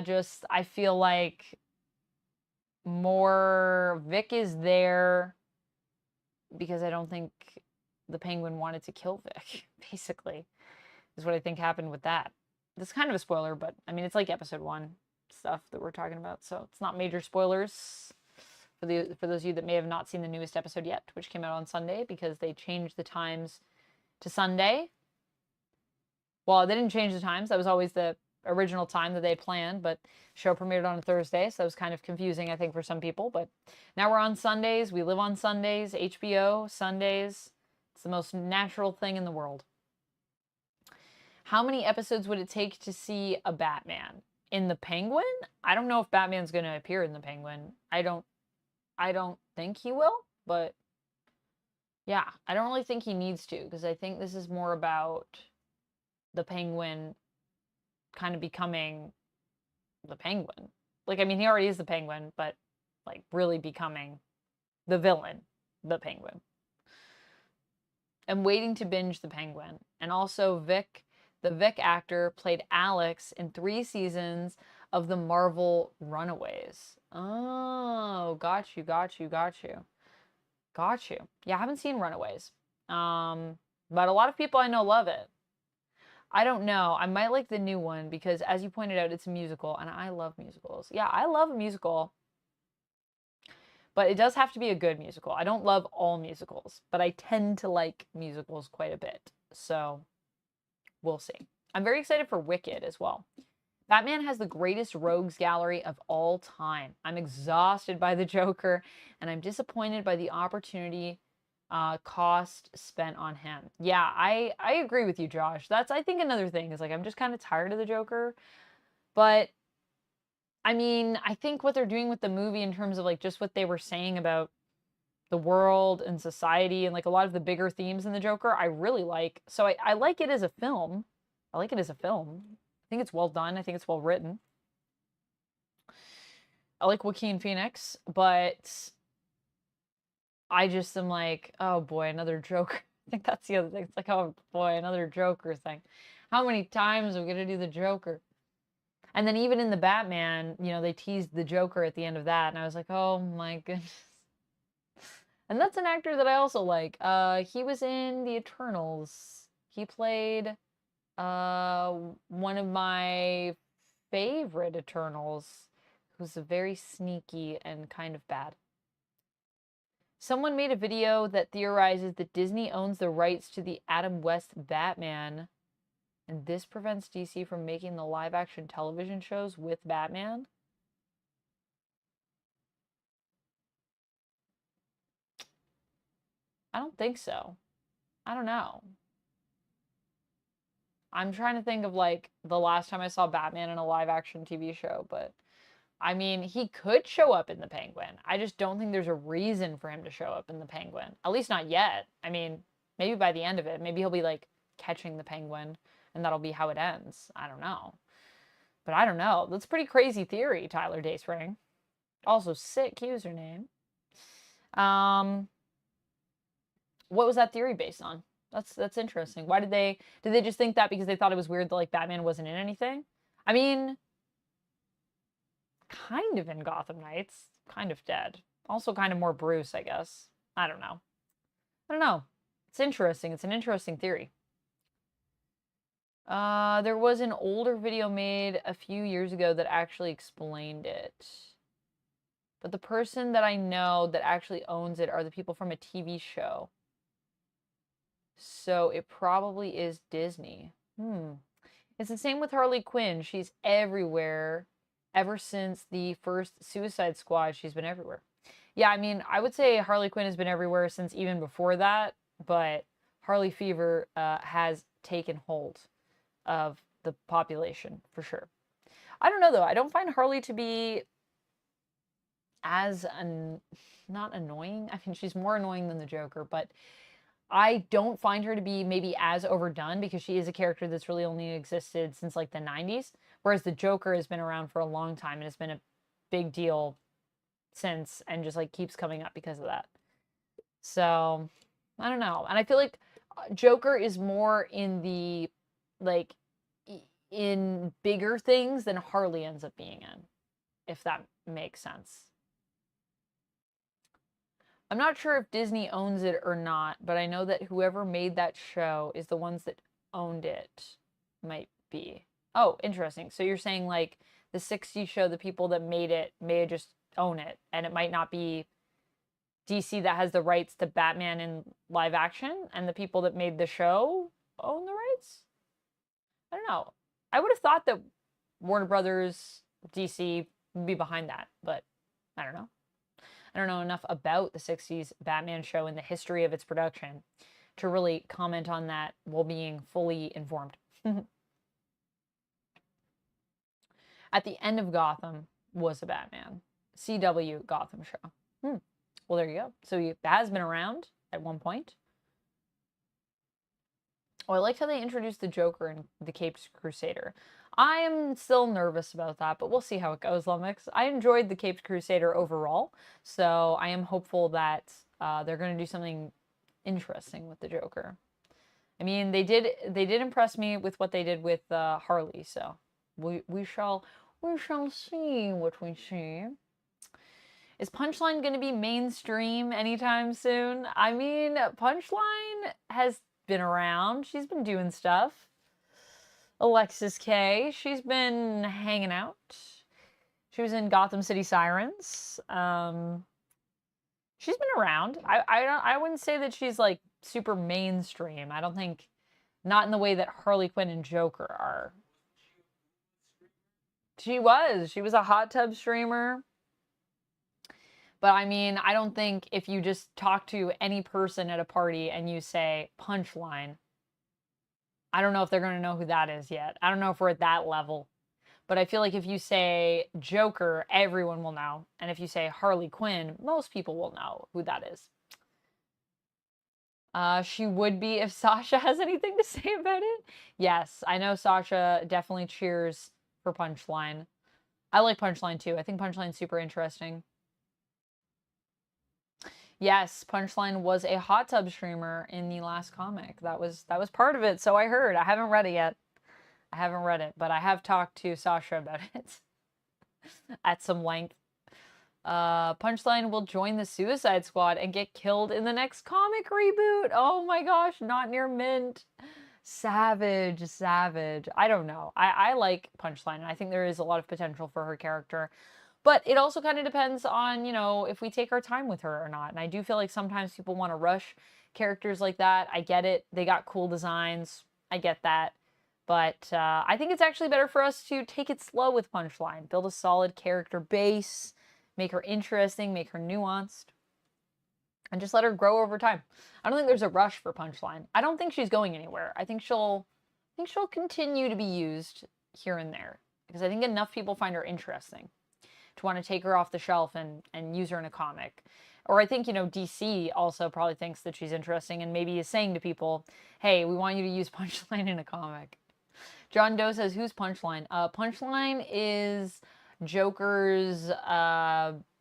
just, I feel like more Vic is there because I don't think the Penguin wanted to kill Vic, basically, is what I think happened with that. This is kind of a spoiler, but, I mean, it's like episode 1 stuff that we're talking about, so it's not major spoilers for those of you that may have not seen the newest episode yet, which came out on Sunday, because they changed the times to Sunday. Well, they didn't change the times. That was always the original time that they planned, but show premiered on a Thursday, so that was kind of confusing, I think, for some people. But now we're on Sundays. We live on Sundays. HBO, Sundays. It's the most natural thing in the world. How many episodes would it take to see a Batman? In the Penguin? I don't know if Batman's going to appear in the Penguin. I don't think he will, but yeah, I don't really think he needs to, because I think this is more about the Penguin kind of becoming the Penguin. Like, I mean, he already is the Penguin, but, like, really becoming the villain, the Penguin. I'm waiting to binge the Penguin. And also Vic, the Vic actor, played Alex in 3 seasons of the Marvel Runaways. Oh, got you. Yeah, I haven't seen Runaways. But a lot of people I know love it. I don't know. I might like the new one because, as you pointed out, it's a musical, and I love musicals. Yeah, I love a musical. But it does have to be a good musical. I don't love all musicals, but I tend to like musicals quite a bit. So, we'll see. I'm very excited for Wicked as well. Batman has the greatest rogues gallery of all time. I'm exhausted by the Joker, and I'm disappointed by the opportunity cost spent on him. Yeah, I agree with you, Josh. That's, I think, another thing is, like, I'm just kind of tired of the Joker. But, I mean, I think what they're doing with the movie in terms of, like, just what they were saying about the world and society and, like, a lot of the bigger themes in the Joker, I really like. So I like it as a film. I like it as a film. I think it's well done. I think it's well written. I like Joaquin Phoenix, but I just am like, oh boy, another Joker. I think that's the other thing. It's like, oh boy, another Joker thing. How many times are we gonna do the Joker? And then even in the Batman, you know, they teased the Joker at the end of that, and I was like, oh my goodness. And that's an actor that I also like. He was in The Eternals. He played one of my favorite Eternals, who's very sneaky and kind of bad. Someone made a video that theorizes that Disney owns the rights to the Adam West Batman, and this prevents DC from making the live-action television shows with Batman. I don't think so. I don't know. I'm trying to think of, like, the last time I saw Batman in a live-action TV show, but I mean, he could show up in the Penguin. I just don't think there's a reason for him to show up in the Penguin. At least not yet. I mean, maybe by the end of it, maybe he'll be, like, catching the Penguin, and that'll be how it ends. I don't know. But I don't know. That's a pretty crazy theory, Tyler Dayspring. Also, sick username. What was that theory based on? That's interesting. Why did they just think that because they thought it was weird that, like, Batman wasn't in anything? I mean, kind of in Gotham Knights, kind of dead. Also kind of more Bruce, I guess. I don't know. It's interesting. It's an interesting theory. There was an older video made a few years ago that actually explained it. But the person that I know that actually owns it are the people from a TV show. So it probably is Disney. It's the same with Harley Quinn. She's everywhere. Ever since the first Suicide Squad, she's been everywhere. Yeah, I mean, I would say Harley Quinn has been everywhere since even before that, but Harley Fever has taken hold of the population, for sure. I don't know, though. I don't find Harley to be as, not annoying. I mean, she's more annoying than the Joker, but I don't find her to be maybe as overdone because she is a character that's really only existed since, like, the 90s. Whereas the Joker has been around for a long time and has been a big deal since and just, like, keeps coming up because of that. So, I don't know. And I feel like Joker is more in the, like, in bigger things than Harley ends up being in, if that makes sense. I'm not sure if Disney owns it or not, but I know that whoever made that show is the ones that owned it. Might be. Oh, interesting. So you're saying, like, the 60s show, the people that made it may just own it, and it might not be DC that has the rights to Batman in live action, and the people that made the show own the rights? I don't know. I would have thought that Warner Brothers, DC would be behind that, but I don't know. I don't know enough about the 60s Batman show and the history of its production to really comment on that while being fully informed. At the end of Gotham was a Batman. CW Gotham show. Well, there you go. So it has been around at one point. Oh, I liked how they introduced the Joker in the Caped Crusader. I am still nervous about that, but we'll see how it goes, Lumix. I enjoyed the Caped Crusader overall, so I am hopeful that they're going to do something interesting with the Joker. I mean, they did impress me with what they did with Harley, so we shall see what we see. Is Punchline going to be mainstream anytime soon? I mean, Punchline has been around. She's been doing stuff. Alexis K, she's been hanging out. She was in Gotham City Sirens. She's been around. I wouldn't say that she's, like, super mainstream. I don't think, not in the way that Harley Quinn and Joker are. She was a hot tub streamer. But I mean, I don't think if you just talk to any person at a party and you say Punchline, I don't know if they're going to know who that is yet. I don't know if we're at that level. But I feel like if you say Joker, everyone will know. And if you say Harley Quinn, most people will know who that is. She would be if Sasha has anything to say about it. Yes, I know Sasha definitely cheers for Punchline. I like Punchline too. I think Punchline's super interesting. Yes, Punchline was a hot tub streamer in the last comic. That was part of it. So I heard. I haven't read it yet. I haven't read it, but I have talked to Sasha about it at some length. Punchline will join the Suicide Squad and get killed in the next comic reboot. Oh my gosh, not near mint. Savage, savage. I don't know. I like Punchline, and I think there is a lot of potential for her character. But it also kind of depends on, you know, if we take our time with her or not. And I do feel like sometimes people want to rush characters like that. I get it. They got cool designs. I get that. But I think it's actually better for us to take it slow with Punchline. Build a solid character base. Make her interesting. Make her nuanced. And just let her grow over time. I don't think there's a rush for Punchline. I don't think she's going anywhere. I think she'll continue to be used here and there. Because I think enough people find her interesting to want to take her off the shelf and use her in a comic. Or I think, you know, DC also probably thinks that she's interesting and maybe is saying to people, hey, we want you to use Punchline in a comic. John Doe says, who's Punchline? Punchline is Joker's,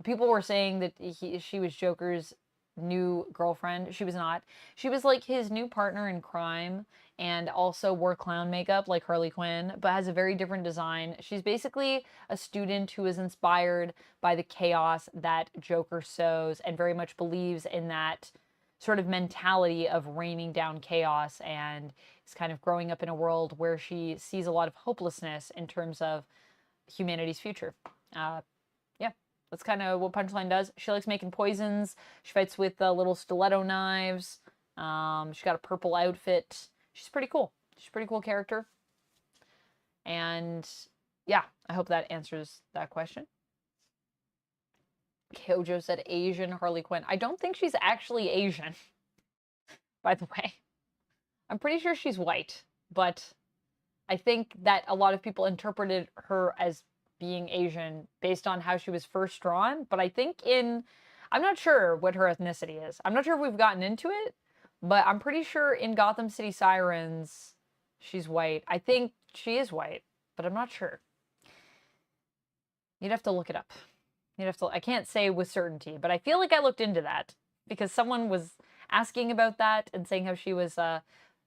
people were saying that she was Joker's new girlfriend. She was not. She was like his new partner in crime and also wore clown makeup like Harley Quinn, but has a very different design. She's basically a student who is inspired by the chaos that Joker sows and very much believes in that sort of mentality of raining down chaos, and is kind of growing up in a world where she sees a lot of hopelessness in terms of humanity's future. Yeah, that's kind of what Punchline does. She likes making poisons. She fights with little stiletto knives. She's got a purple outfit. She's pretty cool. She's a pretty cool character. And yeah, I hope that answers that question. Kojo said Asian Harley Quinn. I don't think she's actually Asian, by the way. I'm pretty sure she's white, but I think that a lot of people interpreted her as being Asian based on how she was first drawn. But I think I'm not sure what her ethnicity is. I'm not sure if we've gotten into it, but I'm pretty sure in Gotham City Sirens, she's white. I think she is white, but I'm not sure. You'd have to look it up. I can't say with certainty, but I feel like I looked into that because someone was asking about that and saying how she was,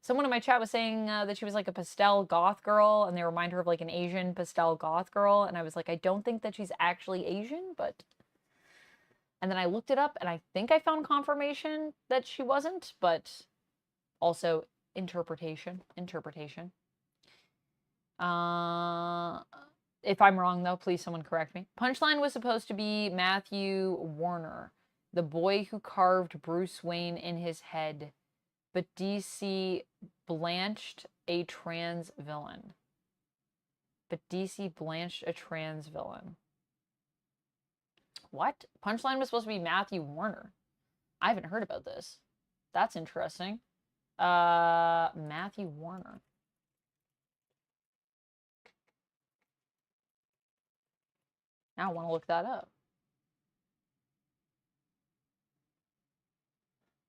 someone in my chat was saying that she was like a pastel goth girl and they remind her of like an Asian pastel goth girl. And I was like, I don't think that she's actually Asian, but... And then I looked it up and I think I found confirmation that she wasn't, but also interpretation. If I'm wrong, though, please someone correct me. Punchline was supposed to be Matthew Warner, the boy who carved Bruce Wayne in his head, but DC blanched a trans villain. What? Punchline was supposed to be Matthew Warner. I haven't heard about this. That's interesting. Matthew Warner. Now I want to look that up.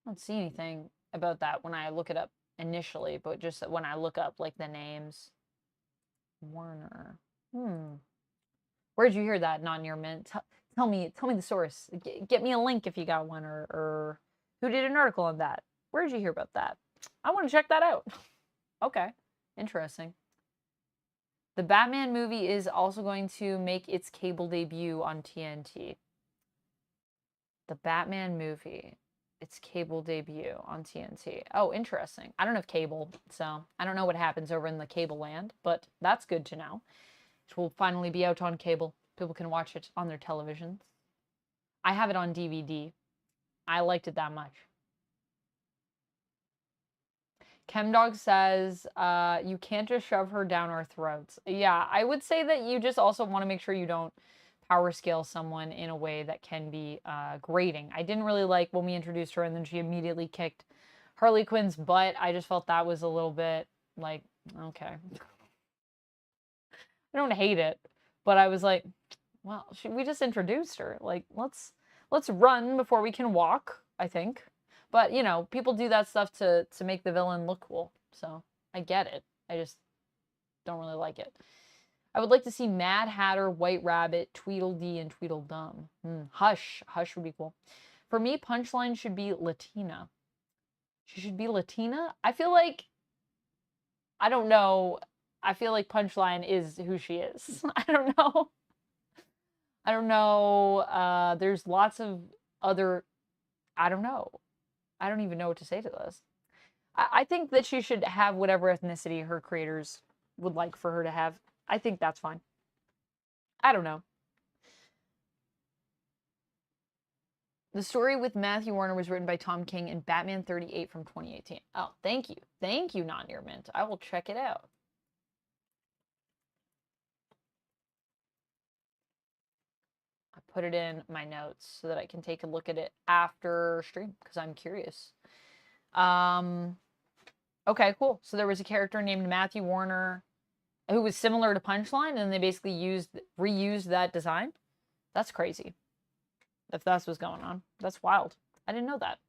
I don't see anything about that when I look it up initially, but just when I look up like the names. Warner. Where'd you hear that? Not near mint. Tell me the source. Get me a link if you got one, or who did an article on that? Where'd you hear about that? I want to check that out. Okay, interesting. The Batman movie is also going to make its cable debut on TNT. The Batman movie, its cable debut on TNT. Oh, interesting. I don't have cable, so I don't know what happens over in the cable land, but that's good to know. It will finally be out on cable. People can watch it on their televisions. I have it on DVD. I liked it that much. Chemdog says, you can't just shove her down our throats. Yeah, I would say that you just also want to make sure you don't power scale someone in a way that can be grating. I didn't really like when we introduced her and then she immediately kicked Harley Quinn's butt. I just felt that was a little bit like, okay. I don't hate it, but I was like, well, we just introduced her. Like, let's run before we can walk, I think. But, you know, people do that stuff to make the villain look cool. So, I get it. I just don't really like it. I would like to see Mad Hatter, White Rabbit, Tweedledee, and Tweedledum. Hush. Hush would be cool. For me, Punchline should be Latina. She should be Latina? I feel like... I don't know. I feel like Punchline is who she is. I don't know. I don't know. There's lots of other... I don't know. I don't even know what to say to this. I think that she should have whatever ethnicity her creators would like for her to have. I think that's fine. I don't know. The story with Matthew Warner was written by Tom King in Batman 38 from 2018. Oh, thank you. Thank you, Non-Near Mint. I will check it out. I put it in my notes so that I can take a look at it after stream because I'm curious. Okay, cool. So there was a character named Matthew Warner who was similar to Punchline, and they basically reused that design. That's crazy. If that's what's going on. That's wild. I didn't know that.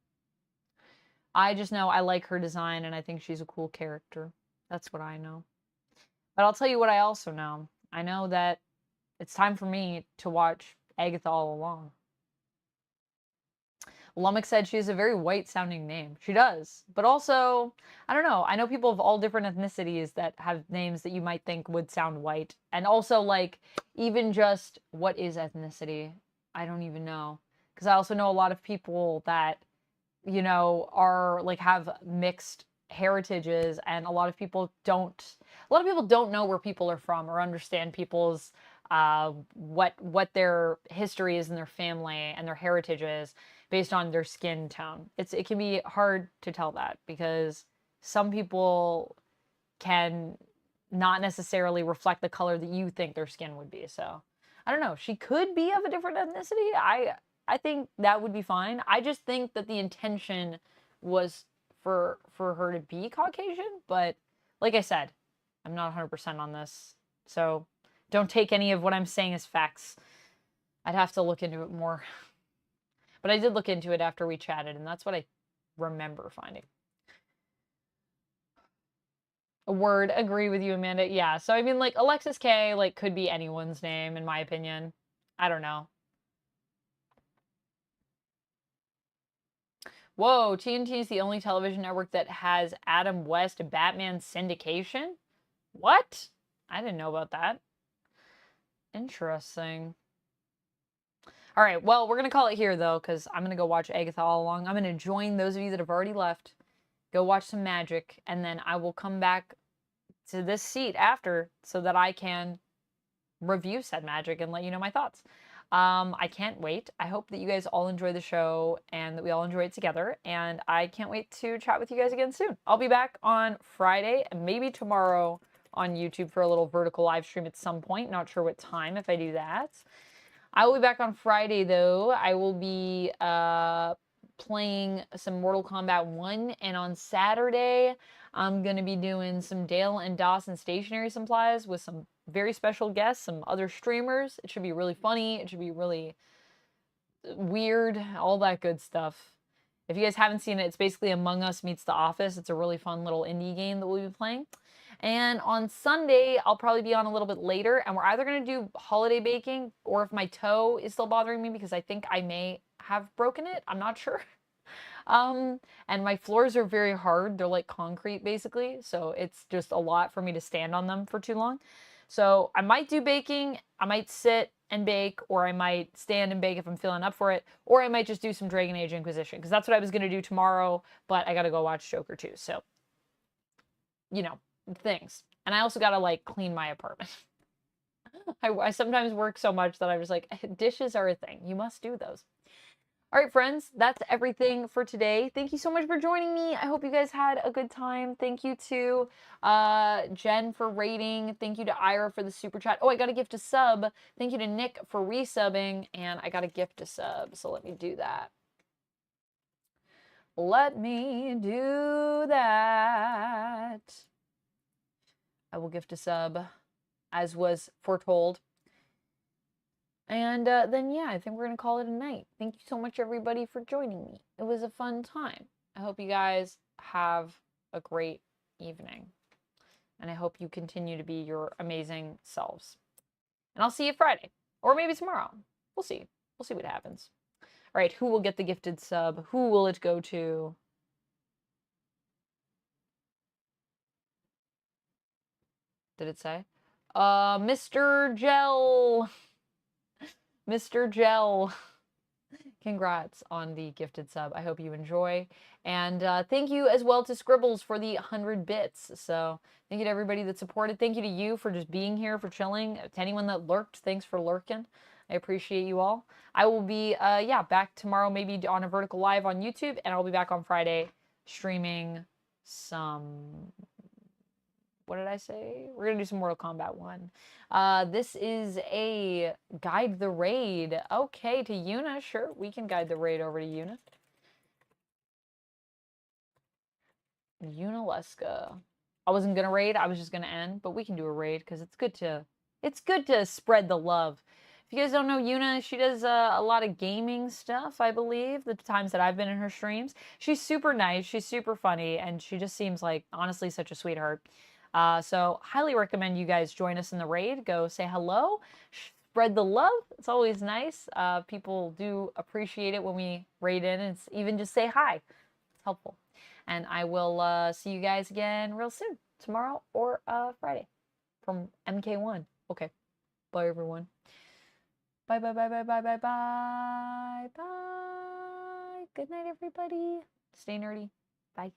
I just know I like her design, and I think she's a cool character. That's what I know. But I'll tell you what I also know. I know that it's time for me to watch Agatha All Along. Lummox said she has a very white-sounding name. She does. But also, I don't know. I know people of all different ethnicities that have names that you might think would sound white. And also, like, even just what is ethnicity? I don't even know. Because I also know a lot of people that, you know, are, like, have mixed heritages. And a lot of people don't know where people are from or understand people's, what their history is in their family and their heritage is based on their skin tone. It can be hard to tell that because some people can not necessarily reflect the color that you think their skin would be. So I don't know. She could be of a different ethnicity. I think that would be fine. I just think that the intention was for her to be Caucasian, but like I said, I'm not 100% on this. So don't take any of what I'm saying as facts. I'd have to look into it more. But I did look into it after we chatted, and that's what I remember finding. A word, agree with you, Amanda. Yeah, so I mean, like, Alexis K, like, could be anyone's name, in my opinion. I don't know. Whoa, TNT is the only television network that has Adam West Batman syndication? What? I didn't know about that. Interesting. All right, well, we're going to call it here, though, because I'm going to go watch Agatha All Along. I'm going to join those of you that have already left, go watch some magic, and then I will come back to this seat after so that I can review said magic and let you know my thoughts. I can't wait. I hope that you guys all enjoy the show and that we all enjoy it together, and I can't wait to chat with you guys again soon. I'll be back on Friday and maybe tomorrow on YouTube for a little vertical live stream at some point. Not sure what time if I do that. I will be back on Friday, though. I will be playing some Mortal Kombat 1, and on Saturday, I'm going to be doing some Dale and Dawson stationery supplies with some very special guests, some other streamers. It should be really funny. It should be really weird, all that good stuff. If you guys haven't seen it, it's basically Among Us meets The Office. It's a really fun little indie game that we'll be playing. And on Sunday, I'll probably be on a little bit later, and we're either going to do holiday baking, or if my toe is still bothering me, because I think I may have broken it. I'm not sure. And my floors are very hard. They're like concrete, basically. So it's just a lot for me to stand on them for too long. So I might do baking. I might sit and bake, or I might stand and bake if I'm feeling up for it, or I might just do some Dragon Age Inquisition, because that's what I was going to do tomorrow, but I got to go watch Joker too. So, you know, things. And I also got to, like, clean my apartment. I sometimes work so much that I was like, dishes are a thing. You must do those. All right, friends, that's everything for today. Thank you so much for joining me. I hope you guys had a good time. Thank you to Jen for rating. Thank you to Ira for the super chat. Oh, I got a gift to sub. Thank you to Nick for resubbing. And I got a gift to sub, so let me do that. Let me do that. I will gift a sub, as was foretold. And then, yeah, I think we're going to call it a night. Thank you so much, everybody, for joining me. It was a fun time. I hope you guys have a great evening. And I hope you continue to be your amazing selves. And I'll see you Friday. Or maybe tomorrow. We'll see. We'll see what happens. All right, who will get the gifted sub? Who will it go to? Did it say? Mr. Gel. Mr. Gel. Congrats on the gifted sub. I hope you enjoy. And thank you as well to Scribbles for the 100 bits. So thank you to everybody that supported. Thank you to you for just being here, for chilling. To anyone that lurked, thanks for lurking. I appreciate you all. I will be, back tomorrow, maybe on a vertical live on YouTube. And I'll be back on Friday streaming some... What did I say? We're going to do some Mortal Kombat 1. This is a guide the raid. Okay, to Yuna. Sure, we can guide the raid over to Yuna. Yunaleska. I wasn't going to raid. I was just going to end. But we can do a raid because it's good to spread the love. If you guys don't know Yuna, she does a lot of gaming stuff, I believe, the times that I've been in her streams. She's super nice. She's super funny. And she just seems like, honestly, such a sweetheart. So highly recommend you guys join us in the raid. Go say hello, spread the love. It's always nice. People do appreciate it when we raid in and even just say hi. It's helpful. And I will see you guys again real soon, tomorrow or Friday from MK1. Okay. Bye, everyone. Bye, bye, bye, bye, bye, bye, bye, bye. Good night, everybody. Stay nerdy. Bye.